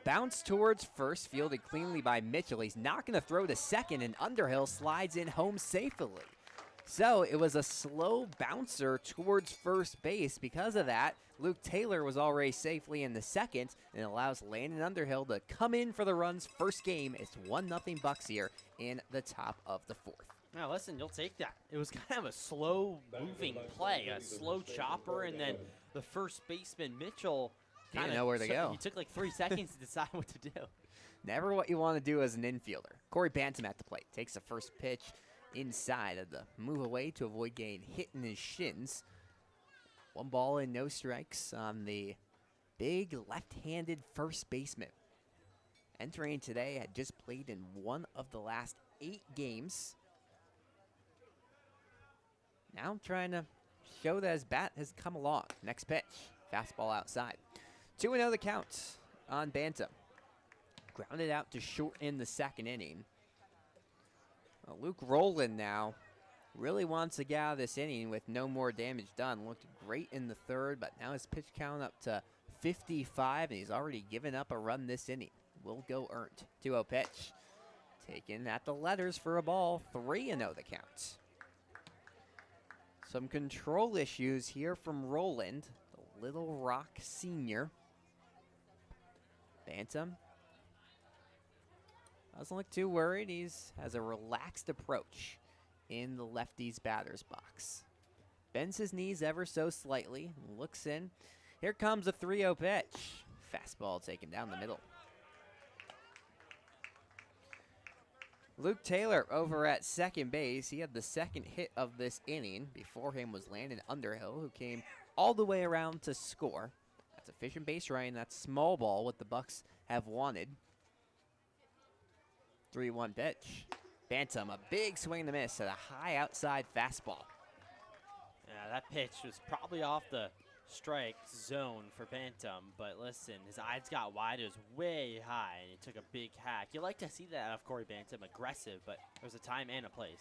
Speaker 1: Bounce towards first, fielded cleanly by Mitchell. He's not going to throw to second, and Underhill slides in home safely. So it was a slow bouncer towards first base. Because of that, Luke Taylor was already safely in the second, and allows Landon Underhill to come in for the Run's first game. It's 1-0 Bucs here in the top of the 4th.
Speaker 2: Now, listen, you'll take that. It was kind of a slow-moving play, a slow chopper, and then the first baseman, Mitchell,
Speaker 1: didn't know where to go.
Speaker 2: He took like 3 seconds to decide what to do.
Speaker 1: Never what you want to do as an infielder. Corey Bantam at the plate. Takes the first pitch inside of the move away to avoid getting hit in his shins. 1 ball and no strikes on the big left-handed first baseman. Entering today, had just played in 1 of the last 8 games. Now trying to show that his bat has come along. Next pitch. Fastball outside. 2-0 the count on Bantam. Grounded out to short in the 2nd inning. Well, Luke Roland now really wants to get out of this inning with no more damage done. Looked great in the third, but now his pitch count up to 55, and he's already given up a run this inning. Will go earned. 2-0 pitch. Taken at the letters for a ball. 3-0 the count. Some control issues here from Roland, the Little Rock senior. Bantam doesn't look too worried. He has a relaxed approach in the lefty's batter's box. Bends his knees ever so slightly, looks in. Here comes a 3-0 pitch. Fastball taken down the middle. Luke Taylor over at second base. He had the second hit of this inning. Before him was Landon Underhill, who came all the way around to score. That's efficient base running. That's small ball, what the Bucs have wanted. 3-1 pitch. Bantam, a big swing and a miss at a high outside fastball.
Speaker 2: Yeah, that pitch was probably off the strike zone for Bantam, but listen, his eyes got wide. It was way high, and he took a big hack. You like to see that out of Corey Bantam, aggressive, but there's a time and a place.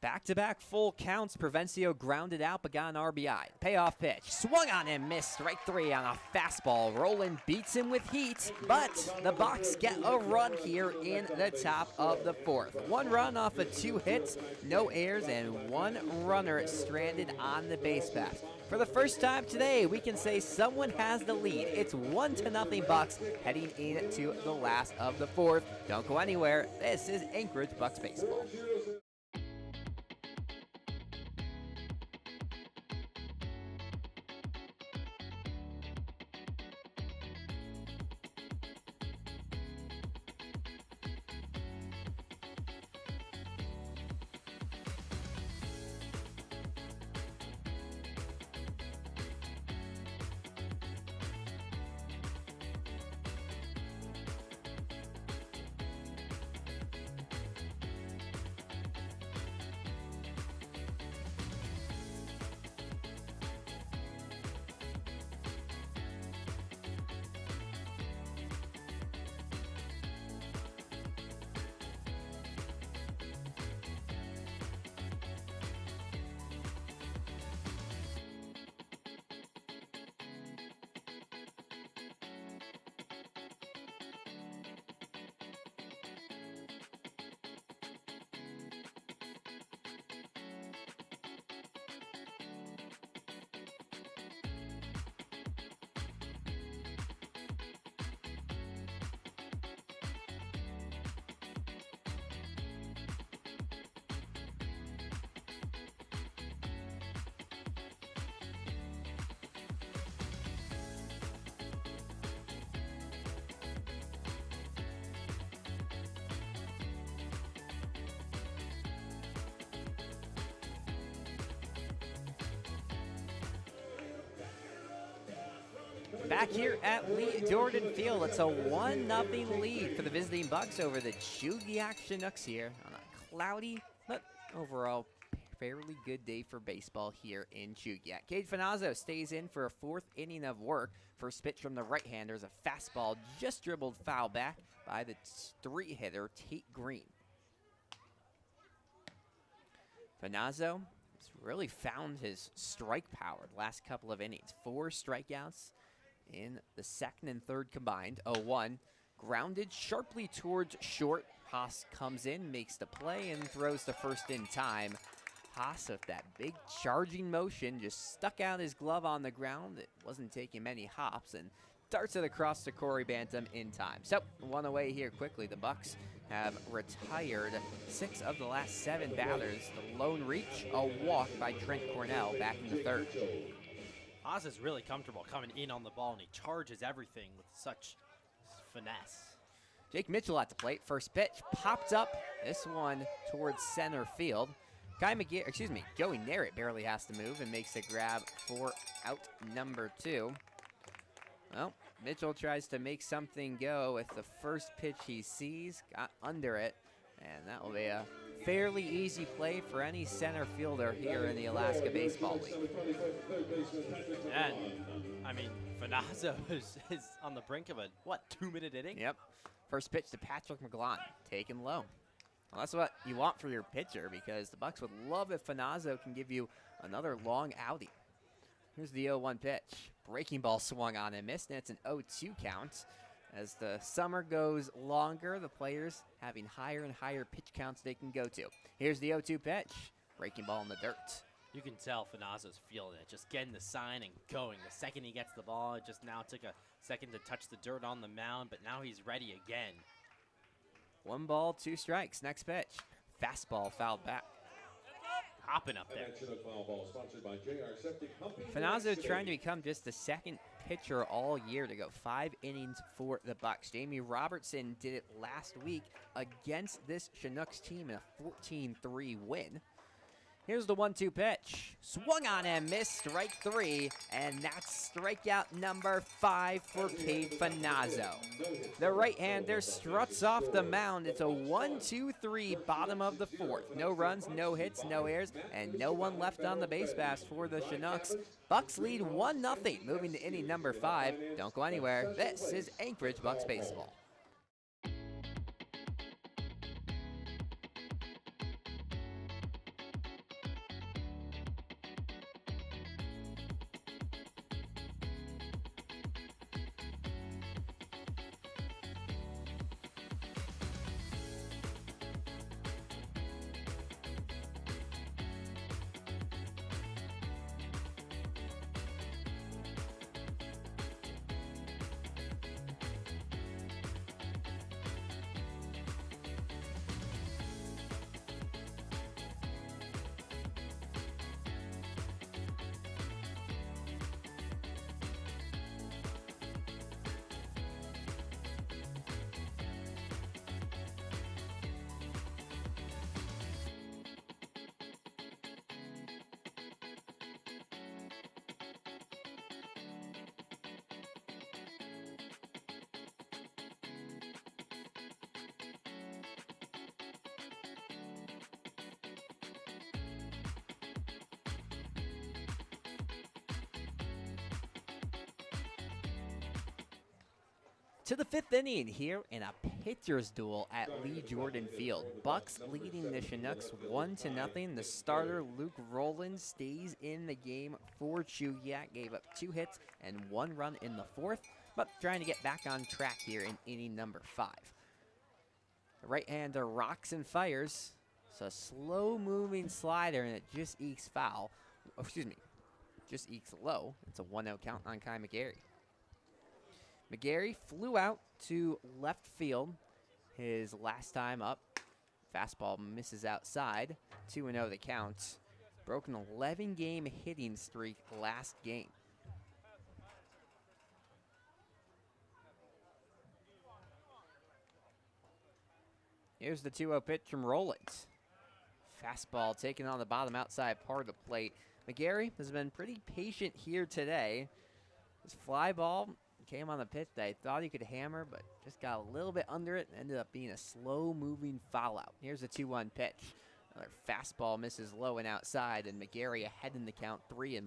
Speaker 1: Back-to-back full counts. Provencio grounded out but got an RBI. Payoff pitch. Swung on and missed. Strike 3 on a fastball. Roland beats him with heat, but the Bucs get a run here in the top of the fourth. 1 run off of 2 hits, no errors, and 1 runner stranded on the base path. For the first time today, we can say someone has the lead. It's 1-0 Bucs heading into the last of the fourth. Don't go anywhere. This is Anchorage Bucs baseball. Back here at Lee Jordan Field, it's a 1-0 lead for the visiting Bucs over the Chugiak-Chinooks here on a cloudy but overall fairly good day for baseball here in Chugiak. Cade Finazzo stays in for a 4th inning of work. First pitch from the right-hander is a fastball just dribbled foul back by the 3-hitter Tate Green. Finazzo has really found his strike power the last couple of innings. 4 strikeouts in the second and third combined. 0-1. Grounded sharply towards short. Haas comes in, makes the play, and throws to first in time. Haas with that big charging motion just stuck out his glove on the ground. It wasn't taking many hops and darts it across to Corey Bantam in time. So 1 away here quickly. The Bucs have retired 6 of the last 7 batters. The lone reach, a walk by Trent Cornell back in the third.
Speaker 2: Haas is really comfortable coming in on the ball, and he charges everything with such finesse.
Speaker 1: Jake Mitchell at the plate. First pitch popped up. This one towards center field. Joey Narrett barely has to move and makes a grab for out number 2. Well, Mitchell tries to make something go with the first pitch he sees. Got under it, and that will be a fairly easy play for any center fielder here in the Alaska Baseball League.
Speaker 2: And, I mean, Finazzo is on the brink of a, 2-minute inning?
Speaker 1: Yep. First pitch to Patrick McGlon, taken low. Well, that's what you want for your pitcher because the Bucs would love if Finazzo can give you another long outing. Here's the 0-1 pitch. Breaking ball swung on and missed, and it's an 0-2 count. As the summer goes longer, the players having higher and higher pitch counts they can go to. Here's the 0-2 pitch. Breaking ball in the dirt.
Speaker 2: You can tell Finazzo's feeling it, just getting the sign and going. The second he gets the ball, it just now took a second to touch the dirt on the mound, but now he's ready again.
Speaker 1: 1 ball, 2 strikes. Next pitch. Fastball fouled back.
Speaker 2: Hopping up there.
Speaker 6: And that Chinook foul ball sponsored by JR Septic Pumping.
Speaker 1: Finazzo trying to become just the second pitcher all year to go 5 innings for the Bucs. Jamie Robertson did it last week against this Chinooks team in a 14-3 win. Here's the 1-2 pitch. Swung on and missed, strike 3, and that's strikeout number 5 for Cade Finazzo. The right-hander struts off the mound. It's a 1-2-3 bottom of the 4th. No runs, no hits, no errors, and no one left on the base pass for the Chinooks. Bucs lead 1-0, moving to inning number 5. Don't go anywhere. This is Anchorage Bucs Baseball. To the 5th inning here in a pitcher's duel at Lee Jordan Field. Bucs leading the Chinooks 1-0. The starter, Luke Rowland, stays in the game for Chugiak. Gave up 2 hits and 1 run in the 4th, but trying to get back on track here in inning number 5. The right-hander rocks and fires. It's a slow-moving slider, and it just ekes foul. Oh, excuse me, just ekes low. It's a 1-0 count on Kai McGarry. McGarry flew out to left field his last time up. Fastball misses outside. 2-0 the count. Broke an 11-game hitting streak last game. Here's the 2-0 pitch from Rowland. Fastball taken on the bottom outside part of the plate. McGarry has been pretty patient here today. His fly ball came on the pitch that I thought he could hammer, but just got a little bit under it and ended up being a slow-moving foul out. Here's a 2-1 pitch. Another fastball misses low and outside, and McGarry ahead in the count 3-1.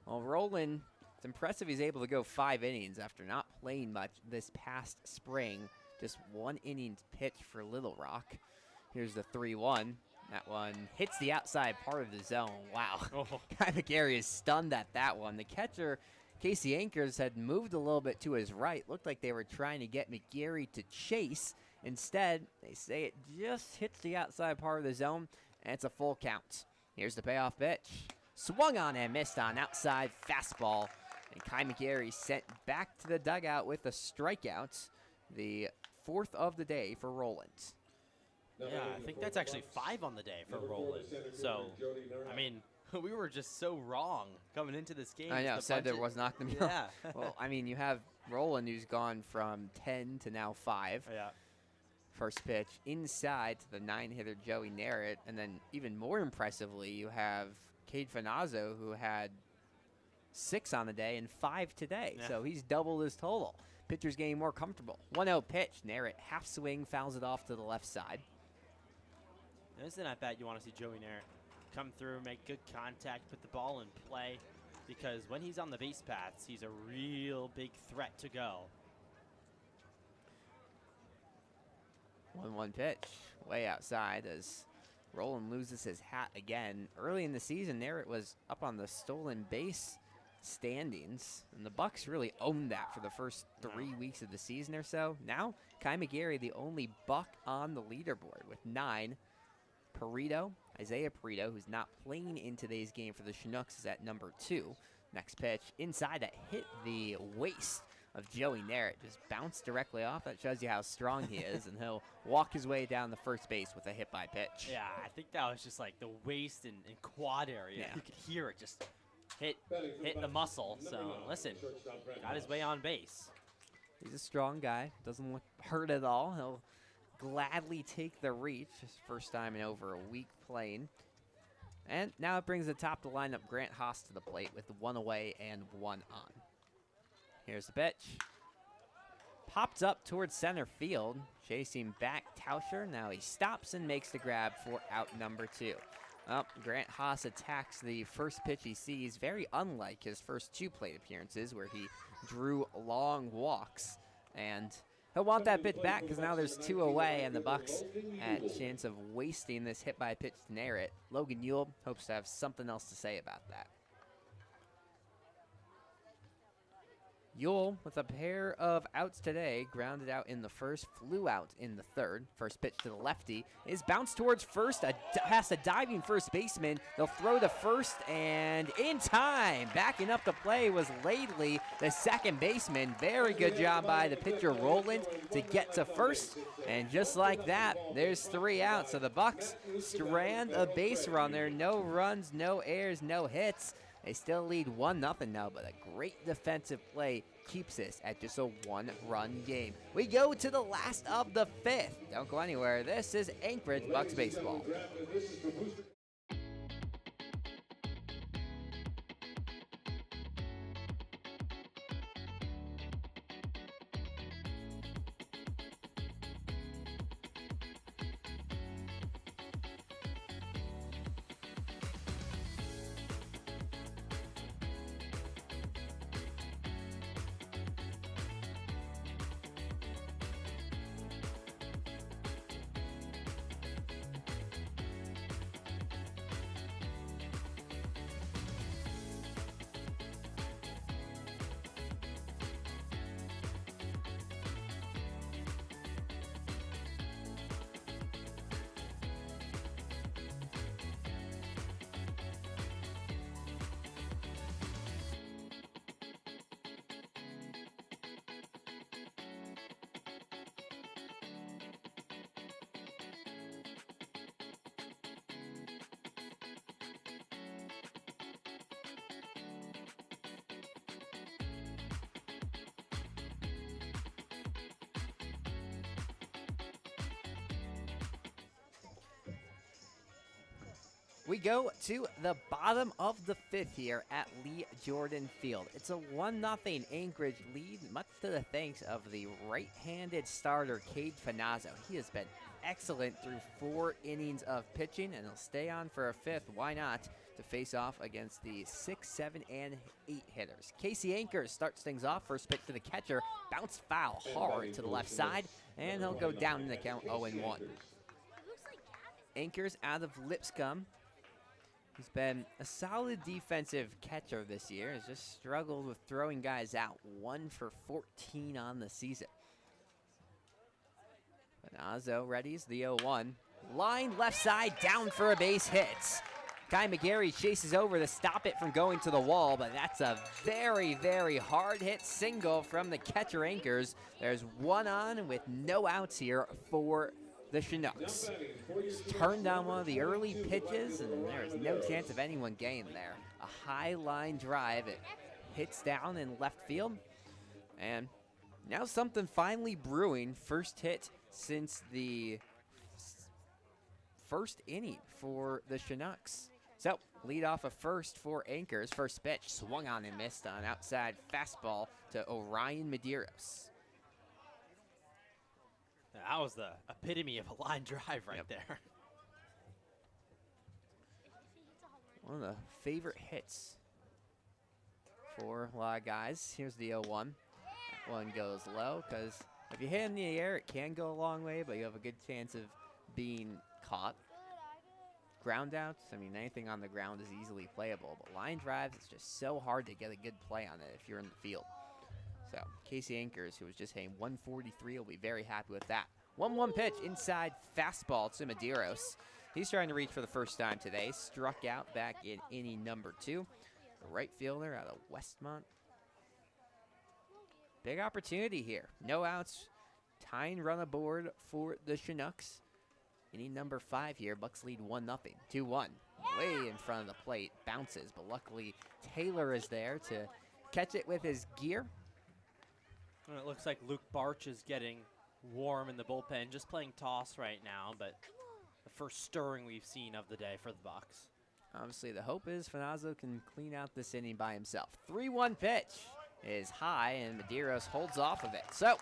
Speaker 1: Well, Rowland, it's impressive he's able to go 5 innings after not playing much this past spring. Just 1 inning pitch for Little Rock. Here's the 3-1. That one hits the outside part of the zone. Wow. Kai McGarry is stunned at that one. The catcher, Casey Anchors, had moved a little bit to his right. Looked like they were trying to get McGarry to chase. Instead, they say it just hits the outside part of the zone, and it's a full count. Here's the payoff pitch. Swung on and missed on outside fastball. And Kai McGarry sent back to the dugout with a strikeout. The 4th of the day for Rowland.
Speaker 2: Yeah, I think that's actually 5 on the day for Rowland. So, I mean, we were just so wrong coming into this game.
Speaker 1: I know, said there was not going to be.
Speaker 2: Yeah.
Speaker 1: Well, I mean, you have Rowland, who's gone from 10 to now 5.
Speaker 2: Yeah.
Speaker 1: First pitch inside to the 9-hitter Joey Narrett. And then even more impressively, you have Cade Finazzo, who had 6 on the day and 5 today.
Speaker 2: Yeah.
Speaker 1: So he's doubled his total. Pitcher's getting more comfortable. 1-0 pitch. Narrett half swing, fouls it off to the left side.
Speaker 2: This is an at-bat you want to see Joey Narrett come through, make good contact, put the ball in play, because when he's on the base paths, he's a real big threat to go.
Speaker 1: 1-1 pitch, way outside as Roland loses his hat again. Early in the season there, it was up on the stolen base standings, and the Bucs really owned that for the first 3 weeks of the season or so. Now, Kai McGarry, the only Buck on the leaderboard with 9. Isaiah Perito, who's not playing in today's game for the Chinooks, is at number 2. Next pitch, inside, that hit the waist of Joey Narrett, just bounced directly off. That shows you how strong he is, and he'll walk his way down the first base with a hit by pitch.
Speaker 2: Yeah, I think that was just like the waist and quad area.
Speaker 1: Yeah.
Speaker 2: You could hear it just hit the muscle. So listen, got his way on base.
Speaker 1: He's a strong guy, doesn't look hurt at all. He'll gladly take the reach, his first time in over a week playing. And now it brings the top of the lineup, Grant Haas, to the plate with 1 away and 1 on. Here's the pitch. Popped up towards center field. Chasing back Tauscher. Now he stops and makes the grab for out number 2. Well, Grant Haas attacks the first pitch he sees, very unlike his first 2 plate appearances where he drew long walks. And he'll want that pitch back because now there's 2 away, and the Bucs at a chance of wasting this hit by pitch to Narrett. Logan Ewell hopes to have something else to say about that. Ewell, with a pair of outs today, grounded out in the first, flew out in the third. First pitch to the lefty is bounced towards first, past a diving first baseman. They'll throw to first, and in time, backing up the play was Laidley, the second baseman. Very good job by the pitcher Roland to get to first, and just like that, there's 3 outs. So the Bucs strand a base runner, no runs, no errors, no hits. They still lead 1-0 now, but a great defensive play keeps this at just a 1-run game. We go to the last of the 5th. Don't go anywhere. This is Anchorage Bucs baseball. We go to the bottom of the 5th here at Lee Jordan Field. It's a 1-0 Anchorage lead, much to the thanks of the right-handed starter, Cade Finazzo. He has been excellent through 4 innings of pitching, and he'll stay on for a 5th. Why not? To face off against the 6, 7, and 8 hitters. Casey Ankers starts things off. First pitch to the catcher. Bounced foul hard to the left side, and he'll go down in the count 0-1. Ankers out of Lipscomb. He's been a solid defensive catcher this year. Has just struggled with throwing guys out. 1 for 14 on the season. Finazzo readies the 0-1. Line left side, down for a base hit. Kai McGarry chases over to stop it from going to the wall, but that's a very, very hard hit single from the catcher Ankers. There's 1 on with no outs here for the Chinooks. Turned down one of the early pitches, and there's no chance of anyone getting there. A high line drive. It hits down in left field. And now something finally brewing. First hit since the first inning for the Chinooks. So, lead off a first for Ankers. First pitch swung on and missed on outside fastball to Orion Medeiros.
Speaker 2: That was the epitome of a line drive right there.
Speaker 1: One of the favorite hits for a lot of guys. Here's the 0-1. That one goes low because If you hit in the air, it can go a long way, but you have a good chance of being caught. Ground outs, I mean, anything on the ground is easily playable, but line drives, it's just so hard to get a good play on it if you're in the field. So Casey Anchors, who was just hitting 143, will be very happy with that. 1-1 pitch, inside fastball to Medeiros. He's trying to reach for the first time today. Struck out back in inning number 2. The right fielder out of Westmont. Big opportunity here. No outs. Tying run aboard for the Chinooks. Inning number 5 here. Bucks lead 1-0. 2-1. Way in front of the plate. Bounces, but luckily Taylor is there to catch it with his gear.
Speaker 2: And it looks like Luke Barch is getting warm in the bullpen, just playing toss right now, but the first stirring we've seen of the day for the Bucs.
Speaker 1: Obviously, the hope is Finazzo can clean out this inning by himself. 3-1 pitch is high, and Medeiros holds off of it. So,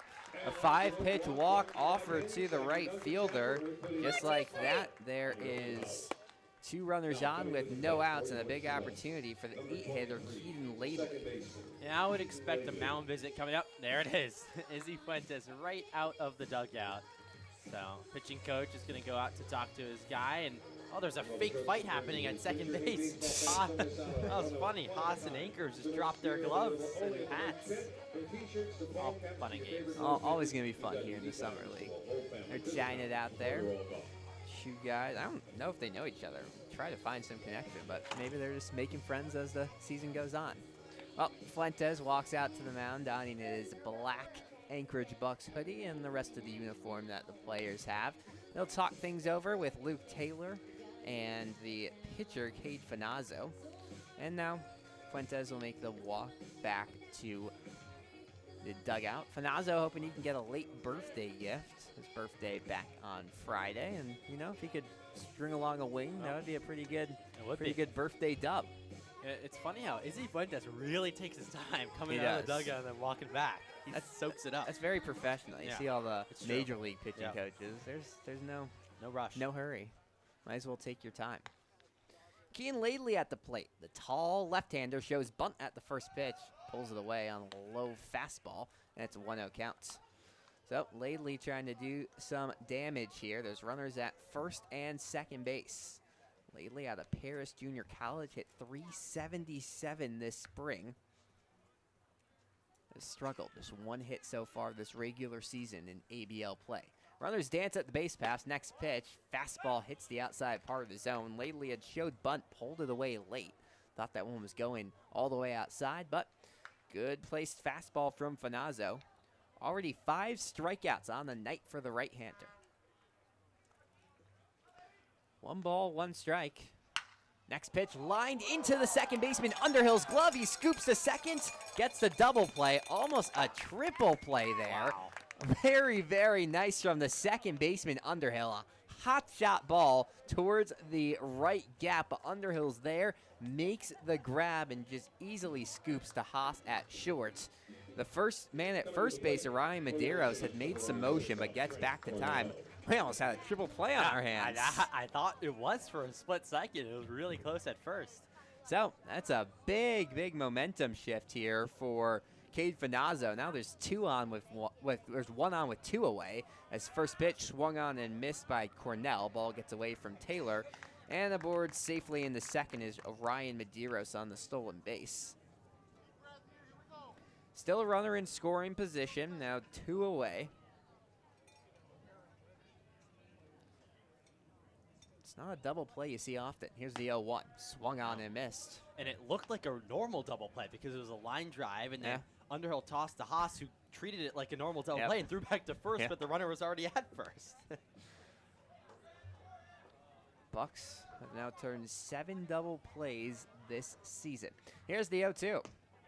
Speaker 1: a 5-pitch walk offered to the right fielder. Just like that, there is 2 runners on with no outs and a big opportunity for the 8-hitter, Keaton Ladle.
Speaker 2: Yeah, I would expect a mound visit coming up. There it is. Izzy Fuentes right out of the dugout. So, pitching coach is going to go out to talk to his guy, and oh, there's a fake fight happening at second base. That was funny. Haas and Anchors just dropped their gloves and hats. All fun and games.
Speaker 1: Always going to be fun here in the Summer League. They're chatting it out there. 2 guys, I don't know if they know each other. Try to find some connection, but maybe they're just making friends as the season goes on. Well, Fuentes walks out to the mound donning his black Anchorage Bucs hoodie and the rest of the uniform that the players have. They'll talk things over with Luke Taylor and the pitcher, Cade Finazzo. And now Fuentes will make the walk back to the dugout. Finazzo hoping he can get a late birthday gift. His birthday back on Friday. And, you know, if he could string along a wing, that would be a pretty good birthday dub.
Speaker 2: It's funny how Izzy Fuentes really takes his time coming out of the dugout and then walking back. He soaks it up.
Speaker 1: That's very professional. You see all the major league pitching coaches. There's no
Speaker 2: rush.
Speaker 1: No hurry. Might as well take your time. Keaton Ladley at the plate. The tall left-hander shows bunt at the first pitch. Pulls it away on a low fastball, and it's a 1-0 count. So Ladley trying to do some damage here. There's runners at first and second base. Ladley out of Paris Junior College hit .377 this spring. Has struggled. Just 1 hit so far this regular season in ABL play. Runners dance at the base pass. Next pitch, fastball hits the outside part of the zone. Ladley had showed bunt, pulled it away late. Thought that one was going all the way outside, but good placed fastball from Finazzo. Already 5 strikeouts on the night for the right-hander. 1 ball, 1 strike. Next pitch lined into the second baseman Underhill's glove. He scoops to second, gets the double play, almost a triple play there.
Speaker 2: Wow.
Speaker 1: Very, very nice from the second baseman Underhill. A hot shot ball towards the right gap, but Underhill's there, makes the grab and just easily scoops to Haas at short. The first man at first base, Ryan Medeiros, had made some motion, but gets back to time. We almost had a triple play on our hands.
Speaker 2: I thought it was for a split second. It was really close at first.
Speaker 1: So that's a big, big momentum shift here for Cade Finazzo. Now there's 2 on there's 1 on with 2 away. As first pitch swung on and missed by Cornell. Ball gets away from Taylor. And aboard safely in the second is Ryan Medeiros on the stolen base. Still a runner in scoring position. Now 2 away. It's not a double play you see often. Here's the 0-1. Swung on and missed.
Speaker 2: And it looked like a normal double play because it was a line drive, and then Underhill tossed to Haas, who treated it like a normal double play and threw back to first, but the runner was already at first.
Speaker 1: Bucks have now turned 7 double plays this season. Here's the 0-2.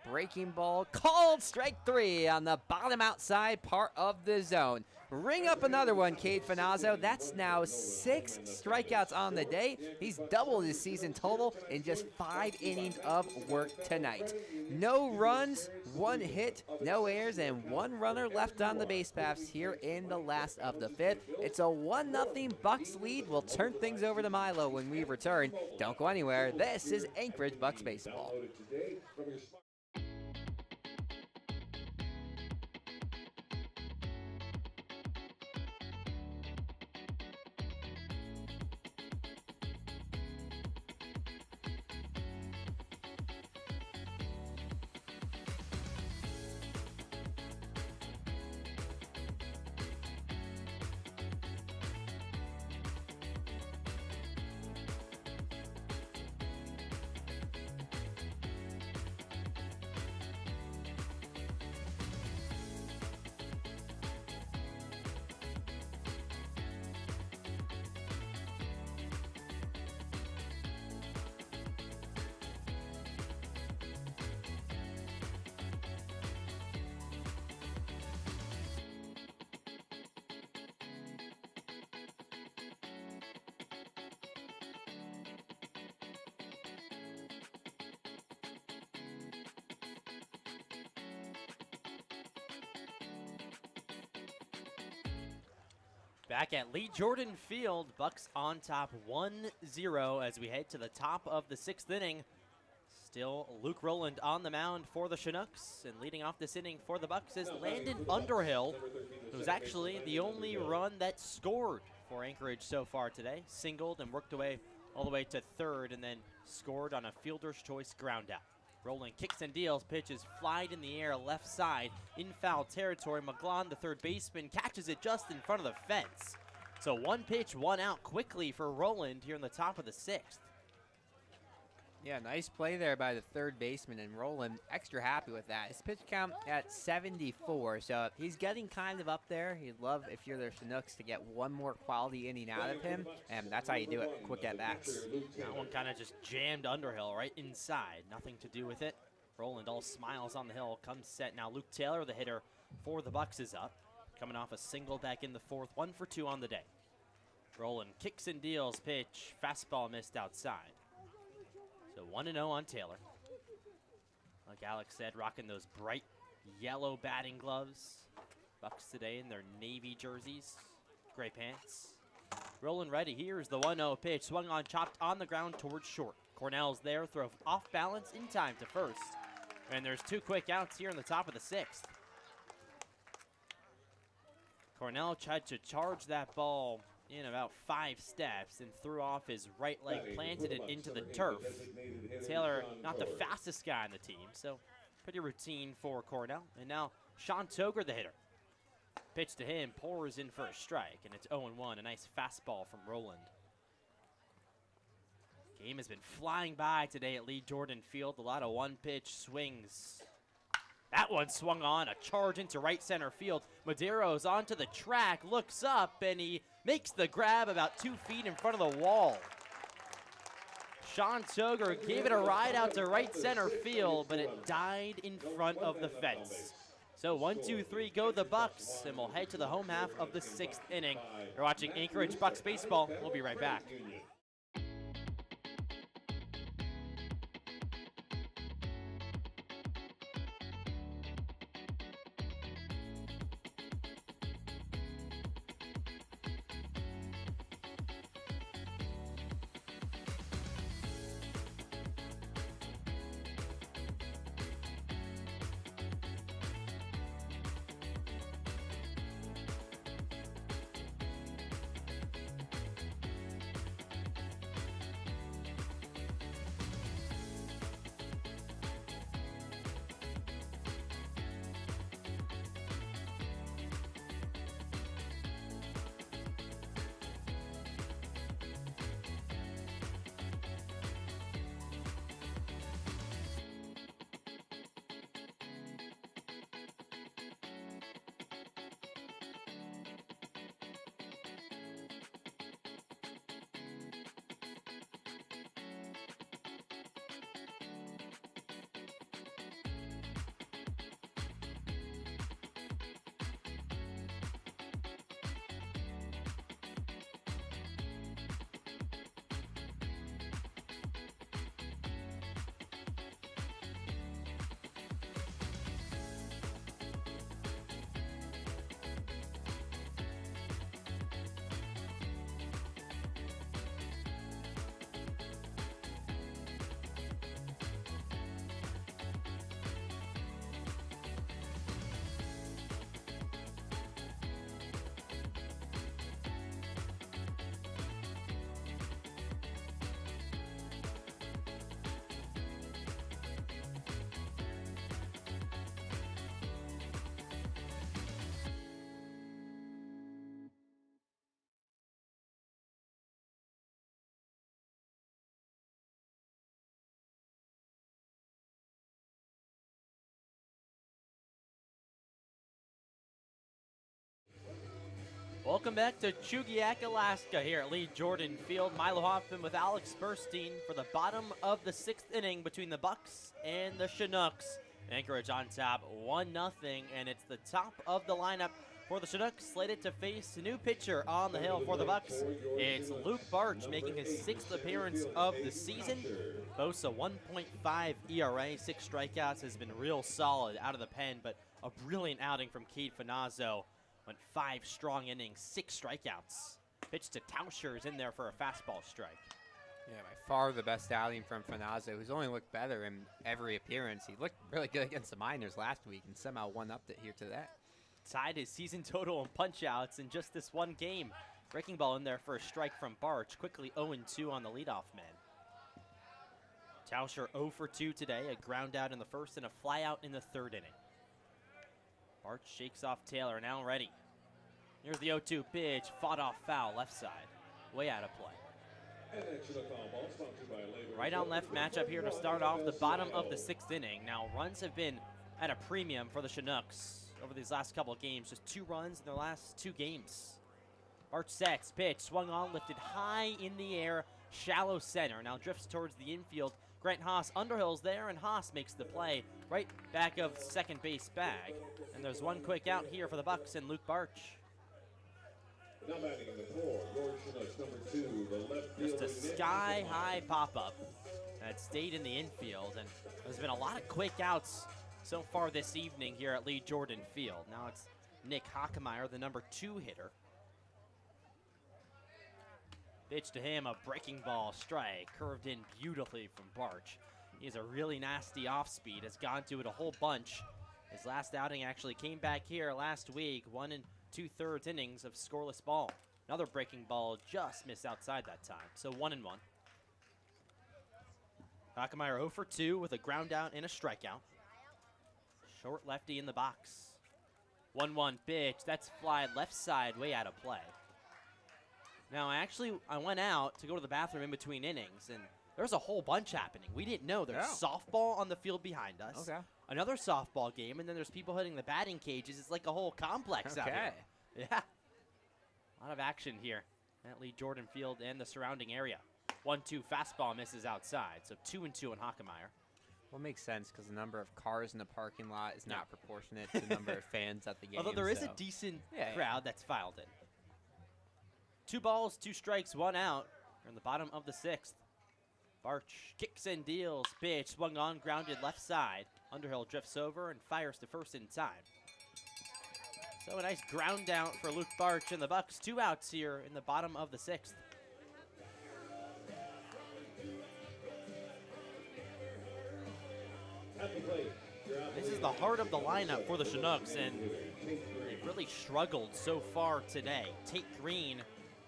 Speaker 1: Breaking ball called, strike 3 on the bottom outside part of the zone. Ring up another one, Cade Finazzo. That's now 6 strikeouts on the day. He's doubled his season total in just 5 innings of work tonight. No runs, 1 hit, no errors, and 1 runner left on the base paths here in the last of the 5th. It's a 1-0 Bucks lead. We'll turn things over to Milo when we return. Don't go anywhere. This is Anchorage Bucs Baseball.
Speaker 2: Back at Lee Jordan Field, Bucs on top 1-0 as we head to the top of the 6th inning. Still Luke Rowland on the mound for the Chinooks, and leading off this inning for the Bucs is Landon Underhill, who's actually the only run that scored for Anchorage so far today. Singled and worked away all the way to third, and then scored on a fielder's choice ground out. Rowland kicks and deals, pitches flied in the air left side in foul territory. McGlon, the third baseman, catches it just in front of the fence. So 1 pitch, 1 out quickly for Rowland here in the top of the 6th.
Speaker 1: Yeah, nice play there by the third baseman, and Rowland extra happy with that. His pitch count at 74, so he's getting kind of up there. He'd love, if you're the Chinooks, to get one more quality inning out of him, and that's how you do it, quick at-bats.
Speaker 2: That one kind of just jammed Underhill right inside. Nothing to do with it. Rowland all smiles on the hill, comes set. Now Luke Taylor, the hitter for the Bucs, is up. Coming off a single back in the 4th, 1 for 2 on the day. Rowland kicks and deals, pitch, fastball missed outside. So 1-0 on Taylor. Like Alex said, rocking those bright yellow batting gloves. Bucs today in their navy jerseys, gray pants. Rolling ready. Here's the 1-0 pitch. Swung on, chopped on the ground towards short. Cornell's there, throw off balance in time to first. And there's 2 quick outs here in the top of the 6th. Cornell tried to charge that ball in about 5 steps and threw off his right leg, planted it into the turf. Taylor, not the fastest guy on the team, so pretty routine for Cornell. And now Sean Toger, the hitter. Pitch to him, pours in for a strike, and it's 0-1, a nice fastball from Rowland. Game has been flying by today at Lee Jordan Field. A lot of one-pitch swings. That one swung on, a charge into right center field. Madero's onto the track, looks up, and he makes the grab about 2 feet in front of the wall. Sean Toger gave it a ride out to right center field, but it died in front of the fence. So 1, 2, 3, go the Bucs, and we'll head to the home half of the 6th inning. You're watching Anchorage Bucs baseball. We'll be right back. Welcome back to Chugiak, Alaska here at Lee Jordan Field. Milo Hoffman with Alex Burstein for the bottom of the 6th inning between the Bucs and the Chinooks. Anchorage on top 1-0, and it's the top of the lineup for the Chinooks, slated to face a new pitcher on the hill for the Bucs. It's Luke Barch making his 6th appearance of the season. Boasts a 1.5 ERA, 6 strikeouts, has been real solid out of the pen, but a brilliant outing from Cade Finazzo. Went 5 strong innings, 6 strikeouts. Pitch to Tauscher is in there for a fastball strike.
Speaker 1: Yeah, by far the best outing from Finazzo, who's only looked better in every appearance. He looked really good against the Miners last week and somehow one-upped it here to that.
Speaker 2: Tied his season total in punch-outs in just this one game. Breaking ball in there for a strike from Barch. Quickly 0-2 on the leadoff man. Tauscher 0 for 2 today. A ground out in the first and a fly out in the third inning. Barch shakes off Taylor, now ready. Here's the 0-2 pitch. Fought off foul, left side. Way out of play. Right on left matchup here to start off the bottom of the 6th inning. Now runs have been at a premium for the Chinooks over these last couple of games. Just 2 runs in their last 2 games. Barch sets, pitch, swung on, lifted high in the air, shallow center. Now drifts towards the infield. Grant Haas Underhill's there, and Haas makes the play right back of second base bag. And there's one quick out here for the Bucs and Luke Barch.
Speaker 6: Now batting in the 4, your Chinooks, number 2, the left
Speaker 2: Just a
Speaker 6: fielder,
Speaker 2: sky-high pop-up that stayed in the infield, and there's been a lot of quick outs so far this evening here at Lee Jordan Field. Now it's Nick Hockemeyer, the number 2 hitter. Pitch to him, a breaking ball strike, curved in beautifully from Barch. He has a really nasty off-speed, has gone to it a whole bunch. His last outing actually came back here last week, 1 2/3 innings of scoreless ball. Another breaking ball just missed outside that time, so 1-1. Hockemeyer 0 for 2 with a ground out and a strikeout. Short lefty in the box. 1-1 pitch, that's fly left side, way out of play. Now, I went out to go to the bathroom in between innings, and there's a whole bunch happening. We didn't know there's softball on the field behind us.
Speaker 1: Okay.
Speaker 2: Another softball game, and then there's people hitting the batting cages. It's like a whole complex out here. Yeah. A lot of action here at Lee Jordan Field and the surrounding area. 1-2 fastball misses outside, so 2-2 on Hockemeyer.
Speaker 1: Well, it makes sense because the number of cars in the parking lot is not proportionate to the number of fans at the game.
Speaker 2: Although there is a
Speaker 1: so.
Speaker 2: decent
Speaker 1: Yeah,
Speaker 2: crowd that's filed in. 2 balls, 2 strikes, 1 out. We're in the bottom of the 6th. Barch kicks and deals. Pitch swung on, grounded left side. Underhill drifts over and fires to first in time. So a nice ground out for Luke Barch and the Bucs. 2 outs here in the bottom of the 6th.
Speaker 6: at the plate.
Speaker 2: This is the heart of the lineup for the Chinooks, and they've really struggled so far today. Tate Green,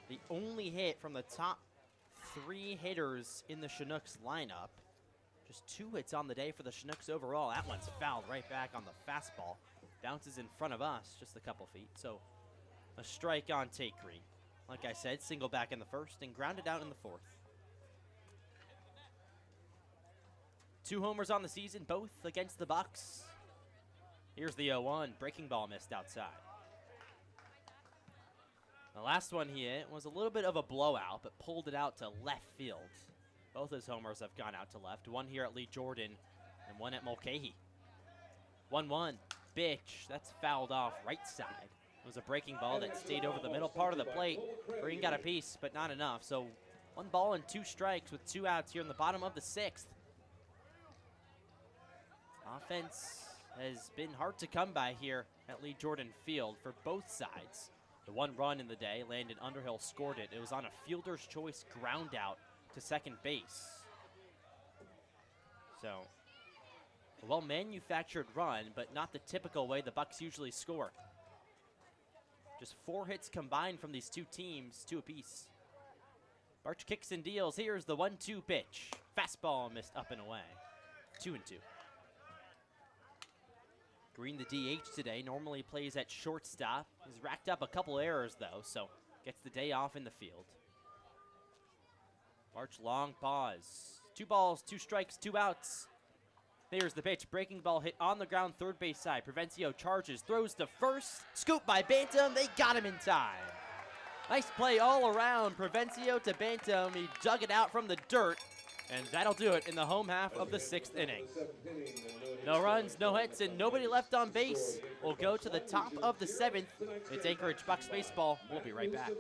Speaker 2: the only hit from the top 3 hitters in the Chinooks lineup. Just 2 hits on the day for the Chinooks overall. That one's fouled right back on the fastball. Bounces in front of us, just a couple feet. So a strike on Tate Green. Like I said, single back in the first and grounded out in the 4th. 2 homers on the season, both against the Bucs. Here's the 0-1. Breaking ball missed outside. The last one he hit was a little bit of a blowout, but pulled it out to left field. Both his homers have gone out to left. 1 here at Lee Jordan and 1 at Mulcahy. 1-1. Bitch. That's fouled off right side. It was a breaking ball that stayed over the middle part of the plate. Green got a piece, but not enough. So 1 ball and 2 strikes with 2 outs here in the bottom of the 6th. Offense has been hard to come by here at Lee Jordan Field for both sides. The 1 run in the day, Landon Underhill scored it. It was on a fielder's choice ground out to second base. So, a well-manufactured run, but not the typical way the Bucs usually score. Just 4 hits combined from these 2 teams, 2 apiece. Barch kicks and deals. Here's the 1-2 pitch. Fastball missed up and away. 2-2. Green, the DH today, normally plays at shortstop. He's racked up a couple errors, though, so gets the day off in the field. Barch, long pause. 2 balls, 2 strikes, 2 outs. There's the pitch. Breaking ball hit on the ground, third base side. Provencio charges, throws to first. Scoop by Bantam. They got him in time. Nice play all around. Provencio to Bantam. He dug it out from the dirt. And that'll do it in the home half of the 6th inning. No runs, no hits, and nobody left on base. We'll go to the top of the 7th. It's Anchorage Bucs baseball. We'll be right back.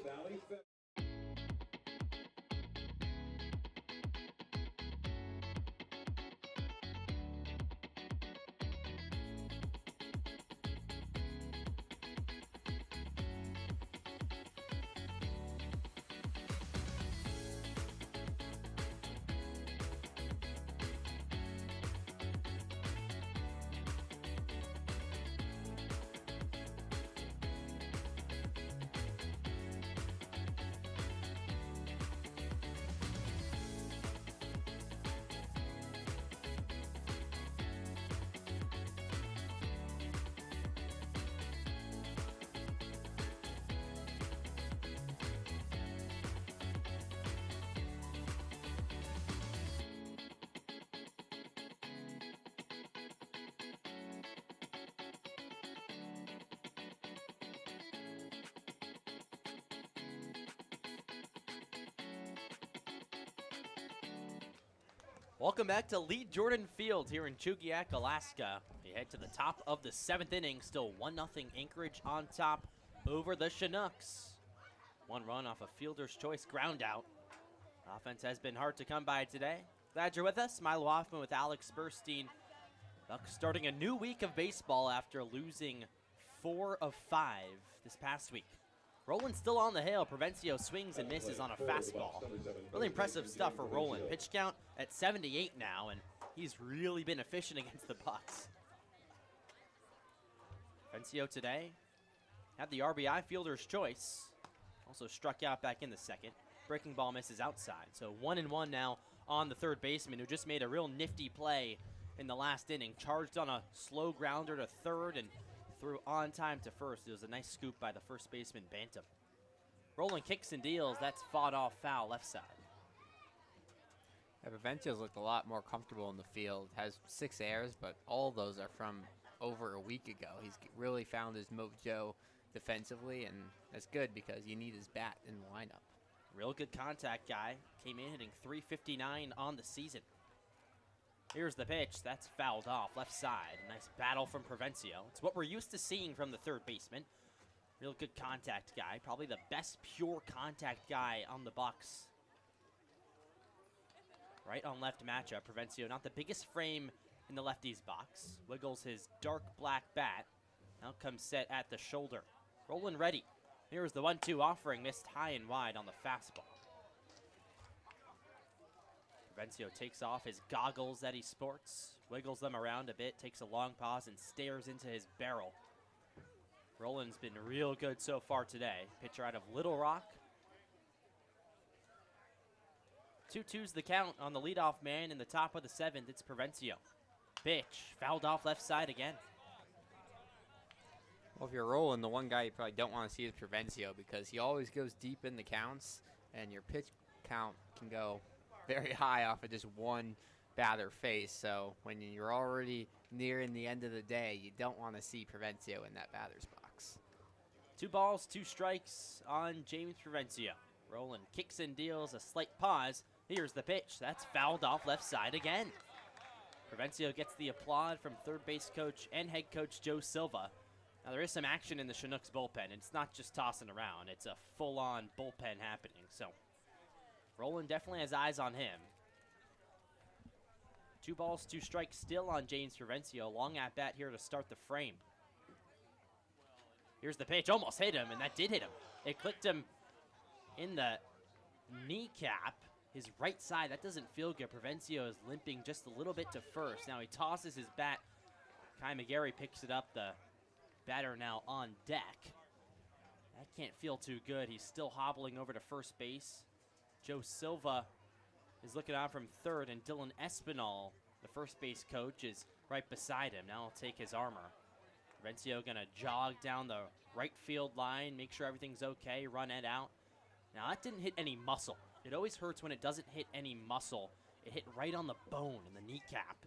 Speaker 2: Welcome back to Lee Jordan Field here in Chugiak, Alaska. We head to the top of the 7th inning, still 1-0 Anchorage on top over the Chinooks. 1 run off a fielder's choice ground out. Offense has been hard to come by today. Glad you're with us. Milo Hoffman with Alex Burstein. Bucs starting a new week of baseball after losing 4 of 5 this past week. Roland still on the hill. Provencio swings and misses on a fastball. Really impressive stuff for Roland. Pitch count at 78 now, and he's really been efficient against the Bucs. Provencio today had the RBI fielder's choice. Also struck out back in the second. Breaking ball misses outside. So 1-1 now on the third baseman, who just made a real nifty play in the last inning. Charged on a slow grounder to third and threw on time to first. It was a nice scoop by the first baseman, Bantam. Roland kicks and deals. That's fought off foul left side.
Speaker 1: Yeah, Provencio's looked a lot more comfortable in the field. Has 6 errors, but all those are from over a week ago. He's really found his mojo defensively, and that's good because you need his bat in the lineup.
Speaker 2: Real good contact guy. Came in hitting .359 on the season. Here's the pitch. That's fouled off left side. Nice battle from Provencio. It's what we're used to seeing from the third baseman. Real good contact guy. Probably the best pure contact guy on the Bucs. Right on left matchup. Provencio, not the biggest frame in the lefty's box. Wiggles his dark black bat. Now comes set at the shoulder. Roland ready. Here's the 1-2 offering. Missed high and wide on the fastball. Provencio takes off his goggles that he sports, wiggles them around a bit, takes a long pause, and stares into his barrel. Roland's been real good so far today. Pitcher out of Little Rock. 2-2's the count on the leadoff man in the top of the 7th. It's Provencio. Pitch, fouled off left side again.
Speaker 1: Well, if you're rolling, the one guy you probably don't want to see is Provencio because he always goes deep in the counts, and your pitch count can go very high off of just one batter face. So when you're already nearing the end of the day, you don't want to see Provencio in that batter's box.
Speaker 2: 2 balls, 2 strikes on James Provencio. Roland kicks and deals, a slight pause. Here's the pitch. That's fouled off left side again. Provencio gets the applaud from third base coach and head coach Joe Silva. Now there is some action in the Chinooks bullpen. It's not just tossing around. It's a full-on bullpen happening. So Roland definitely has eyes on him. 2 balls, 2 strikes still on James Provencio. Long at bat here to start the frame. Here's the pitch. Almost hit him, and that did hit him. It clicked him in the kneecap, his right side. That doesn't feel good. Provencio is limping just a little bit to first. Now he tosses his bat. Kai McGarry picks it up. The batter now on deck. That can't feel too good. He's still hobbling over to first base. Joe Silva is looking out from third, and Dylan Espinal, the first base coach, is right beside him. Now he'll take his armor. Provencio gonna jog down the right field line, make sure everything's okay, run it out. Now that didn't hit any muscle. It always hurts when it doesn't hit any muscle. It hit right on the bone in the kneecap.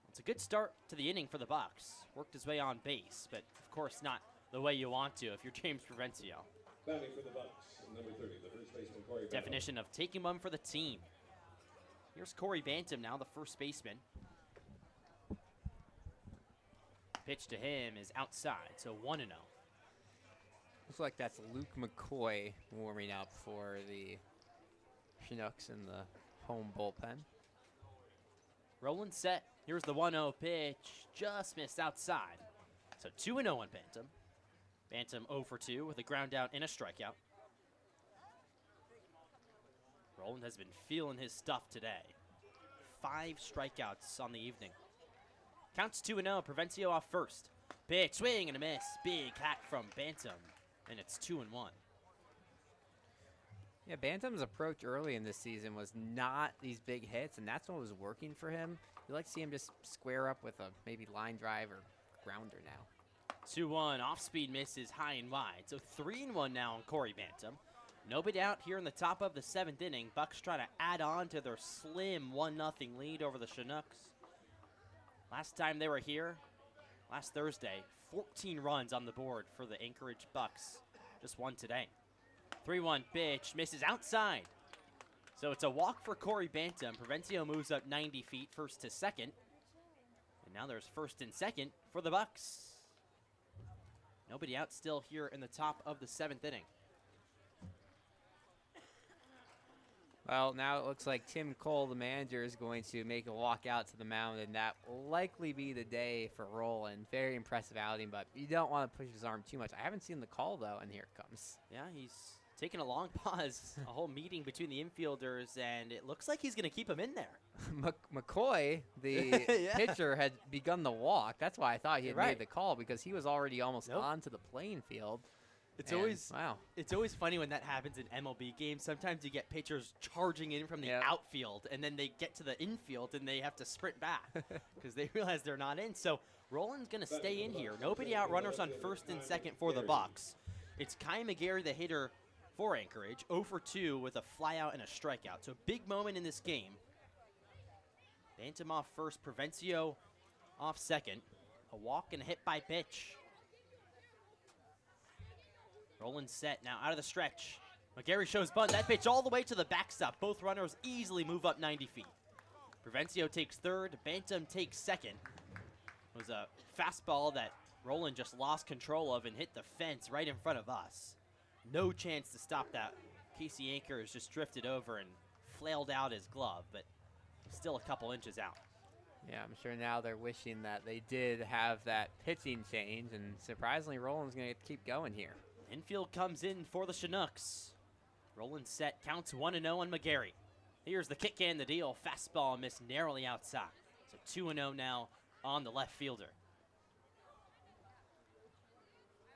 Speaker 2: It's a good start to the inning for the Bucs. Worked his way on base, but of course not the way you want to if you're James Provencio.
Speaker 6: Batting for the Bucs, number 30, the first baseman, Corey Bantam.
Speaker 2: Definition of taking one for the team. Here's Corey Bantam now, the first baseman. Pitch to him is outside, so 1-0.
Speaker 1: Looks like that's Luke McCoy warming up for the Chinooks in the home bullpen.
Speaker 2: Roland set. Here's the 1-0 pitch. Just missed outside. So 2-0 on Bantam. Bantam 0 for 2 with a ground out and a strikeout. Roland has been feeling his stuff today. 5 strikeouts on the evening. Counts 2-0. Provencio off first. Pitch, swing and a miss. Big hack from Bantam. And it's 2-1.
Speaker 1: Yeah, Bantam's approach early in this season was not these big hits, and that's what was working for him. You like to see him just square up with a maybe line drive or grounder now.
Speaker 2: 2-1, off-speed misses high and wide. So 3-1 now on Corey Bantam. Nobody out here in the top of the 7th inning. Bucs try to add on to their slim 1-0 lead over the Chinooks. Last time they were here, last Thursday, 14 runs on the board for the Anchorage Bucs. Just one today. 3-1 pitch, misses outside. So it's a walk for Corey Bantam. Provencio moves up 90 feet, first to second. And now there's first and second for the Bucs. Nobody out still here in the top of the 7th inning.
Speaker 1: Well, now it looks like Tim Cole, the manager, is going to make a walk out to the mound, and that will likely be the day for Roland. Very impressive outing, but you don't want to push his arm too much. I haven't seen the call, though, and here it comes.
Speaker 2: Yeah, he's taking a long pause, a whole meeting between the infielders, and it looks like he's going to keep him in there.
Speaker 1: McCoy, the pitcher, had begun the walk. That's why I thought he had made the call, because he was already almost onto the playing field.
Speaker 2: It's always funny when that happens in MLB games. Sometimes you get pitchers charging in from the outfield, and then they get to the infield, and they have to sprint back because they realize they're not in. So Roland's going to stay in here. Nobody out, runners on first and second for the Bucs. It's Kai McGarry, the hitter for Anchorage, 0 for 2 with a flyout and a strikeout. So big moment in this game. Bantam off first, Provencio off second. A walk and a hit by pitch. Roland set, now out of the stretch. McGarry shows bunt. That pitch all the way to the backstop. Both runners easily move up 90 feet. Provencio takes third. Bantam takes second. It was a fastball that Roland just lost control of and hit the fence right in front of us. No chance to stop that. Casey Anchorage just drifted over and flailed out his glove, but still a couple inches out.
Speaker 1: Yeah, I'm sure now they're wishing that they did have that pitching change, and surprisingly, Roland's going to keep going here.
Speaker 2: Infield comes in for the Chinooks. Roland set, counts 1-0 on McGarry. Here's the kick and the deal. Fastball missed narrowly outside. So 2-0 now on the left fielder.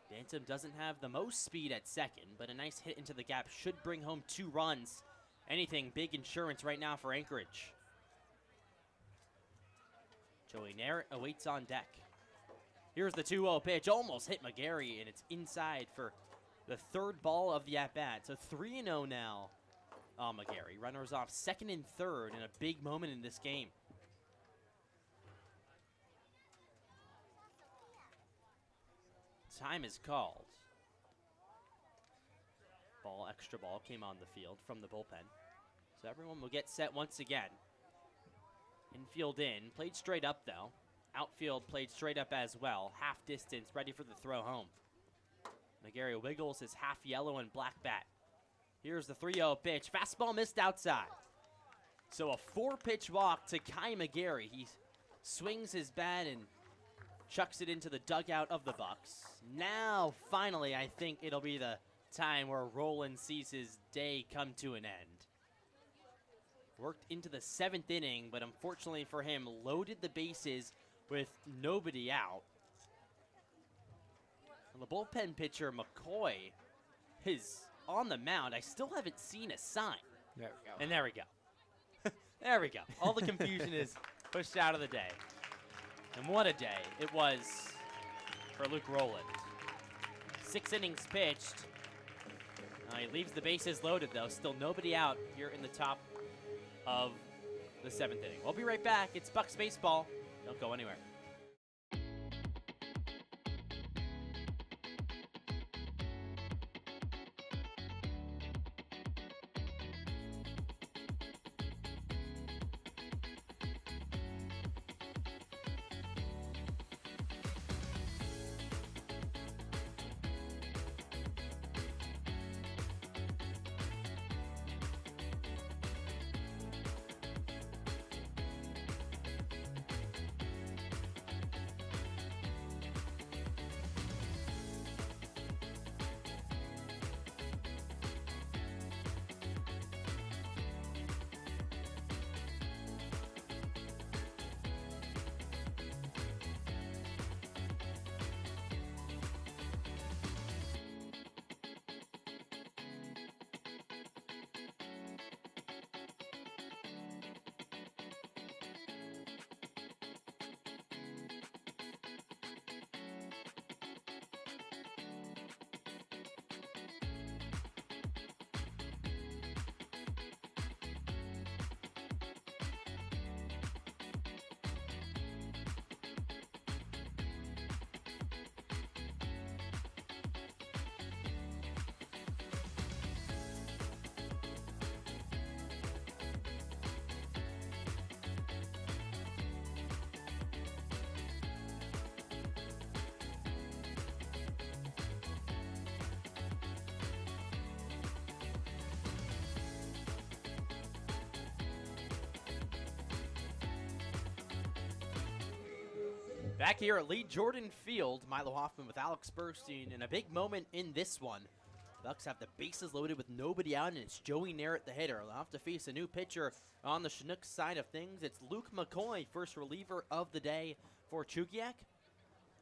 Speaker 2: Bantam doesn't have the most speed at second, but a nice hit into the gap should bring home 2 runs. Anything, big insurance right now for Anchorage. Joey Narrett awaits on deck. Here's the 2-0 pitch, almost hit McGarry, and it's inside for the third ball of the at-bat. So 3-0 now on McGarry. Runners off second and third in a big moment in this game. Time is called. Extra ball came on the field from the bullpen. So everyone will get set once again. Infield in, played straight up though. Outfield played straight up as well. Half distance, ready for the throw home. McGarry wiggles his half yellow and black bat. Here's the 3-0 pitch. Fastball missed outside. So a 4-pitch walk to Kai McGarry. He swings his bat and chucks it into the dugout of the Bucs. Now, finally, I think it'll be the time where Roland sees his day come to an end. Worked into the 7th inning, but unfortunately for him, loaded the bases with nobody out. And the bullpen pitcher, McCoy, is on the mound. I still haven't seen a sign.
Speaker 1: There we go.
Speaker 2: And there we go. There we go. All the confusion is pushed out of the day. And what a day it was for Luke Roland. 6 innings pitched. He leaves the bases loaded, though. Still nobody out here in the top of the 7th inning. We'll be right back. It's Bucs baseball. Don't go anywhere. Back here at Lee Jordan Field, Milo Hoffman with Alex Burstein, and a big moment in this one. Bucks have the bases loaded with nobody out, and it's Joey Narrett, the hitter. They'll have to face a new pitcher on the Chinooks side of things. It's Luke McCoy, first reliever of the day for Chugiak,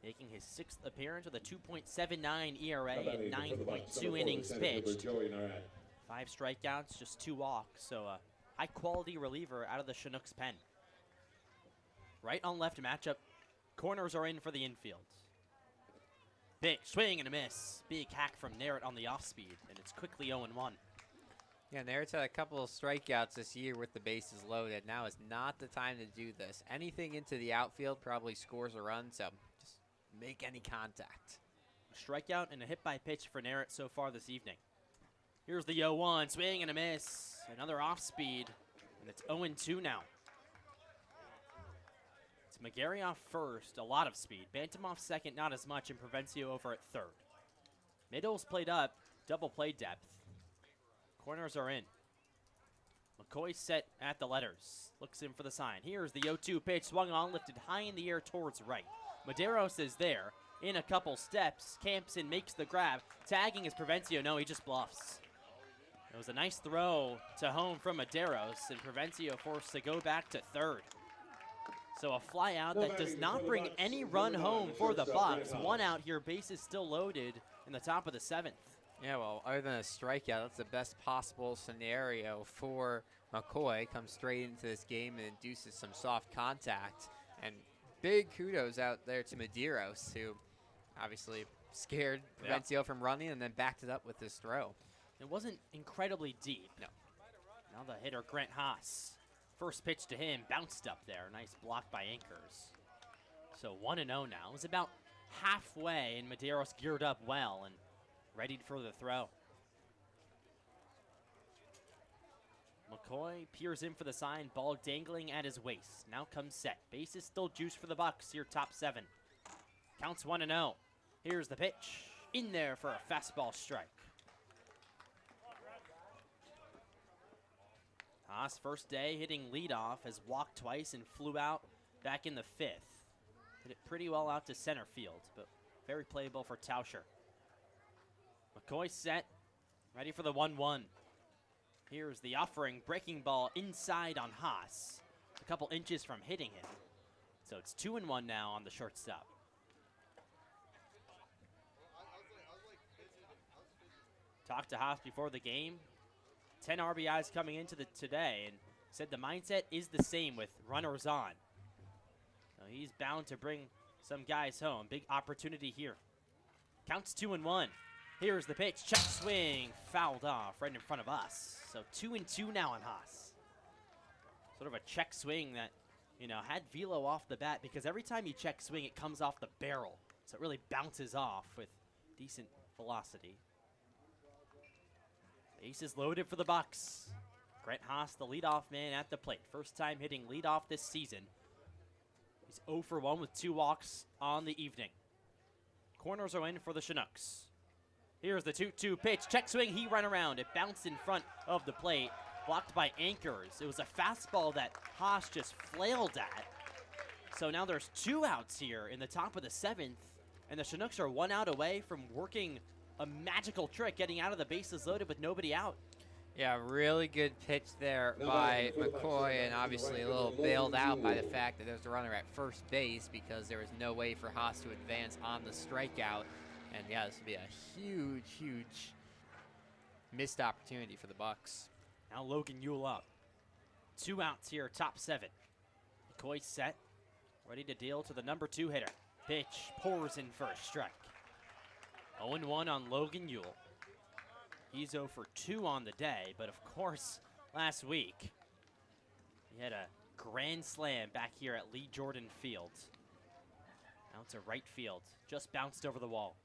Speaker 2: making his 6th appearance with a 2.79 ERA and 9.2 innings pitched. 5 strikeouts, just 2 walks, so a high-quality reliever out of the Chinooks pen. Right on left matchup, corners are in for the infield. Big swing and a miss. Big hack from Narrett on the off-speed, and it's quickly 0-1.
Speaker 1: Yeah, Narrett's had a couple of strikeouts this year with the bases loaded. Now is not the time to do this. Anything into the outfield probably scores a run, so just make any contact.
Speaker 2: A strikeout and a hit by pitch for Narrett so far this evening. Here's the 0-1, swing and a miss. Another off-speed, and it's 0-2 now. McGarry off first, a lot of speed. Bantam off second, not as much, and Provencio over at third. Middle's played up, double play depth. Corners are in. McCoy set at the letters. Looks in for the sign. Here's the 0-2 pitch, swung on, lifted high in the air towards right. Medeiros is there, in a couple steps. Campson makes the grab. Tagging is Provencio. No, he just bluffs. It was a nice throw to home from Medeiros, and Provencio forced to go back to third. So a fly out that does not bring any run home for the Bucs. 1 out here, bases still loaded in the top of the 7th.
Speaker 1: Yeah, well, other than a strikeout, that's the best possible scenario for McCoy. Comes straight into this game and induces some soft contact. And big kudos out there to Medeiros, who obviously scared Provencio from running and then backed it up with this throw.
Speaker 2: It wasn't incredibly deep.
Speaker 1: No.
Speaker 2: Now the hitter, Grant Haas. First pitch to him, bounced up there. Nice block by Anchors. So 1-0 now. It was about halfway, and Medeiros geared up well and ready for the throw. McCoy peers in for the sign, ball dangling at his waist. Now comes set. Base is still juice for the Bucs here, top 7. Counts 1-0. Here's the pitch. In there for a fastball strike. Haas, first day hitting leadoff, has walked twice and flew out back in the 5th. Hit it pretty well out to center field, but very playable for Tauscher. McCoy set, ready for the 1-1. Here's the offering, breaking ball inside on Haas. A couple inches from hitting him. So it's 2-1 now on the shortstop. Talked to Haas before the game. 10 RBIs coming into today, and said the mindset is the same with runners on. So he's bound to bring some guys home. Big opportunity here. Counts 2-1. Here's the pitch. Check swing. Fouled off right in front of us. So 2-2 now on Haas. Sort of a check swing that, had velo off the bat, because every time you check swing, it comes off the barrel. So it really bounces off with decent velocity. Bases loaded for the Bucs. Grant Haas, the leadoff man at the plate. First time hitting leadoff this season. He's 0 for 1 with 2 walks on the evening. Corners are in for the Chinooks. Here's the 2-2 pitch. Check swing, he ran around. It bounced in front of the plate. Blocked by Anchors. It was a fastball that Haas just flailed at. So now there's 2 outs here in the top of the 7th. And the Chinooks are 1 out away from working a magical trick, getting out of the bases loaded with nobody out.
Speaker 1: Yeah, really good pitch there by McCoy, and obviously a little bailed out by the fact that there's a runner at first base because there was no way for Haas to advance on the strikeout. And yeah, this would be a huge, huge missed opportunity for the Bucs.
Speaker 2: Now Logan Yule up. 2 outs here, top 7. McCoy set, ready to deal to the number 2 hitter. Pitch pours in for a strike. 0-1 on Logan Yule. He's 0 for 2 on the day, but of course, last week, he had a grand slam back here at Lee Jordan Field. Out to right field, just bounced over the wall.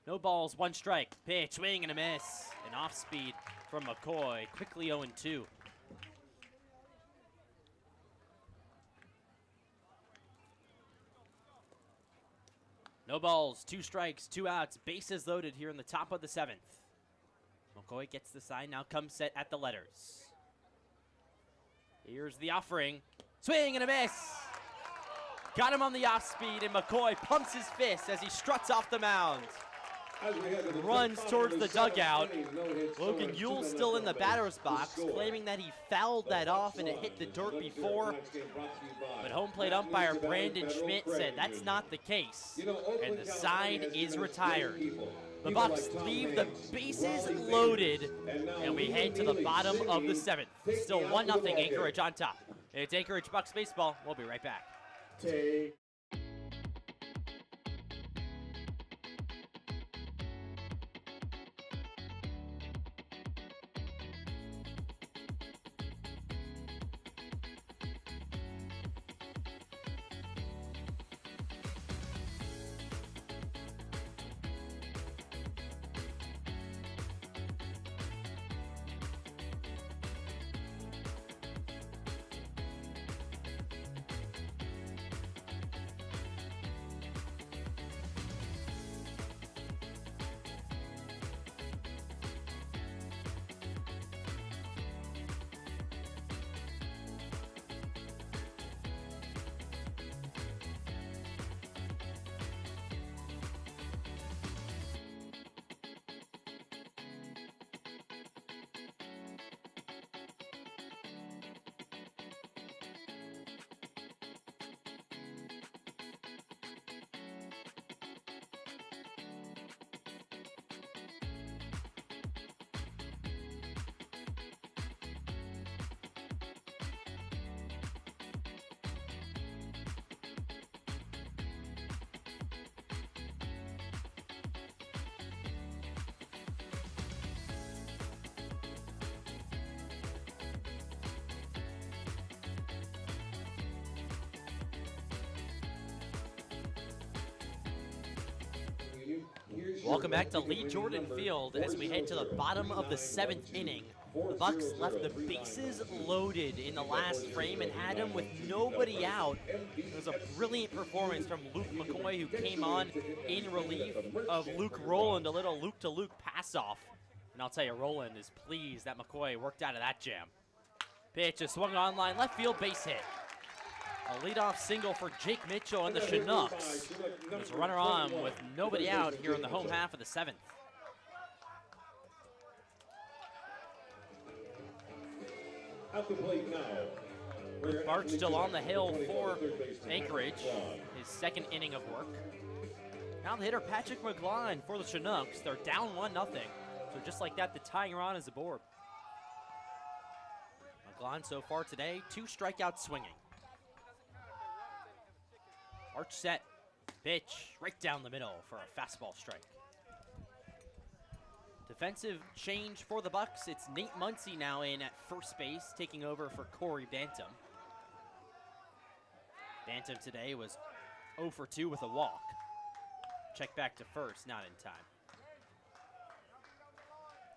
Speaker 2: No balls, 1 strike. Pitch, swing and a miss. An off speed from McCoy, quickly 0-2. No balls, 2 strikes, 2 outs, bases loaded here in the top of the 7th. McCoy gets the sign, now comes set at the letters. Here's the offering. Swing and a miss. Got him on the off speed, and McCoy pumps his fist as he struts off the mound. Runs towards the dugout. Logan Yule's still in the batter's box, claiming that he fouled that off and it hit the dirt before. But home plate umpire Brandon Schmidt said that's not the case, and the side is retired. The Bucs leave the bases loaded, and we head to the bottom of the 7th. Still 1-0 Anchorage on top. It's Anchorage Bucs baseball. We'll be right back. Welcome back to Lee Jordan Field as we head to the bottom of the 7th inning. The Bucs left the bases loaded in the last frame and had them with nobody out. It was a brilliant performance from Luke McCoy, who came on in relief of Luke Rowland, a little Luke-to-Luke pass-off. And I'll tell you, Rowland is pleased that McCoy worked out of that jam. Pitch is swung on line, left field base hit. A leadoff single for Jake Mitchell and the Chinooks. There's a runner on with nobody out here in the home half of the 7th.
Speaker 6: At the plate now.
Speaker 2: Barch still on the hill for Anchorage, his 2nd inning of work. Now the hitter Patrick McGlon for the Chinooks. They're down 1-0. So just like that, the tying run is aboard. McGlon so far today, 2 strikeouts swinging. Arch set, pitch right down the middle for a fastball strike. Defensive change for the Bucs. It's Nate Muncy now in at first base, taking over for Corey Bantam. Bantam today was 0 for 2 with a walk. Check back to first, not in time.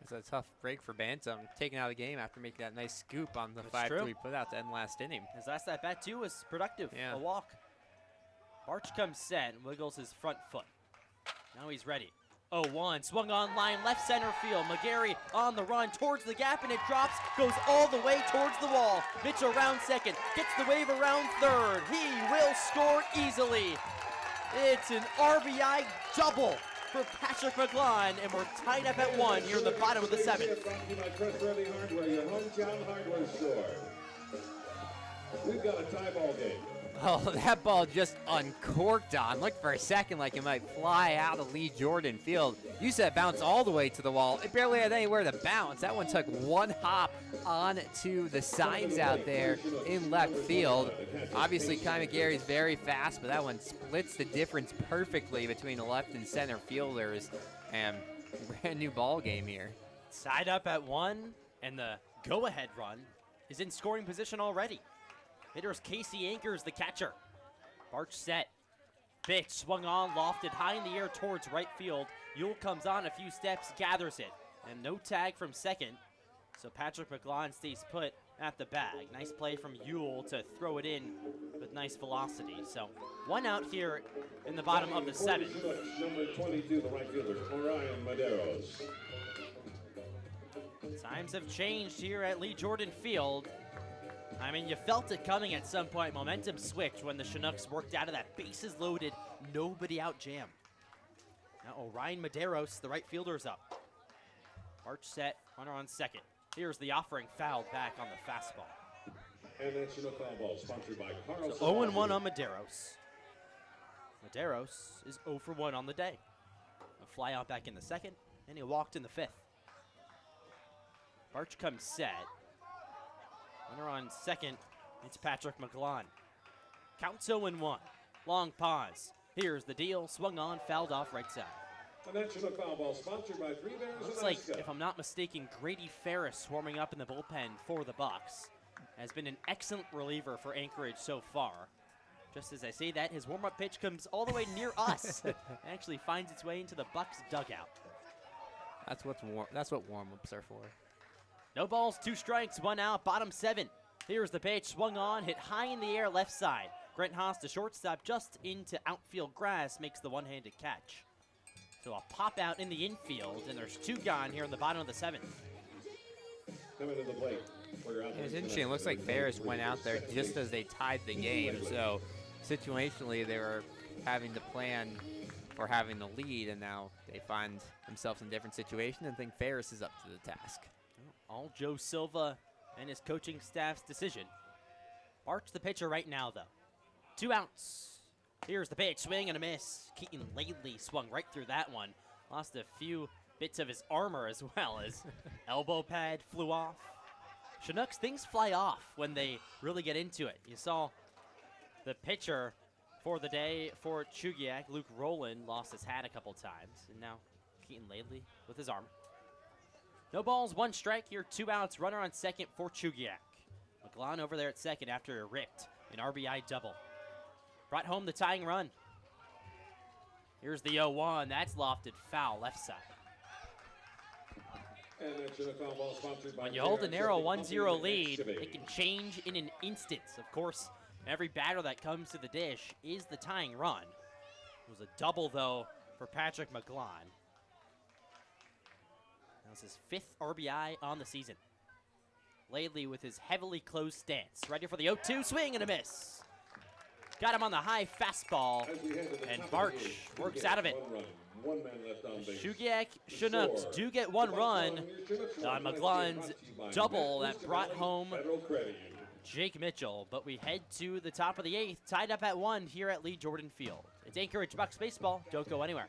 Speaker 1: It's a tough break for Bantam, taken out of the game after making that nice scoop on the 5-3 put out to end last inning.
Speaker 2: His last at bat too was productive, a walk. Arch comes set and wiggles his front foot. Now he's ready. 0-1, swung on line, left center field. McGarry on the run towards the gap, and it drops, goes all the way towards the wall. Mitchell around second, gets the wave around third. He will score easily. It's an RBI double for Patrick McGlon, and we're tied up at 1 here in the bottom of the 7th.
Speaker 6: Your hometown hardware store. We've got a tie ball game.
Speaker 1: Oh, that ball just uncorked on. Looked for a second like it might fly out of Lee Jordan Field. You said bounce all the way to the wall. It barely had anywhere to bounce. That one took 1 hop onto the signs out there in left field. Obviously, Kai McGarry's very fast, but that one splits the difference perfectly between the left and center fielders. And brand new ball game here.
Speaker 2: Tied up at 1, and the go-ahead run is in scoring position already. Hitter's Casey Anchors, the catcher. Barch set. Pitch swung on, lofted high in the air towards right field. Yule comes on a few steps, gathers it. And no tag from second. So Patrick McGlon stays put at the bag. Nice play from Yule to throw it in with nice velocity. So 1 out here in the bottom of the 7th.
Speaker 6: Number 22, the right fielder, Orion Maderos.
Speaker 2: Times have changed here at Lee Jordan Field. I mean, you felt it coming at some point. Momentum switched when the Chinooks worked out of that bases loaded, nobody out jam. Now Orion Medeiros, the right fielder, is up. Arch set, runner on second. Here's the offering, fouled back on the fastball.
Speaker 6: And that Chinook foul ball sponsored by Carl.
Speaker 2: So 0-1 on Medeiros. Medeiros is 0 for 1 on the day. A fly out back in the second, and he walked in the fifth. Arch comes set. Runner on second, it's Patrick McGlon. Counts 0-1. Long pause. Here's the deal. Swung on, fouled off right side.
Speaker 6: And that Chinook foul ball sponsored by Three Bears.
Speaker 2: Looks like, if I'm not mistaken, Grady Ferris warming up in the bullpen for the Bucs. Has been an excellent reliever for Anchorage so far. Just as I say that, his warm-up pitch comes all the way near us. Actually finds its way into the Bucs dugout.
Speaker 1: That's what warm-ups are for.
Speaker 2: No balls, 2 strikes, 1 out, bottom 7. Here's the pitch, swung on, hit high in the air, left side. Grant Haas, the shortstop, just into outfield grass, makes the one-handed catch. So a pop out in the infield, and there's 2 gone here in the bottom of the 7th.
Speaker 6: Coming to the plate.
Speaker 1: It's interesting. It looks like Ferris went out there just as they tied the game. So situationally, they were having to plan for having the lead, and now they find themselves in a different situation and think Ferris is up to the task.
Speaker 2: All Joe Silva and his coaching staff's decision. Arch the pitcher right now, though. 2 outs. Here's the pitch, swing and a miss. Keaton Laidley swung right through that one. Lost a few bits of his armor as well as elbow pad flew off. Chinooks, things fly off when they really get into it. You saw the pitcher for the day for Chugiak, Luke Rowland, lost his hat a couple times. And now Keaton Laidley with his armor. No balls, 1 strike here, 2 outs. Runner on second for Chugiak. McGlon over there at second after a ripped an RBI double. Brought home the tying run. Here's the 0-1. That's lofted foul left side.
Speaker 6: And that Chinook foul ball sponsored by
Speaker 2: When you hold a narrow 1-0 lead, it can change in an instant. Of course, every batter that comes to the dish is the tying run. It was a double, though, for Patrick McGlon. That was his 5th RBI on the season. Laidley with his heavily closed stance. Ready for the 0-2, swing and a miss. Got him on the high fastball, and Barch works out of it.
Speaker 6: 1 man left on base.
Speaker 2: Chugiak Chinooks do get 1 run on McGlon's double that brought home Jake Mitchell. But we head to the top of the 8th, tied up at 1 here at Lee Jordan Field. It's Anchorage Bucs baseball. Don't go anywhere.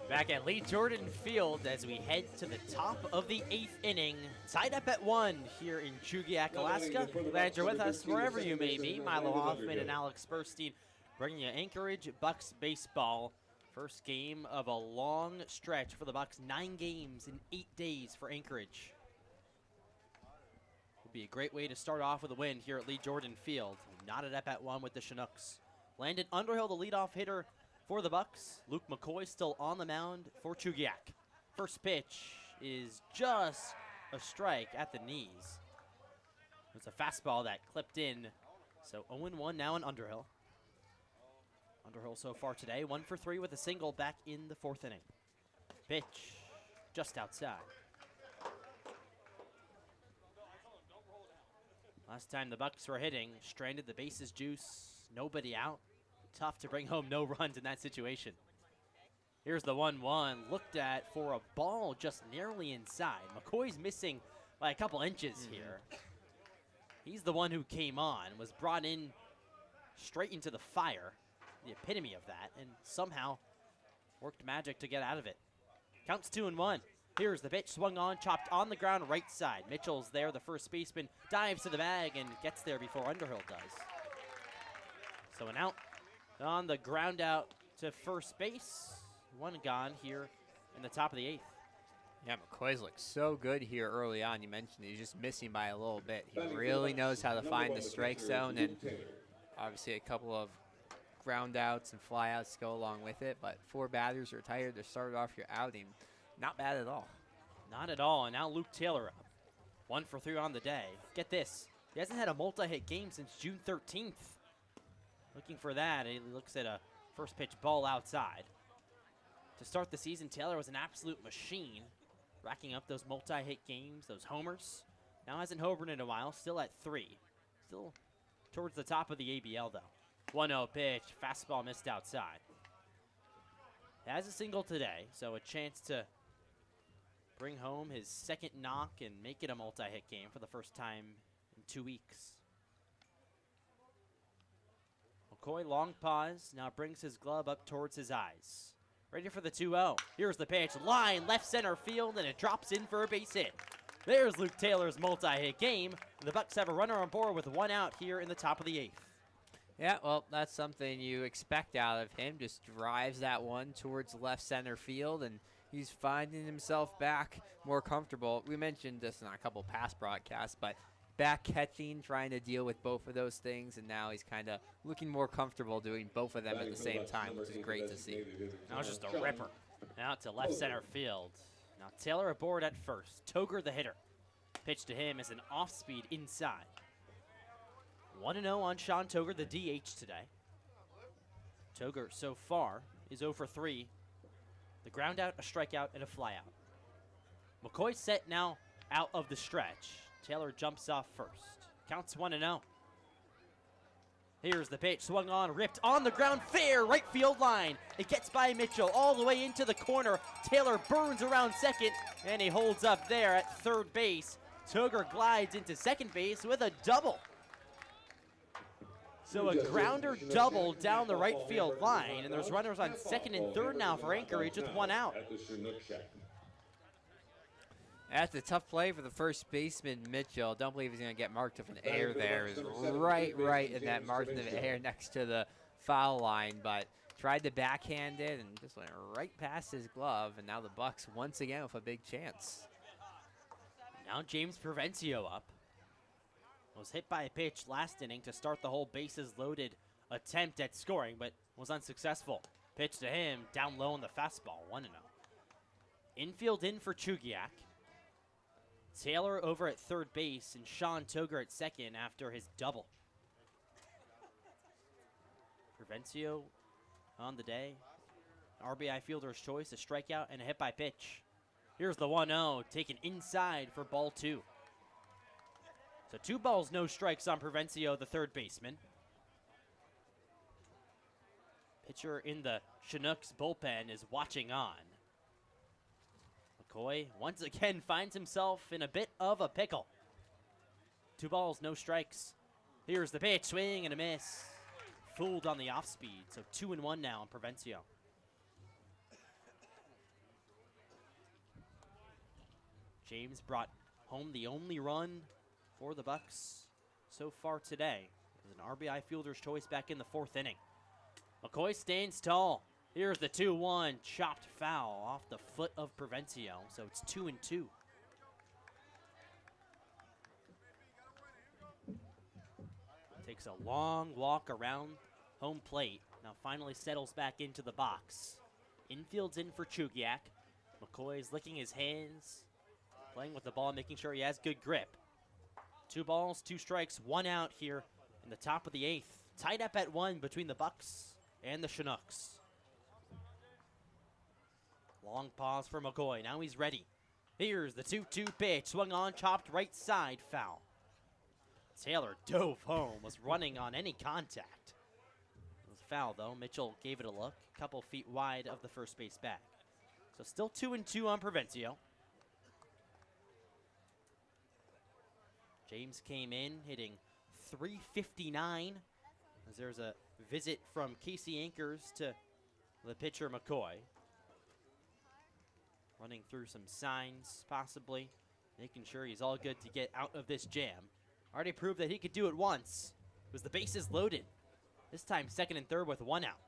Speaker 2: Back at Lee Jordan Field as we head to the top of the 8th inning. Tied up at 1 here in Chugiak, Alaska. Glad you're with us wherever you may be. Milo Hoffman and Alex Burstein bringing you Anchorage Bucs baseball. First game of a long stretch for the Bucs. 9 games in 8 days for Anchorage. Would be a great way to start off with a win here at Lee Jordan Field. Knotted up at 1 with the Chinooks. Landon Underhill, the leadoff hitter for the Bucs. Luke McCoy still on the mound for Chugiak. First pitch is just a strike at the knees. It's a fastball that clipped in. So 0-1 now on Underhill. Underhill so far today, 1 for 3 with a single back in the 4th inning. Pitch just outside. Last time the Bucs were hitting, stranded the bases juice, nobody out. Tough to bring home no runs in that situation. Here's the 1-1, looked at for a ball just narrowly inside. McCoy's missing by a couple inches here. He's the one who came on, was brought in straight into the fire, the epitome of that, and somehow worked magic to get out of it. Counts 2-1. Here's the pitch, swung on, chopped on the ground, right side. Mitchell's there, the first baseman, dives to the bag and gets there before Underhill does. So an out on the ground out to first base. One gone here in the top of the 8th.
Speaker 1: Yeah, McCoy's looked so good here early on. You mentioned he's just missing by a little bit. He really knows how to find the strike zone, and obviously a couple of ground outs and fly outs go along with it, but 4 batters retired to start off your outing. Not bad at all.
Speaker 2: Not at all, and now Luke Taylor up. 1 for 3 on the day. Get this, he hasn't had a multi-hit game since June 13th. Looking for that, he looks at a first pitch ball outside. To start the season, Taylor was an absolute machine, racking up those multi-hit games, those homers. Now hasn't homered in a while, still at 3. Still towards the top of the ABL, though. 1-0 pitch, fastball missed outside. Has a single today, so a chance to bring home his 2nd knock and make it a multi-hit game for the first time in 2 weeks. McCoy, long pause, now brings his glove up towards his eyes. Ready for the 2-0. Here's the pitch, line, left center field, and it drops in for a base hit. There's Luke Taylor's multi-hit game. The Bucs have a runner on board with 1 out here in the top of the 8th.
Speaker 1: Yeah, well, that's something you expect out of him. Just drives that one towards left center field, and he's finding himself back more comfortable. We mentioned this in a couple past broadcasts, but back catching, trying to deal with both of those things, and now he's kind of looking more comfortable doing both of them at the same time, which is great to see.
Speaker 2: Now it's just a ripper. Now to left center field. Now Taylor aboard at first. Toger the hitter. Pitch to him is an off-speed inside. 1-0 on Sean Toger, the DH today. Toger so far is 0 for 3. The ground out, a strikeout, and a flyout. McCoy set now out of the stretch. Taylor jumps off first. Counts 1-0. Here's the pitch, swung on, ripped on the ground, fair, right field line. It gets by Mitchell all the way into the corner. Taylor burns around second, and he holds up there at third base. Toger glides into second base with a double. So a grounder double down the right field line, and there's runners on second and third now for Anchorage with 1 out.
Speaker 1: That's a tough play for the first baseman, Mitchell. Don't believe he's going to get marked of an error there. It was right in that margin of error next to the foul line, but tried to backhand it and just went right past his glove, and now the Bucs once again with a big chance.
Speaker 2: Now James Provencio up. Was hit by a pitch last inning to start the whole bases loaded attempt at scoring, but was unsuccessful. Pitch to him, down low on the fastball, 1-0. Infield in for Chugiak. Taylor over at third base and Sean Toger at second after his double. Provencio on the day. RBI fielder's choice, a strikeout and a hit by pitch. Here's the 1-0, taken inside for ball 2. So 2 balls, no strikes on Provencio, the third baseman. Pitcher in the Chinooks bullpen is watching on. McCoy once again finds himself in a bit of a pickle. 2 balls, no strikes. Here's the pitch, swing and a miss. Fooled on the off speed, so 2-1 now on Provencio. James brought home the only run for the Bucs so far today. It was an RBI fielder's choice back in the 4th inning. McCoy stands tall. Here's the 2-1, chopped foul off the foot of Provencio, so it's 2-2. Takes a long walk around home plate. Now finally settles back into the box. Infield's in for Chugiak. McCoy's licking his hands, playing with the ball, making sure he has good grip. 2 balls, 2 strikes, 1 out here in the top of the 8th. Tied up at 1 between the Bucs and the Chinooks. Long pause for McCoy. Now he's ready. Here's the 2-2 pitch. Swung on, chopped right side, foul. Taylor dove home, was running on any contact. It was foul, though. Mitchell gave it a look, a couple feet wide of the first base bag. So still 2-2 on Provencio. James came in hitting .359 as there's a visit from Casey Anchors to the pitcher McCoy. Running through some signs, possibly, making sure he's all good to get out of this jam. Already proved that he could do it once. It was the bases loaded. This time second and third with one out.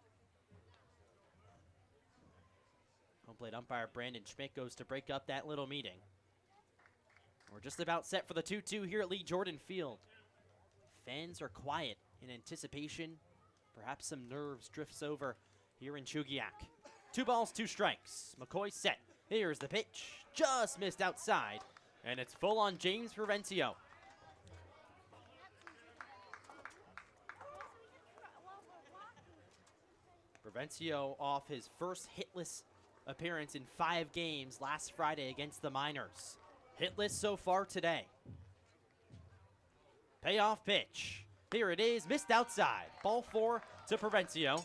Speaker 2: Home plate umpire Brandon Schmidt goes to break up that little meeting. We're just about set for the 2-2 here at Lee Jordan Field. Fans are quiet in anticipation. Perhaps some nerves drifts over here in Chugiak. 2 balls, 2 strikes. McCoy set. Here's the pitch. Just missed outside. And it's full on James Provencio. Provencio off his first hitless appearance in 5 games last Friday against the Miners. Hitless so far today. Payoff pitch. Here it is, missed outside. Ball 4 to Provencio.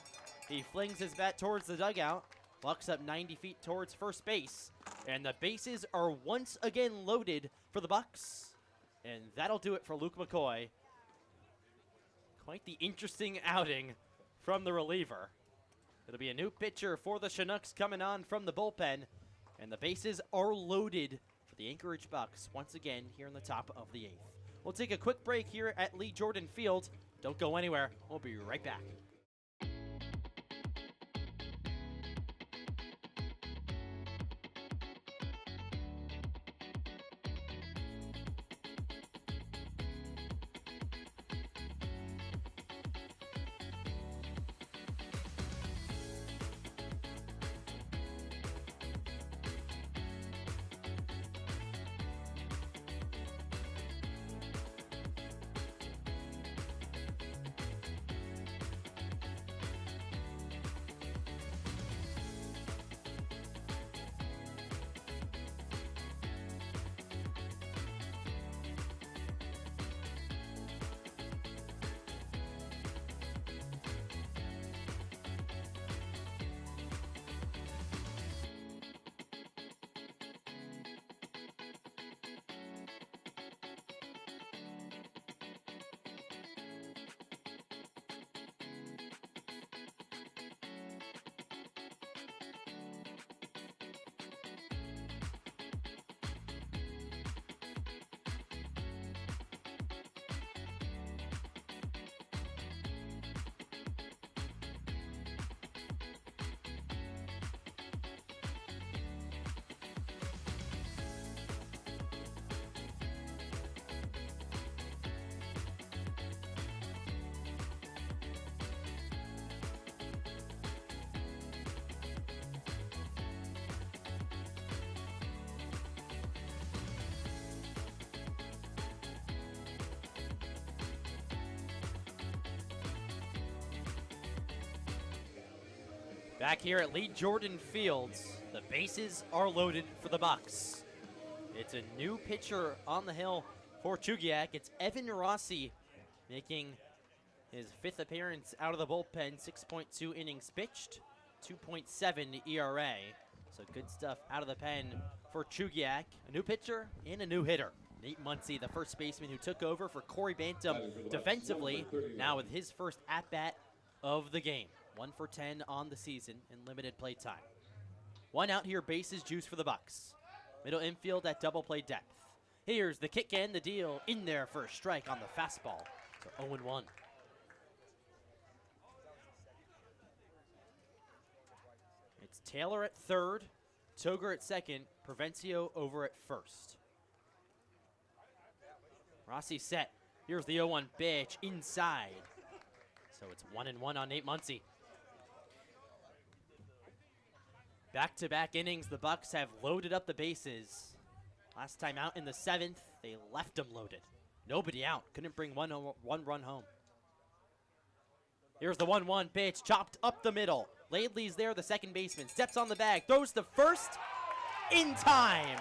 Speaker 2: He flings his bat towards the dugout, walks up 90 feet towards first base, and the bases are once again loaded for the Bucs. And that'll do it for Luke McCoy. Quite the interesting outing from the reliever. It'll be a new pitcher for the Chinooks coming on from the bullpen, and the bases are loaded for the Anchorage Bucs once again here in the top of the 8th. We'll take a quick break here at Lee Jordan Field. Don't go anywhere. We'll be right back. Back here at Lee Jordan Fields, the bases are loaded for the Bucs. It's a new pitcher on the hill for Chugiak. It's Evan Rossi making his 5th appearance out of the bullpen, 6.2 innings pitched, 2.7 ERA. So good stuff out of the pen for Chugiak. A new pitcher and a new hitter. Nate Muncy, the first baseman who took over for Corey Bantam defensively, now with his first at-bat of the game. 1 for 10 on the season in limited play time. 1 out here, bases juice for the Bucs. Middle infield at double play depth. Here's the kick and the deal in there for a strike on the fastball. So 0-1. It's Taylor at third, Toger at second, Provencio over at first. Rossi set. Here's the 0-1 pitch inside. So it's 1-1 on Nate Muncy. Back-to-back innings, the Bucs have loaded up the bases. Last time out in the 7th, they left them loaded. Nobody out. Couldn't bring one run home. Here's the 1-1 pitch, chopped up the middle. Laidley's there, the second baseman, steps on the bag, throws to first, in time.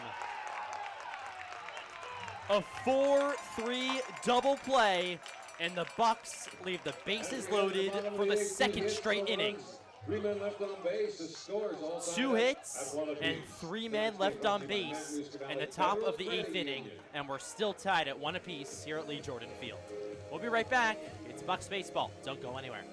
Speaker 2: A 4-3 double play, and the Bucs leave the bases loaded for the second straight inning.
Speaker 6: 3 men left on base. The scores all
Speaker 2: 2 hits and 3 men left on base in the top of the 8th inning, and we're still tied at 1 apiece here at Lee Jordan Field. We'll be right back. It's Bucs baseball. Don't go anywhere.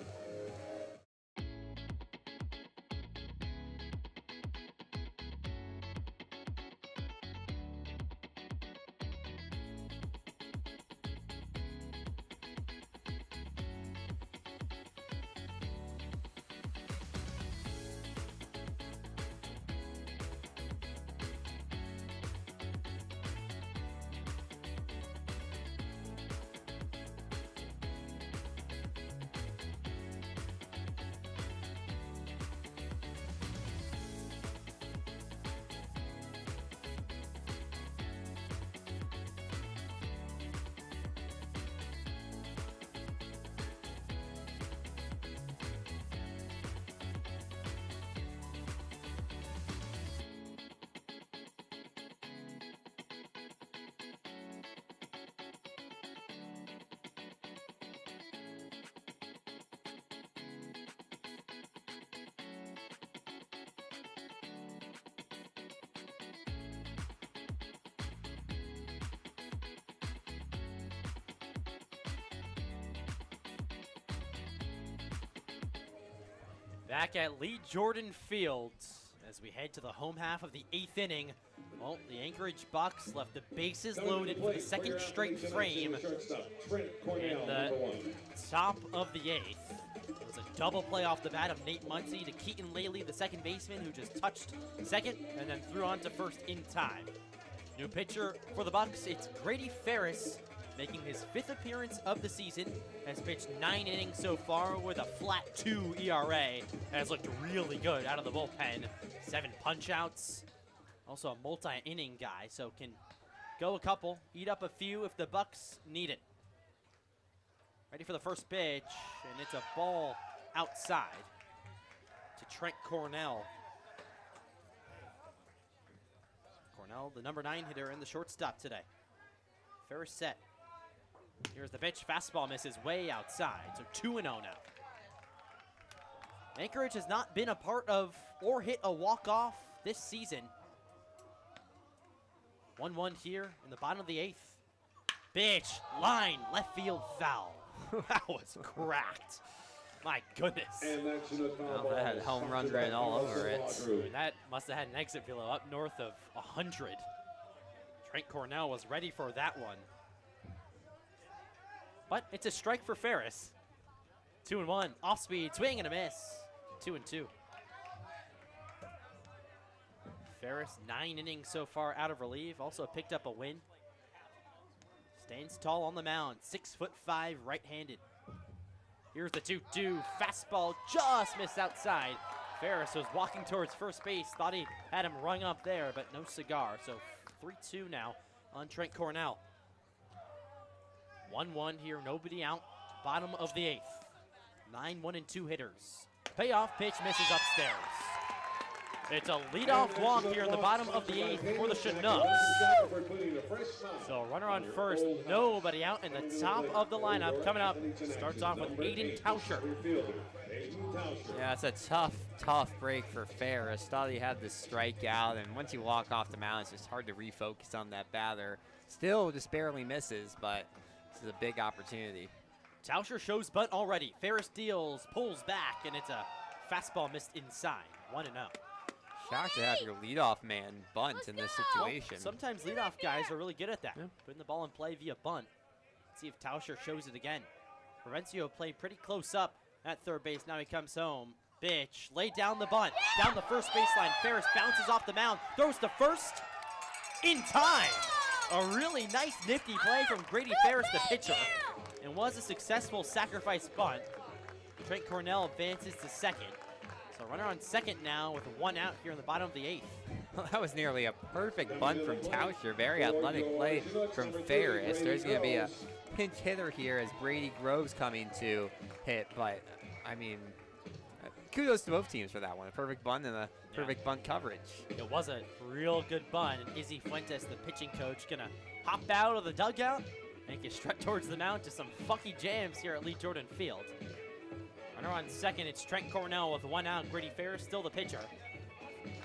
Speaker 2: Back at Lee Jordan Field as we head to the home half of the 8th inning. Well, the Anchorage Bucs left the bases loaded for the second straight frame in the top of the 8th. It was a double play off the bat of Nate Muncy to Keaton Laley, the second baseman, who just touched second and then threw on to first in time. New pitcher for the Bucs, it's Grady Ferris, making his 5th appearance of the season, has pitched 9 innings so far with a flat 2 ERA, has looked really good out of the bullpen. 7 punch-outs, also a multi-inning guy, so can go a couple, eat up a few if the Bucs need it. Ready for the first pitch, and it's a ball outside to Trent Cornell. Cornell, the number 9 hitter and the shortstop today. Ferris set. Here's the pitch. Fastball misses way outside, so 2-0 now. Anchorage has not been a part of or hit a walk-off this season. 1-1 here in the bottom of the 8th. Pitch, line, left field foul. That was cracked. My goodness.
Speaker 1: Well, that had home run written all over it.
Speaker 2: And that must have had an exit velo up north of 100. Trent Cornell was ready for that one. But it's a strike for Ferris. 2-1, off speed, swing and a miss. 2-2. Ferris, 9 innings so far out of relief. Also picked up a win. Stands tall on the mound, 6'5", right-handed. Here's the 2-2, fastball just missed outside. Ferris was walking towards first base, thought he had him rung up there, but no cigar. So 3-2 now on Trent Cornell. 1-1 here, nobody out, bottom of the 8th. 9 1-2 hitters. Payoff pitch misses upstairs. It's a leadoff walk here in the bottom of the 8th for the Chinooks. So runner on first, nobody out in the top of the lineup. Coming up, starts off with Aiden Tauscher.
Speaker 1: Yeah, it's a tough break for Ferris. Thought he had the strikeout, and once you walk off the mound, it's just hard to refocus on that batter. Still just barely misses, but this is a big opportunity.
Speaker 2: Tauscher shows bunt already. Ferris deals, pulls back, and it's a fastball missed inside. 1-0.
Speaker 1: Shocked to have your leadoff man bunt in this situation.
Speaker 2: Well, sometimes leadoff guys are really good at that. Yeah. Putting the ball in play via bunt. Let's see if Tauscher shows it again. Provencio played pretty close up at third base. Now he comes home. Pitch, laid down the bunt. Down the first baseline. Ferris bounces off the mound. Throws to first. In time. A really nice, nifty play from Grady Ferris, the pitcher. And was a successful sacrifice bunt. Trent Cornell advances to second. So runner on second now with 1 out here in the bottom of the 8th.
Speaker 1: Well, that was nearly a perfect bunt from Tauscher. Very athletic play from Ferris. There's going to be a pinch hitter here as Brady Groves coming to hit, but I mean, kudos to both teams for that one. A perfect bunt and a perfect bunt coverage.
Speaker 2: It was a real good bunt. And Izzy Fuentes, the pitching coach, going to hop out of the dugout and get strut towards the mound to some funky jams here at Lee Jordan Field. Runner on second, it's Trent Cornell with 1 out. Grady Ferris still the pitcher.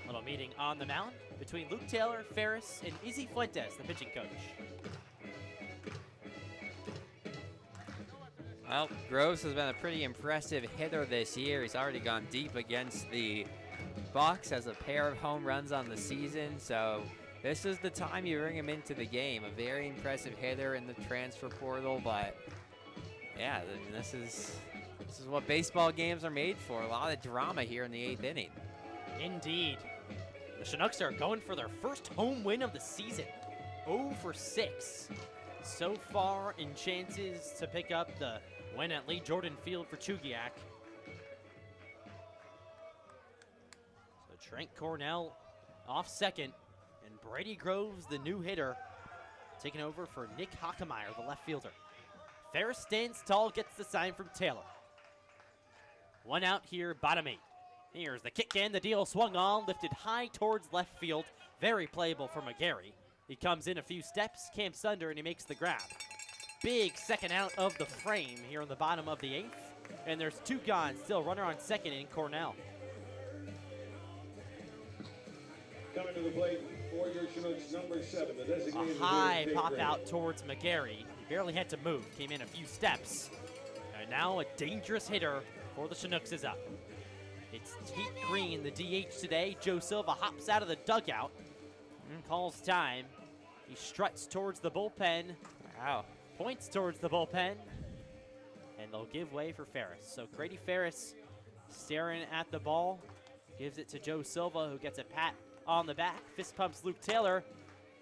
Speaker 2: Little meeting on the mound between Luke Taylor, Ferris, and Izzy Fuentes, the pitching coach.
Speaker 1: Well, Groves has been a pretty impressive hitter this year. He's already gone deep against the Bucs, has a pair of home runs on the season, so this is the time you bring him into the game. A very impressive hitter in the transfer portal, but yeah, I mean, this is what baseball games are made for. A lot of drama here in the 8th inning.
Speaker 2: Indeed. The Chinooks are going for their first home win of the season. 0 for 6 so far in chances to pick up the win at Lee Jordan Field for Chugiak. So Trent Cornell off second, and Brady Groves, the new hitter, taking over for Nick Hockemeyer, the left fielder. Ferris stands tall, gets the sign from Taylor. 1 out here, bottom 8. Here's the kick in, the deal swung on, lifted high towards left field. Very playable for McGarry. He comes in a few steps, camps under, and he makes the grab. Big second out of the frame here in the bottom of the 8th. And there's 2 gone, still runner on second in Cornell.
Speaker 6: Coming to the plate for your Chinooks, number 7, the designated
Speaker 2: A high
Speaker 6: hitter,
Speaker 2: pop
Speaker 6: Tate
Speaker 2: out towards McGarry. He barely had to move, came in a few steps. And now a dangerous hitter for the Chinooks is up. It's Tate Green, the DH today. Joe Silva hops out of the dugout and calls time. He struts towards the bullpen.
Speaker 1: Wow.
Speaker 2: Points towards the bullpen. And they'll give way for Ferris. So Grady Ferris staring at the ball. Gives it to Joe Silva, who gets a pat on the back. Fist pumps Luke Taylor.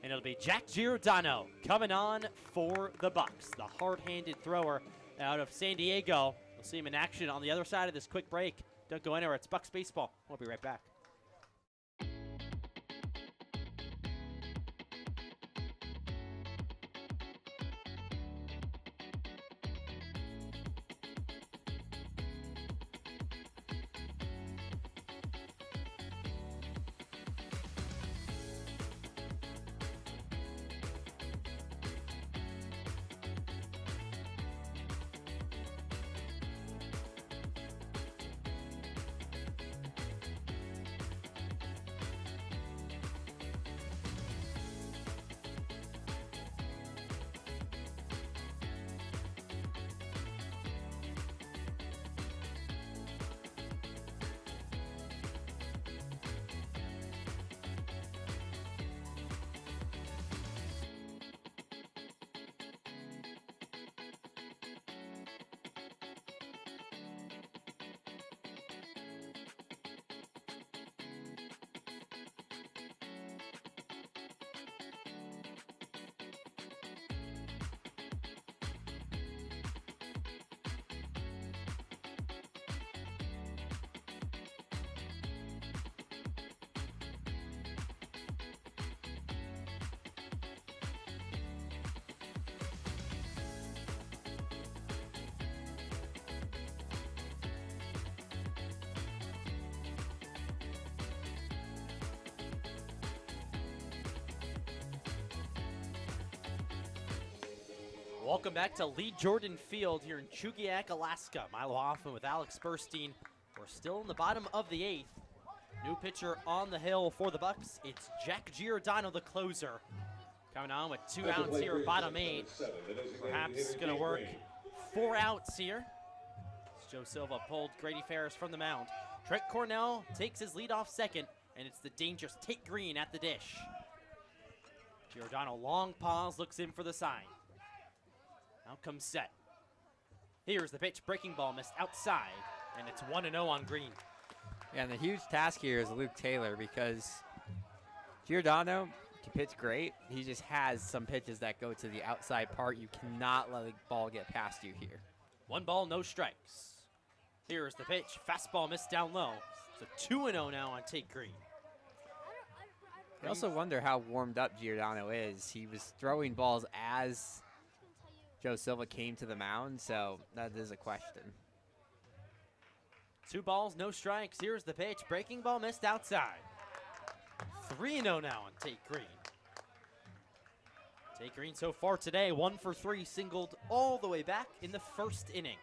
Speaker 2: And it'll be Jack Giordano coming on for the Bucs. The hard-handed thrower out of San Diego. We'll see him in action on the other side of this quick break. Don't go anywhere. It's Bucs Baseball. We'll be right back. Welcome back to Lee Jordan Field here in Chugiak, Alaska. Milo Hoffman with Alex Burstein. We're still in the bottom of the 8th. New pitcher on the hill for the Bucs. It's Jack Giordano, the closer. Coming on with 2 outs here, bottom 8. Perhaps going to work 4 outs here. Joe Silva pulled Grady Ferris from the mound. Trent Cornell takes his lead off second, and it's the dangerous Tate Green at the dish. Giordano, long pause, looks in for the sign. Now comes set. Here's the pitch, breaking ball missed outside, and it's 1-0 on Green.
Speaker 1: Yeah, and the huge task here is Luke Taylor, because Giordano can pitch great. He just has some pitches that go to the outside part. You cannot let the ball get past you here.
Speaker 2: 1 ball, no strikes. Here's the pitch, fastball missed down low. It's a 2-0 now on Tate Green.
Speaker 1: I also wonder how warmed up Giordano is. He was throwing balls as Joe Silva came to the mound, so that is a question.
Speaker 2: 2 balls, no strikes. Here's the pitch. Breaking ball missed outside. 3-0 now on Tate Green. Tate Green so far today, 1 for 3, singled all the way back in the first inning.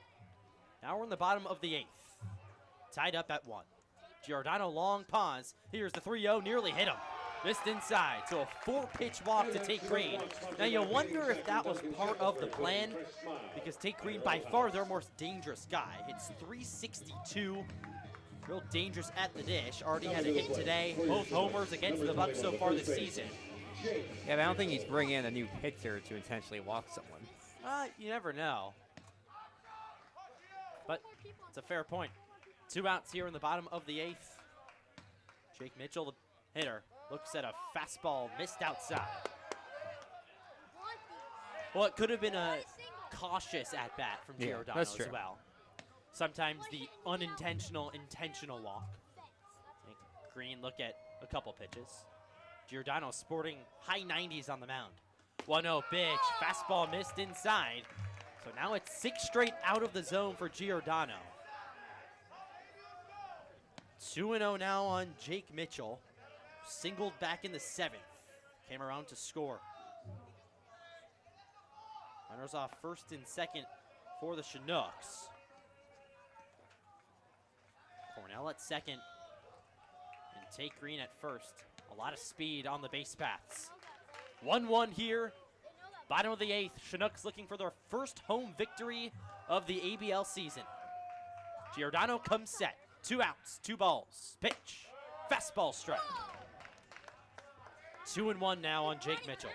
Speaker 2: Now we're in the bottom of the 8th. Tied up at 1. Giordano, long pause. Here's the 3-0, nearly hit him. Missed inside, so a 4-pitch walk to Tate Green. Now you wonder if that was part of the plan, because Tate Green, by far their most dangerous guy. Hits .362, real dangerous at the dish. Already had a hit today, both homers against the Bucs so far this season.
Speaker 1: Yeah, but I don't think he's bringing in a new pitcher to intentionally walk someone.
Speaker 2: You never know. But it's a fair point. 2 outs here in the bottom of the 8th. Jake Mitchell, the hitter, looks at a fastball missed outside. Well, it could have been a cautious at-bat from Giordano as well. Sometimes the unintentional, intentional walk. Take Green look at a couple pitches. Giordano sporting high 90s on the mound. 1-0 pitch, fastball missed inside. So now it's 6 straight out of the zone for Giordano. 2-0 now on Jake Mitchell. Singled back in the 7th. Came around to score. Runners off first and second for the Chinooks. Cornell at second. And Tate Green at first. A lot of speed on the base paths. 1-1 here. Bottom of the 8th. Chinooks looking for their first home victory of the ABL season. Giordano comes set. 2 outs, 2 balls. Pitch. Fastball strike. 2-1 now on Jake Mitchell.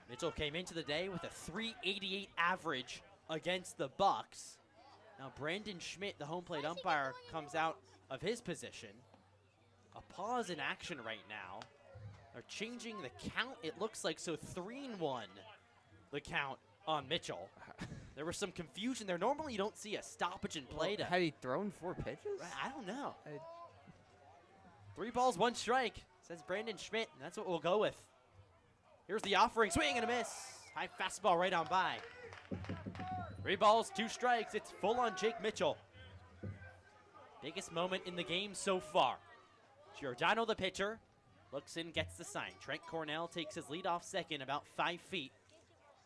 Speaker 2: Mitchell came into the day with a .388 average against the Bucs. Now Brandon Schmidt, the home plate umpire, comes out of his position. A pause in action right now. They're changing the count, it looks like, so 3-1 the count on Mitchell. There was some confusion there. Normally you don't see a stoppage in play.
Speaker 1: Had he thrown 4 pitches?
Speaker 2: I don't know. 3 balls, 1 strike, says Brandon Schmidt, and that's what we'll go with. Here's the offering, swing and a miss. High fastball right on by. 3 balls, 2 strikes. It's full on Jake Mitchell. Biggest moment in the game so far. Giordano, the pitcher, looks in, gets the sign. Trent Cornell takes his lead off second, about 5 feet.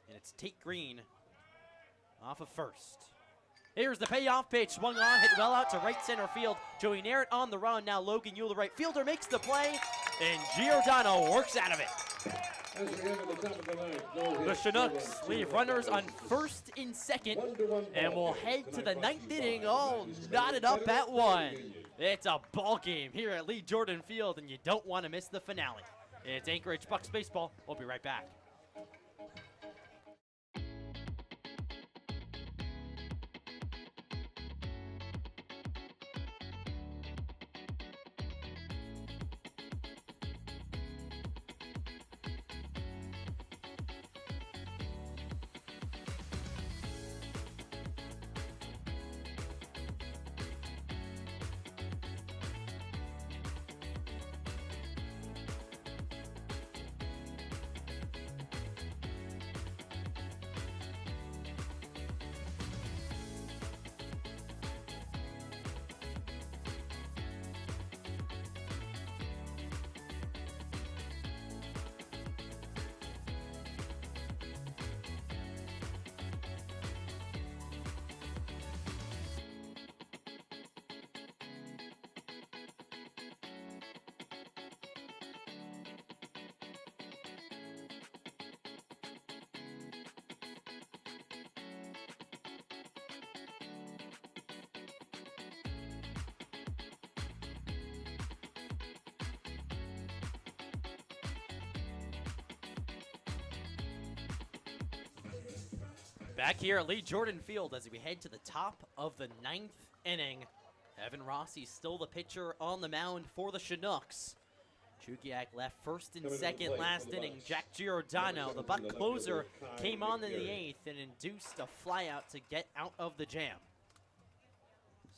Speaker 2: And it's Tate Green off of first. Here's the payoff pitch, swung on, hit well out to right center field. Joey Narrett on the run, now Logan Yule, the right fielder, makes the play, and Giordano works out of it. The Chinooks leave runners on first and second, and we'll head to the 9th inning, all knotted up at 1. It's a ball game here at Lee Jordan Field, and you don't want to miss the finale. It's Anchorage Bucs baseball. We'll be right back. Back here at Lee Jordan Field as we head to the top of the 9th inning. Evan Rossi still the pitcher on the mound for the Chinooks. Chugiak left first and second last inning. Jack Giordano, the Buck closer, came on in the 8th and induced a flyout to get out of the jam.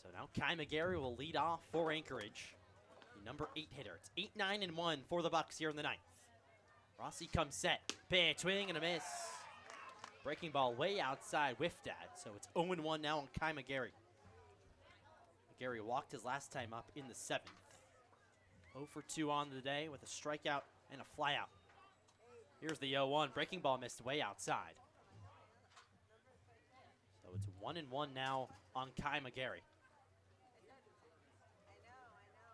Speaker 2: So now Kai McGarry will lead off for Anchorage. The number 8 hitter. It's 8-9-1 for the Bucs here in the 9th. Rossi comes set. Pitch, swing and a miss. Breaking ball way outside, whiffed at. So it's 0-1 now on Kai McGarry. Gary walked his last time up in the 7th. 0 for 2 on the day with a strikeout and a flyout. Here's the 0-1. Breaking ball missed way outside. So it's 1-1 now on Kai McGarry.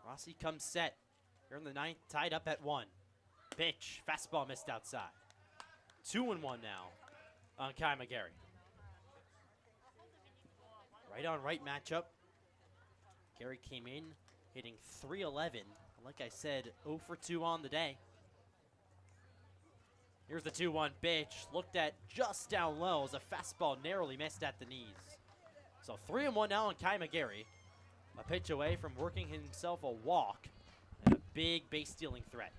Speaker 2: Rossi comes set. Here in the 9th, tied up at 1. Pitch, fastball missed outside. 2-1 now on Kai McGarry. Right on right matchup. Gary came in hitting .311. Like I said, 0 for 2 on the day. Here's the 2-1 pitch. Looked at just down low as a fastball narrowly missed at the knees. So 3-1 now on Kai McGarry. A pitch away from working himself a walk and a big base stealing threat.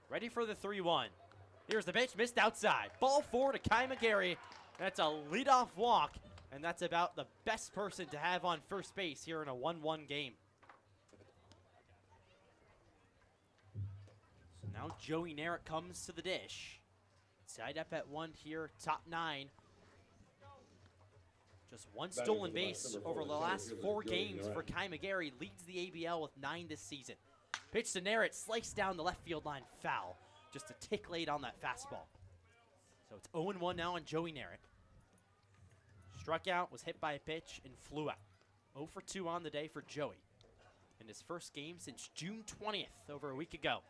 Speaker 2: Ready for the 3-1. Here's the pitch, missed outside. Ball 4 to Kai McGarry. That's a leadoff walk, and that's about the best person to have on first base here in a 1-1 game. So now Joey Narrett comes to the dish. Tied up at 1 here, top 9. Just one stolen base over the last 4 games for Kai McGarry. Leads the ABL with 9 this season. Pitch to Narrett, sliced down the left field line, foul. Just a tick late on that fastball. So it's 0-1 now on Joey Narrett. Struck out, was hit by a pitch, and flew out. 0 for 2 on the day for Joey. In his first game since June 20th, over a week ago.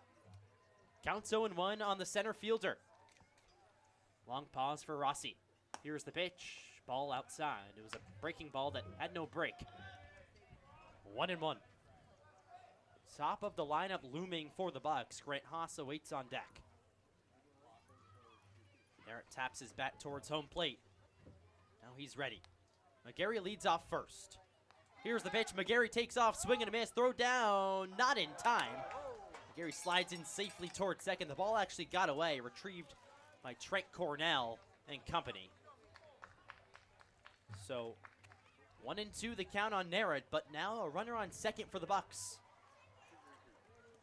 Speaker 2: Counts 0-1 on the center fielder. Long pause for Rossi. Here's the pitch. Ball outside. It was a breaking ball that had no break. 1-1. Top of the lineup looming for the Bucs. Grant Haas awaits on deck. Narrett taps his bat towards home plate. Now he's ready. McGarry leads off first. Here's the pitch. McGarry takes off, swing and a miss, throw down, not in time. McGarry slides in safely towards second. The ball actually got away, retrieved by Trent Cornell and company. So 1-2 the count on Narrett, but now a runner on second for the Bucs.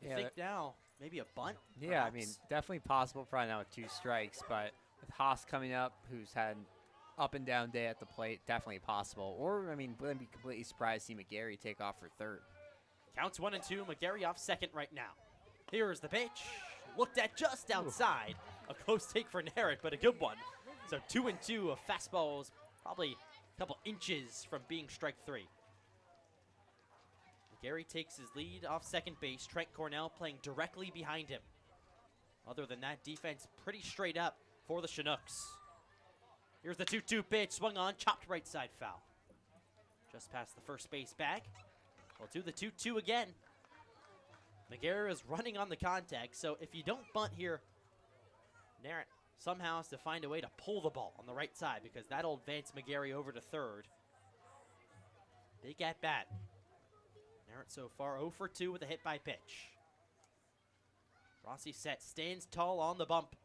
Speaker 2: I think now maybe a bunt.
Speaker 1: Yeah,
Speaker 2: perhaps?
Speaker 1: I mean, definitely possible probably now with 2 strikes, but with Haas coming up, who's had an up and down day at the plate, definitely possible. Or, I mean, wouldn't be completely surprised to see McGarry take off for third.
Speaker 2: Counts 1-2, McGarry off second right now. Here's the pitch, looked at just outside. A close take for Narrett, but a good one. So 2-2, a fastball was probably a couple inches from being strike 3. McGarry takes his lead off second base. Trent Cornell playing directly behind him. Other than that, defense pretty straight up for the Chinooks. Here's the 2-2 pitch, swung on, chopped right side foul. Just past the first base bag. We'll do the 2-2 again. McGarry is running on the contact, so if you don't bunt here, Narrett somehow has to find a way to pull the ball on the right side because that'll advance McGarry over to third. Big at bat. Narrett so far 0 for 2 with a hit by pitch. Rossi set, stands tall on the bump.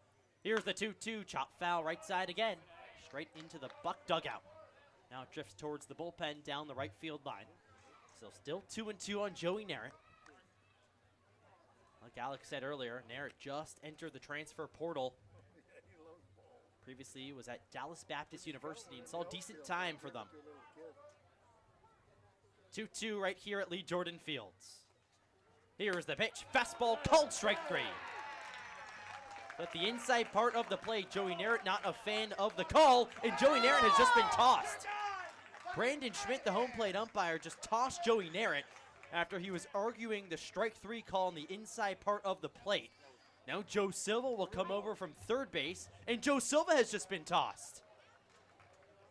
Speaker 2: Here's the 2-2, chop foul right side again. Straight into the Buck dugout. Now it drifts towards the bullpen down the right field line. So still 2-2 on Joey Narrett. Like Alex said earlier, Narrett just entered the transfer portal. Previously was at Dallas Baptist University and saw decent time for them. 2-2 right here at Lee Jordan Fields. Here's the pitch. Fastball called strike 3. But the inside part of the plate, Joey Narrett not a fan of the call, and Joey Narrett has just been tossed. Brandon Schmidt, the home plate umpire, just tossed Joey Narrett after he was arguing the strike 3 call on the inside part of the plate. Now Joe Silva will come over from third base, and Joe Silva has just been tossed.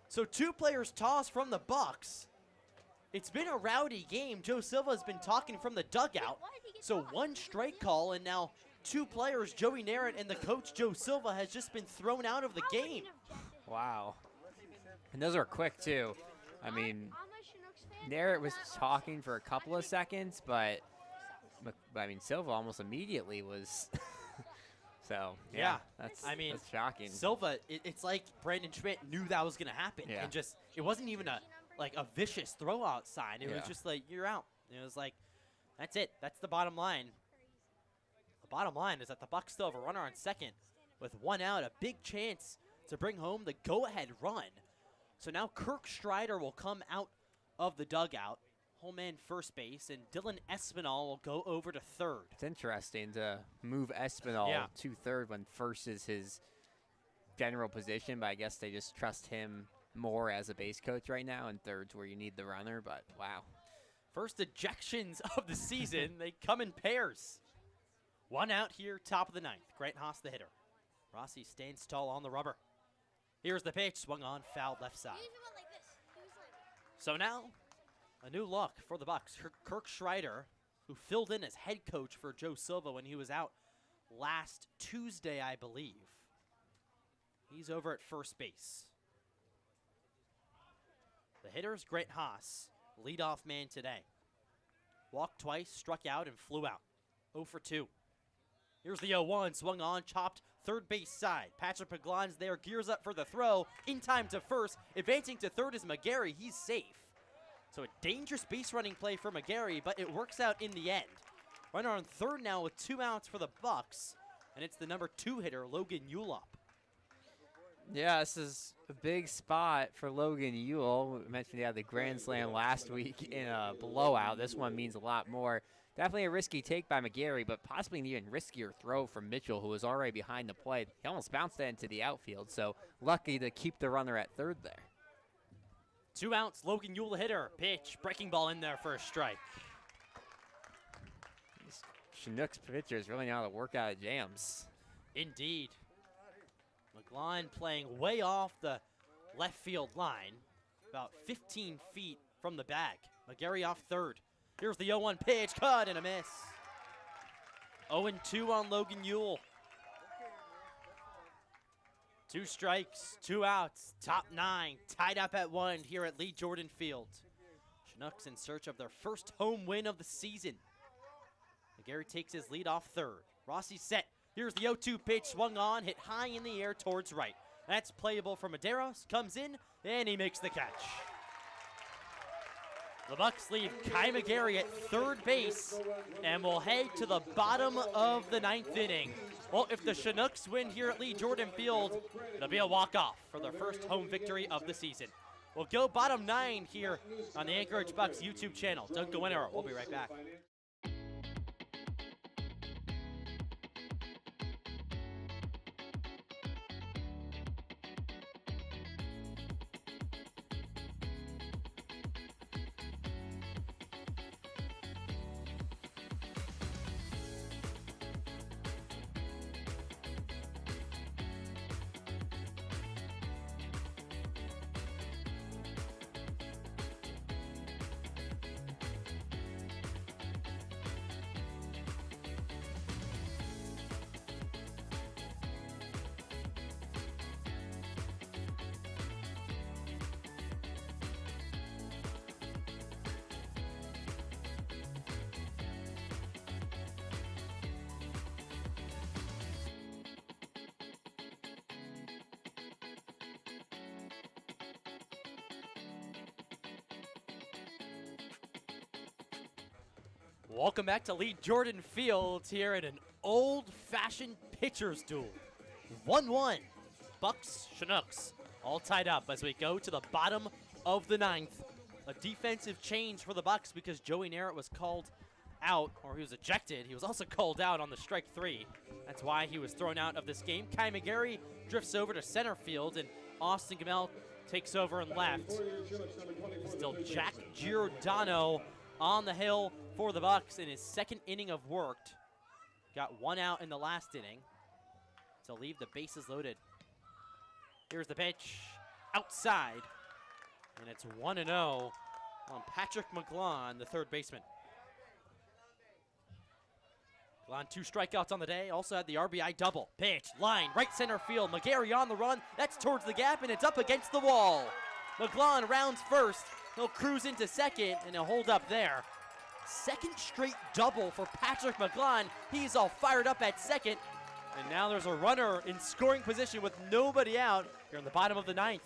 Speaker 2: So 2 players tossed from the Bucs. It's been a rowdy game. Joe Silva has been talking from the dugout. So 1 strike call, and now 2 players, Joey Narrett and the coach Joe Silva, has just been thrown out of the game.
Speaker 1: Wow. And those are quick, too. I mean, Narrett was talking for a couple of seconds, but I mean, Silva almost immediately was. So, yeah, that's shocking.
Speaker 2: Silva, it's like Brandon Schmidt knew that was going to happen.
Speaker 1: Yeah.
Speaker 2: And just, it wasn't even a vicious throw-out sign. It was just like, you're out. It was like, that's it. That's the bottom line. The bottom line is that the Bucs still have a runner on second with 1 out, a big chance to bring home the go-ahead run. So now Kirk Strider will come out of the dugout. Home man first base, and Dylan Espinal will go over to third.
Speaker 1: It's interesting to move Espinal to third when first is his general position, but I guess they just trust him more as a base coach right now, and third's where you need the runner, but wow.
Speaker 2: First ejections of the season. They come in pairs. One out here, top of the ninth. Grant Haas, the hitter. Rossi stands tall on the rubber. Here's the pitch, swung on, fouled left side. So now, a new look for the Bucs. Kirk Schreider, who filled in as head coach for Joe Silva when he was out last Tuesday, I believe. He's over at first base. The hitter's Grant Haas, leadoff man today. Walked twice, struck out, and flew out. 0 for 2. Here's the 0-1, swung on, chopped, third base side. Patrick McGlon's there, gears up for the throw, in time to first. Advancing to third is McGarry, he's safe. So a dangerous base running play for McGarry, but it works out in the end. Runner on third now with 2 outs for the Bucs, and it's the number 2 hitter, Logan Ulop.
Speaker 1: Yeah, this is a big spot for Logan Ewell. We mentioned he had the grand slam last week in a blowout. This one means a lot more. Definitely a risky take by McGarry, but possibly an even riskier throw from Mitchell, who was already behind the plate. He almost bounced that into the outfield, so lucky to keep the runner at third there.
Speaker 2: 2 outs, Logan Ewell, the hitter. Pitch, breaking ball in there for a strike.
Speaker 1: These Chinooks pitchers really know how to work out of jams.
Speaker 2: Indeed. McGlon playing way off the left field line, about 15 feet from the bag. McGarry off third. Here's the 0-1 pitch, cut and a miss. 0-2 on Logan Ewell. 2 strikes, 2 outs, top 9, tied up at 1 here at Lee Jordan Field. Chinooks in search of their first home win of the season. McGarry takes his lead off third. Rossi set. Here's the 0-2 pitch, swung on, hit high in the air towards right. That's playable for Medeiros, comes in, and he makes the catch. The Bucs leave Kai McGarry at third base, and will head to the bottom of the 9th inning. Well, if the Chinooks win here at Lee Jordan Field, it'll be a walk-off for their first home victory of the season. We'll go bottom 9 here on the Anchorage Bucs YouTube channel. Doug Guinero, we'll be right back. Welcome back to Lee Jordan Field here in an old-fashioned pitcher's duel. 1-1, Bucs, Chinooks, all tied up as we go to the bottom of the 9th. A defensive change for the Bucs because Joey Narrett was called out, or he was ejected. He was also called out on the strike 3. That's why he was thrown out of this game. Kai McGarry drifts over to center field, and Austin Gamel takes over and left. Still Jack Giordano on the hill for the Bucs in his 2nd inning of work. Got 1 out in the last inning to leave the bases loaded. Here's the pitch outside, and it's 1-0 on Patrick McGlon, the third baseman. McGlon 2 strikeouts on the day, also had the RBI double. Pitch, line, right center field. McGarry on the run. That's towards the gap, and it's up against the wall. McGlon rounds first. He'll cruise into second, and he'll hold up there. 2nd straight double for Patrick McGlon. He's all fired up at second. And now there's a runner in scoring position with nobody out here in the bottom of the 9th.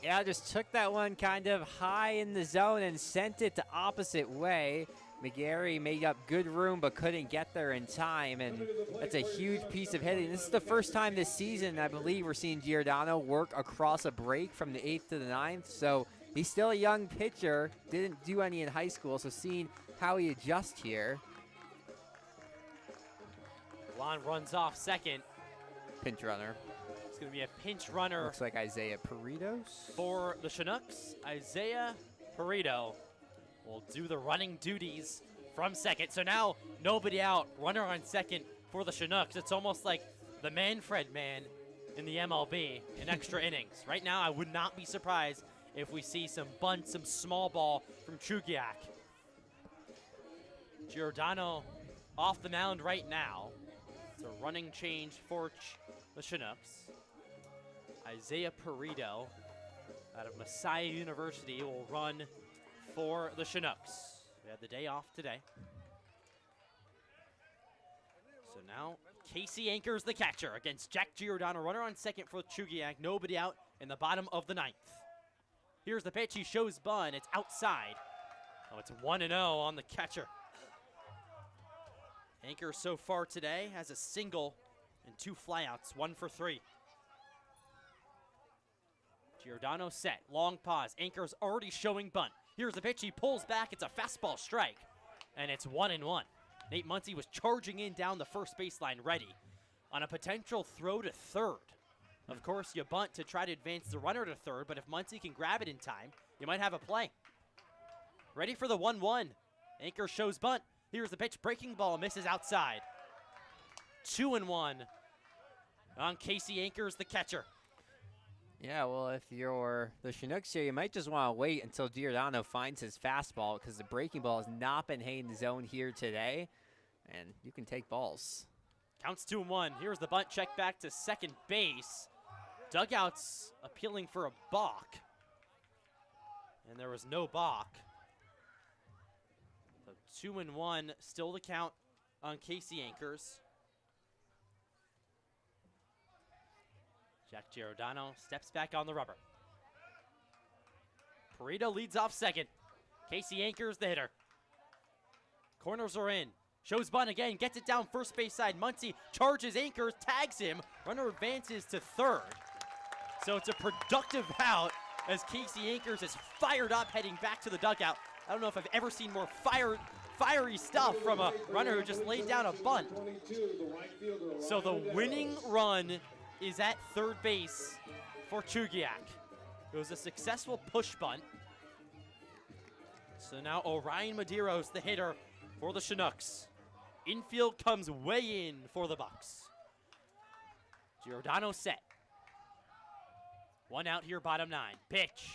Speaker 1: Yeah, just took that one kind of high in the zone and sent it the opposite way. McGarry made up good room but couldn't get there in time, and that's a huge piece of hitting. This is the first time this season, I believe, we're seeing Giordano work across a break from the 8th to the 9th, so He's still a young pitcher, didn't do any in high school, so seeing how he adjusts here.
Speaker 2: Lon runs off second.
Speaker 1: Pinch runner.
Speaker 2: It's going to be a pinch runner
Speaker 1: Looks like Isaiah Peritos.
Speaker 2: for the Chinooks. Isaiah Perito will do the running duties from second. So now nobody out, runner on second for the Chinooks. It's almost like the Manfred man in the MLB in extra innings. Right now, I would not be surprised if we see some bunt, some small ball from Chugiak. Giordano off the mound right now. It's a running change for the Chinooks. Isaiah Perito out of Messiah University will run for the Chinooks. We had the day off today. So now Casey anchors the catcher against Jack Giordano. Runner on second for Chugiak. Nobody out in the bottom of the ninth. Here's the pitch. He shows bunt. It's outside. Oh, it's 1-0 on the catcher. Anchor so far today has a single and 2 flyouts, 1 for 3. Giordano set, long pause. Anchor's already showing bunt. Here's the pitch. He pulls back. It's a fastball strike, and it's 1-1. Nate Muncy was charging in down the first baseline ready on a potential throw to third. Of course, you bunt to try to advance the runner to third, but if Muncy can grab it in time, you might have a play. Ready for the 1-1. Anchor shows bunt. Here's the pitch. Breaking ball misses outside. 2-1 on Casey Anchors, the catcher.
Speaker 1: Yeah, well, if you're the Chinooks here, you might just want to wait until Giordano finds his fastball because the breaking ball has not been hitting the zone here today, and you can take balls.
Speaker 2: Counts 2-1. Here's the bunt check back to second base. Dugouts appealing for a balk, and there was no balk. So 2-1, still the count on Casey Anchors. Jack Giordano steps back on the rubber. Perito leads off second. Casey Anchors the hitter. Corners are in. Shows bunt again, gets it down first base side. Muncy charges Anchors, tags him. Runner advances to third. So it's a productive out as Casey Anchors is fired up heading back to the dugout. I don't know if I've ever seen more fiery stuff from a runner who just laid down a bunt. So the winning run is at third base for Chugiak. It was a successful push bunt. So now Orion Medeiros, the hitter for the Chinooks. Infield comes way in for the Bucs. Giordano set. 1 out here, bottom 9. Pitch.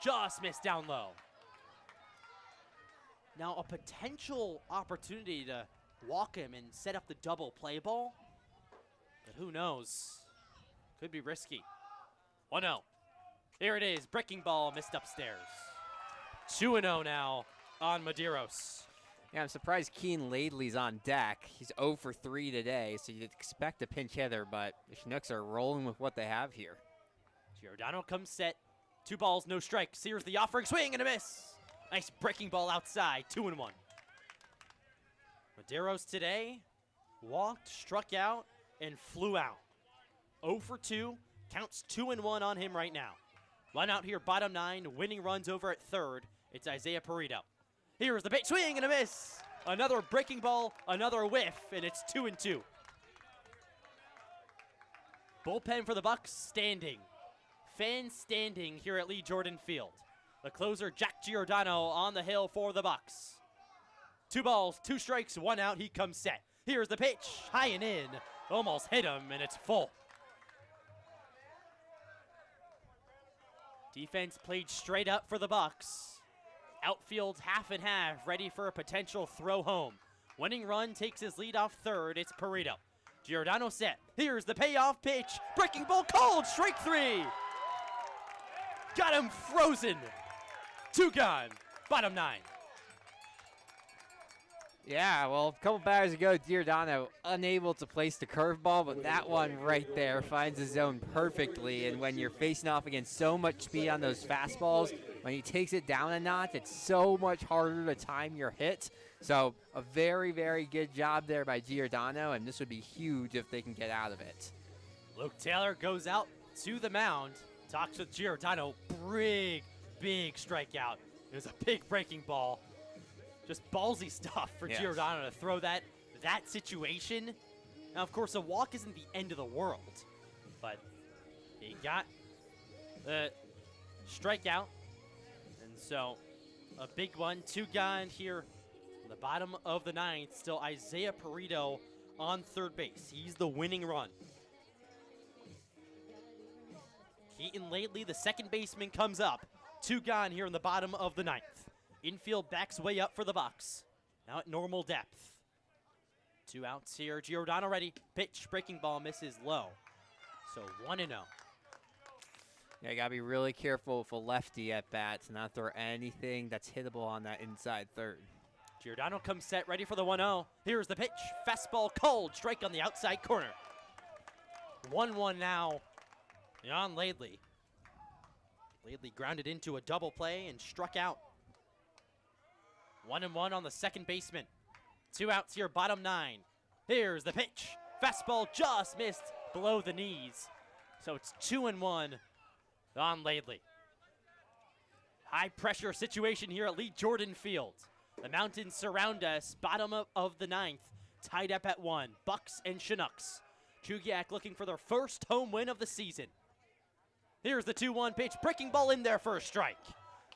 Speaker 2: Just missed down low. Now a potential opportunity to walk him and set up the double play ball. But who knows? Could be risky. 1-0. Here it is. Breaking ball missed upstairs. 2-0 now on Medeiros.
Speaker 1: Yeah, I'm surprised Keen Laidley's on deck. He's 0 for 3 today, so you'd expect a pinch hitter, but the Chinooks are rolling with what they have here.
Speaker 2: Giordano comes set. 2 balls, no strikes. Here's the offering swing and a miss. Nice breaking ball outside. 2-1. Medeiros today walked, struck out, and flew out. 0 for 2. Counts 2-1 on him right now. Line out here, bottom 9. Winning runs over at third. It's Isaiah Perito. Here's the bait swing and a miss. Another breaking ball, another whiff, and it's 2-2. Bullpen for the Bucs standing. Fans standing here at Lee Jordan Field. The closer, Jack Giordano, on the hill for the Bucs. 2 balls, 2 strikes, 1 out. He comes set. Here's the pitch, high and in. Almost hit him, and it's full. Defense played straight up for the Bucs. Outfield half and half, ready for a potential throw home. Winning run takes his lead off third. It's Perito. Giordano set. Here's the payoff pitch. Breaking ball called. Strike 3. Got him frozen. 2 gone. Bottom 9.
Speaker 1: Yeah, well, a couple batters ago, Giordano unable to place the curveball, but that one right there finds the zone perfectly. And when you're facing off against so much speed on those fastballs, when he takes it down a notch, it's so much harder to time your hit. So a very, very good job there by Giordano, and this would be huge if they can get out of it.
Speaker 2: Luke Taylor goes out to the mound, talks with Giordano. Big big strikeout. It was a big breaking ball. Just ballsy stuff for
Speaker 1: Yes.
Speaker 2: Giordano to throw that situation. Now, of course, a walk isn't the end of the world, but he got the strikeout, and so a big one. 2 gone here in the bottom of the 9th. Still Isaiah Perito on third base. He's the winning run. Keaton Lately, the second baseman, comes up. 2 gone here in the bottom of the 9th. Infield backs way up for the Bucs. Now at normal depth. 2 outs here. Giordano ready. Pitch, breaking ball, misses low. So 1-0.
Speaker 1: Yeah, you got to be really careful with a lefty at bat to not throw anything that's hittable on that inside third.
Speaker 2: Giordano comes set, ready for the 1-0. Here's the pitch. Fastball cold. Strike on the outside corner. 1-1 now on Lately. Lately grounded into a double play and struck out. 1-1 on the second baseman. 2 outs here, bottom 9. Here's the pitch. Fastball just missed below the knees. So it's 2-1 on Lately. High pressure situation here at Lee Jordan Field. The mountains surround us, bottom of the 9th. Tied up at 1, Bucs and Chinooks. Chugiak looking for their first home win of the season. Here's the 2-1 pitch, breaking ball in there for a strike.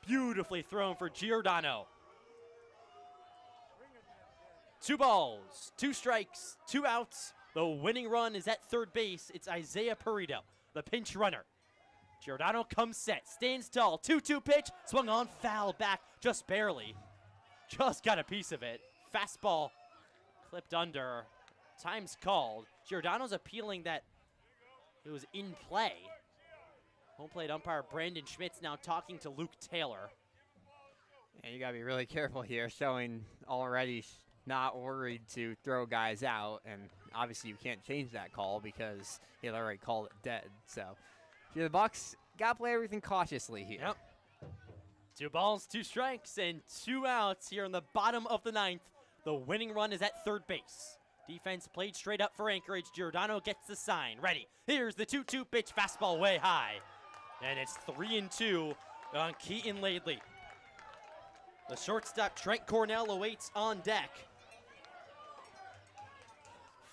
Speaker 2: Beautifully thrown for Giordano. 2 balls, 2 strikes, 2 outs. The winning run is at third base. It's Isaiah Perito, the pinch runner. Giordano comes set, stands tall, 2-2 pitch, swung on, foul back, just barely. Just got a piece of it. Fastball clipped under. Time's called. Giordano's appealing that it was in play. Home plate umpire Brandon Schmitz now talking to Luke Taylor.
Speaker 1: And you got to be really careful here, showing already not worried to throw guys out. And obviously you can't change that call because he already called it dead. So yeah, the Bucs got to play everything cautiously here.
Speaker 2: Yep. 2 balls, 2 strikes, and 2 outs here in the bottom of the 9th. The winning run is at third base. Defense played straight up for Anchorage. Giordano gets the sign. Ready. Here's the 2-2 pitch. Fastball way high. And it's 3-2 on Keaton Lately. The shortstop Trent Cornell awaits on deck.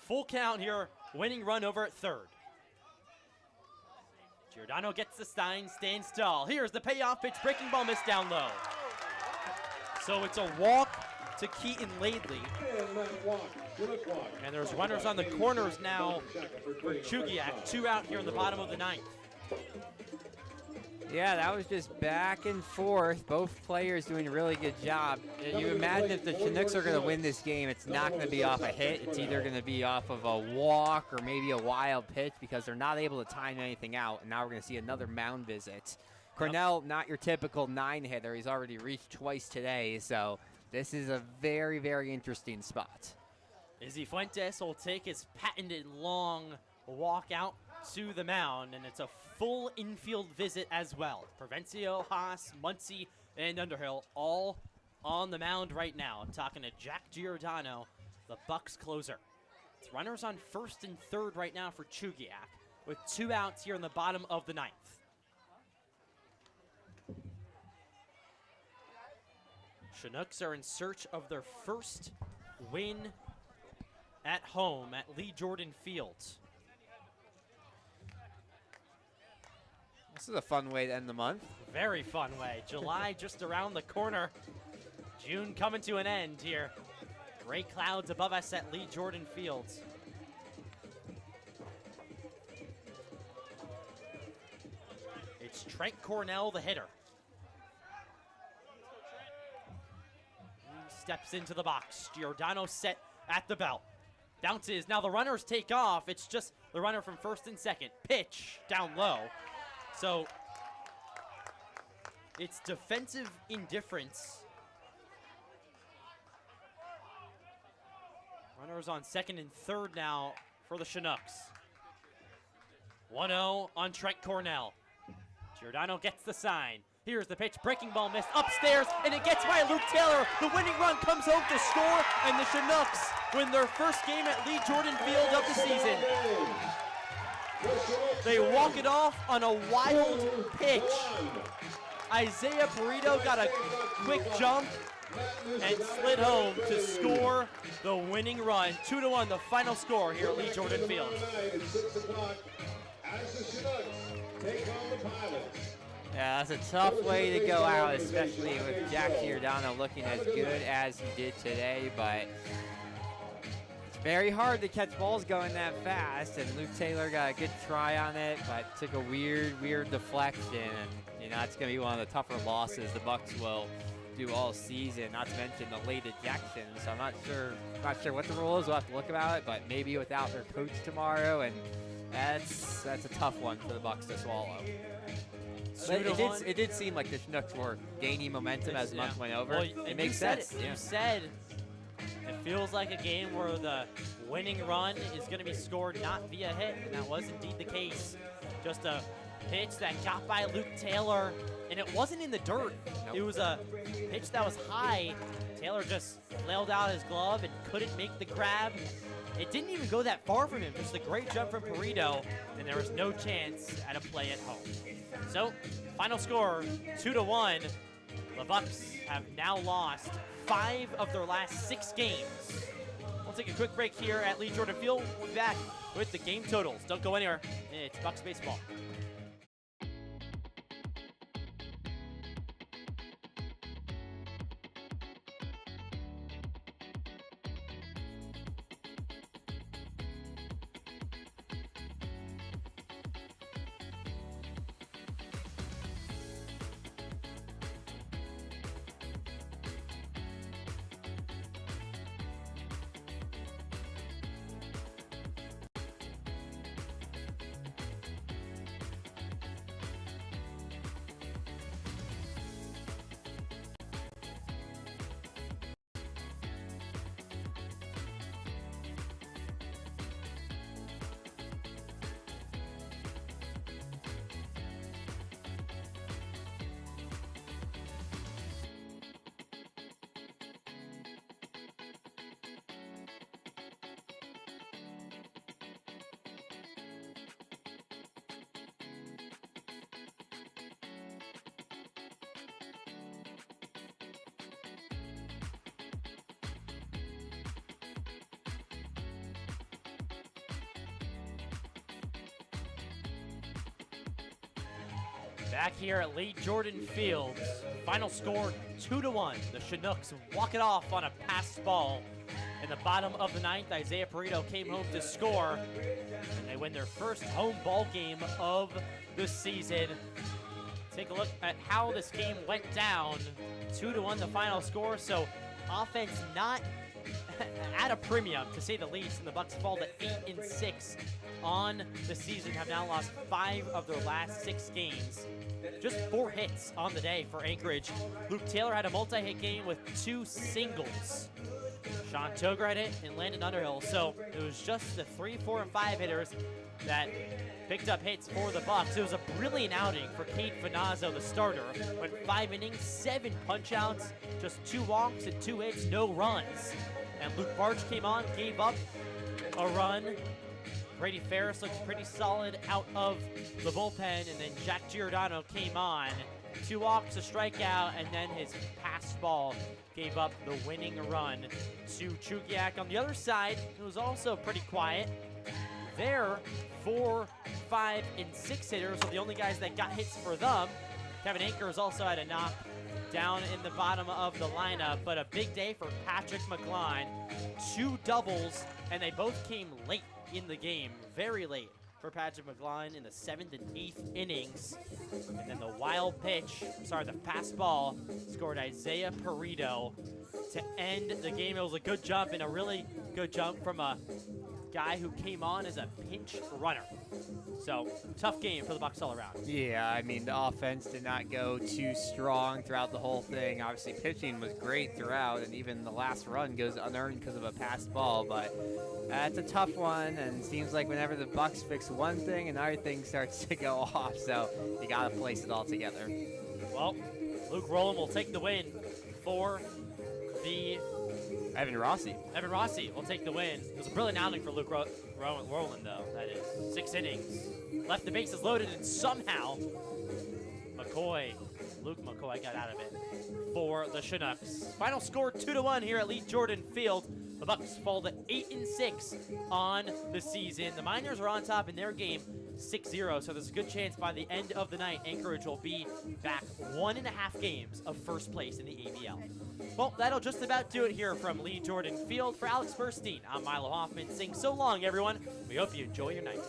Speaker 2: Full count here. Winning run over at third. Giordano gets the sign, stands tall. Here's the payoff pitch. Breaking ball missed down low. So it's a walk to Keaton Lately. And there's runners on the corners now for Chugiak. 2 out here in the bottom of the 9th.
Speaker 1: Yeah, that was just back and forth. Both players doing a really good job. You imagine if the Chinooks are going to win this game, it's not going to be off a hit. It's either going to be off of a walk or maybe a wild pitch because they're not able to time anything out. And now we're going to see another mound visit. Cornell, not your typical 9-hitter. He's already reached twice today. So this is a very, very interesting spot.
Speaker 2: Izzy Fuentes will take his patented long walk out to the mound, and it's a full infield visit as well. Provencio, Haas, Muncie, and Underhill all on the mound right now. I'm talking to Jack Giordano, the Bucs closer. It's runners on first and third right now for Chugiak, with 2 outs here in the bottom of the 9th. Chinooks are in search of their first win at home at Lee Jordan Field.
Speaker 1: This is a fun way to end the month.
Speaker 2: Very fun way. July just around the corner. June coming to an end here. Gray clouds above us at Lee Jordan Fields. It's Trent Cornell, the hitter. He steps into the box. Giordano set at the belt. Bounces. Now the runners take off. It's just the runner from first and second. Pitch down low. So it's defensive indifference. Runners on second and third now for the Chinooks. 1-0 on Trent Cornell. Giordano gets the sign. Here's the pitch. Breaking ball missed upstairs, and it gets by Luke Taylor. The winning run comes home to score, and the Chinooks win their first game at Lee Jordan Field of the season. They walk it off on a wild pitch Isaiah Perito got a quick jump and slid home to score the winning run. 2-1, the final score here at Lee Jordan Field.
Speaker 6: At 6 o'clock, as the Chinooks take on the Pilots.
Speaker 1: Yeah, that's a tough way to go out, especially with Jack Giordano looking as good as he did today, but it's very hard to catch balls going that fast, and Luke Taylor got a good try on it, but took a weird deflection, and you know, it's going to be one of the tougher losses the Bucs will do all season, not to mention the late ejection, so I'm not sure what the rule is. We'll have to look about it, but maybe without their coach tomorrow, and that's a tough one for the Bucs to swallow. But it did seem like the Chinooks were gaining momentum as the month went over.
Speaker 2: Well,
Speaker 1: it makes sense.
Speaker 2: You said it feels like a game where the winning run is going to be scored not via hit, and that was indeed the case. Just a pitch that got by Luke Taylor, and it wasn't in the dirt.
Speaker 1: Nope.
Speaker 2: It was a pitch that was high. Taylor just flailed out his glove and couldn't make the grab. It didn't even go that far from him. Just a great jump from Perito, and there was no chance at a play at home. So, final score, 2-1. The Bucs have now lost 5 of their last 6 games. We'll take a quick break here at Lee Jordan Field. We'll be back with the game totals. Don't go anywhere. It's Bucs Baseball. Back here at Lee Jordan Field, final score 2-1. The Chinooks walk it off on a passed ball. In the bottom of the 9th, Isaiah Perito came home to score, and they win their first home ball game of the season. Take a look at how this game went down. 2-1 the final score, so offense not at a premium, to say the least, and the Bucs fall to 8-6 on the season, have now lost 5 of their last 6 games. Just 4 hits on the day for Anchorage. Luke Taylor had a multi-hit game with 2 singles. Sean Toger had hit and Landon Underhill, so it was just the 3, 4, and 5 hitters that picked up hits for the Bucs. It was a brilliant outing for Cade Finazzo, the starter. Went 5 innings, 7 punch-outs, just 2 walks and 2 hits, no runs. And Luke Barge came on, gave up a run. Brady Ferris looked pretty solid out of the bullpen, and then Jack Giordano came on. 2 walks, a strikeout, and then his passed ball gave up the winning run to Chugiak. On the other side, it was also pretty quiet. There, 4, 5, and 6 hitters are the only guys that got hits for them. Kevin Akers also had a knock down in the bottom of the lineup, but a big day for Patrick McGline. 2 doubles, and they both came late in the game, very late for Patrick McGline in the 7th and 8th innings. And then the wild pitch, the pass ball, scored Isaiah Perito to end the game. It was a good jump, and a really good jump from a guy who came on as a pinch runner. So, tough game for the Bucs all around.
Speaker 1: Yeah, I mean, the offense did not go too strong throughout the whole thing. Obviously, pitching was great throughout, and even the last run goes unearned because of a passed ball. But it's a tough one, and it seems like whenever the Bucs fix one thing, another thing starts to go off. So you got to place it all together.
Speaker 2: Well, Luke Rowland will take the win for the
Speaker 1: Evan Rossi
Speaker 2: will take the win. It was a brilliant outing for Luke Rowland, though. That is 6 innings. Left the bases loaded, and somehow McCoy Luke McCoy got out of it for the Chinooks. Final score 2-1 here at Lee Jordan Field. The Bucs fall to 8-6 on the season. The Miners are on top in their game 6-0, so there's a good chance by the end of the night Anchorage will be back 1.5 games of first place in the ABL. Well, that'll just about do it here from Lee Jordan Field. For Alex Burstein, I'm Milo Hoffman saying so long, everyone. We hope you enjoy your night.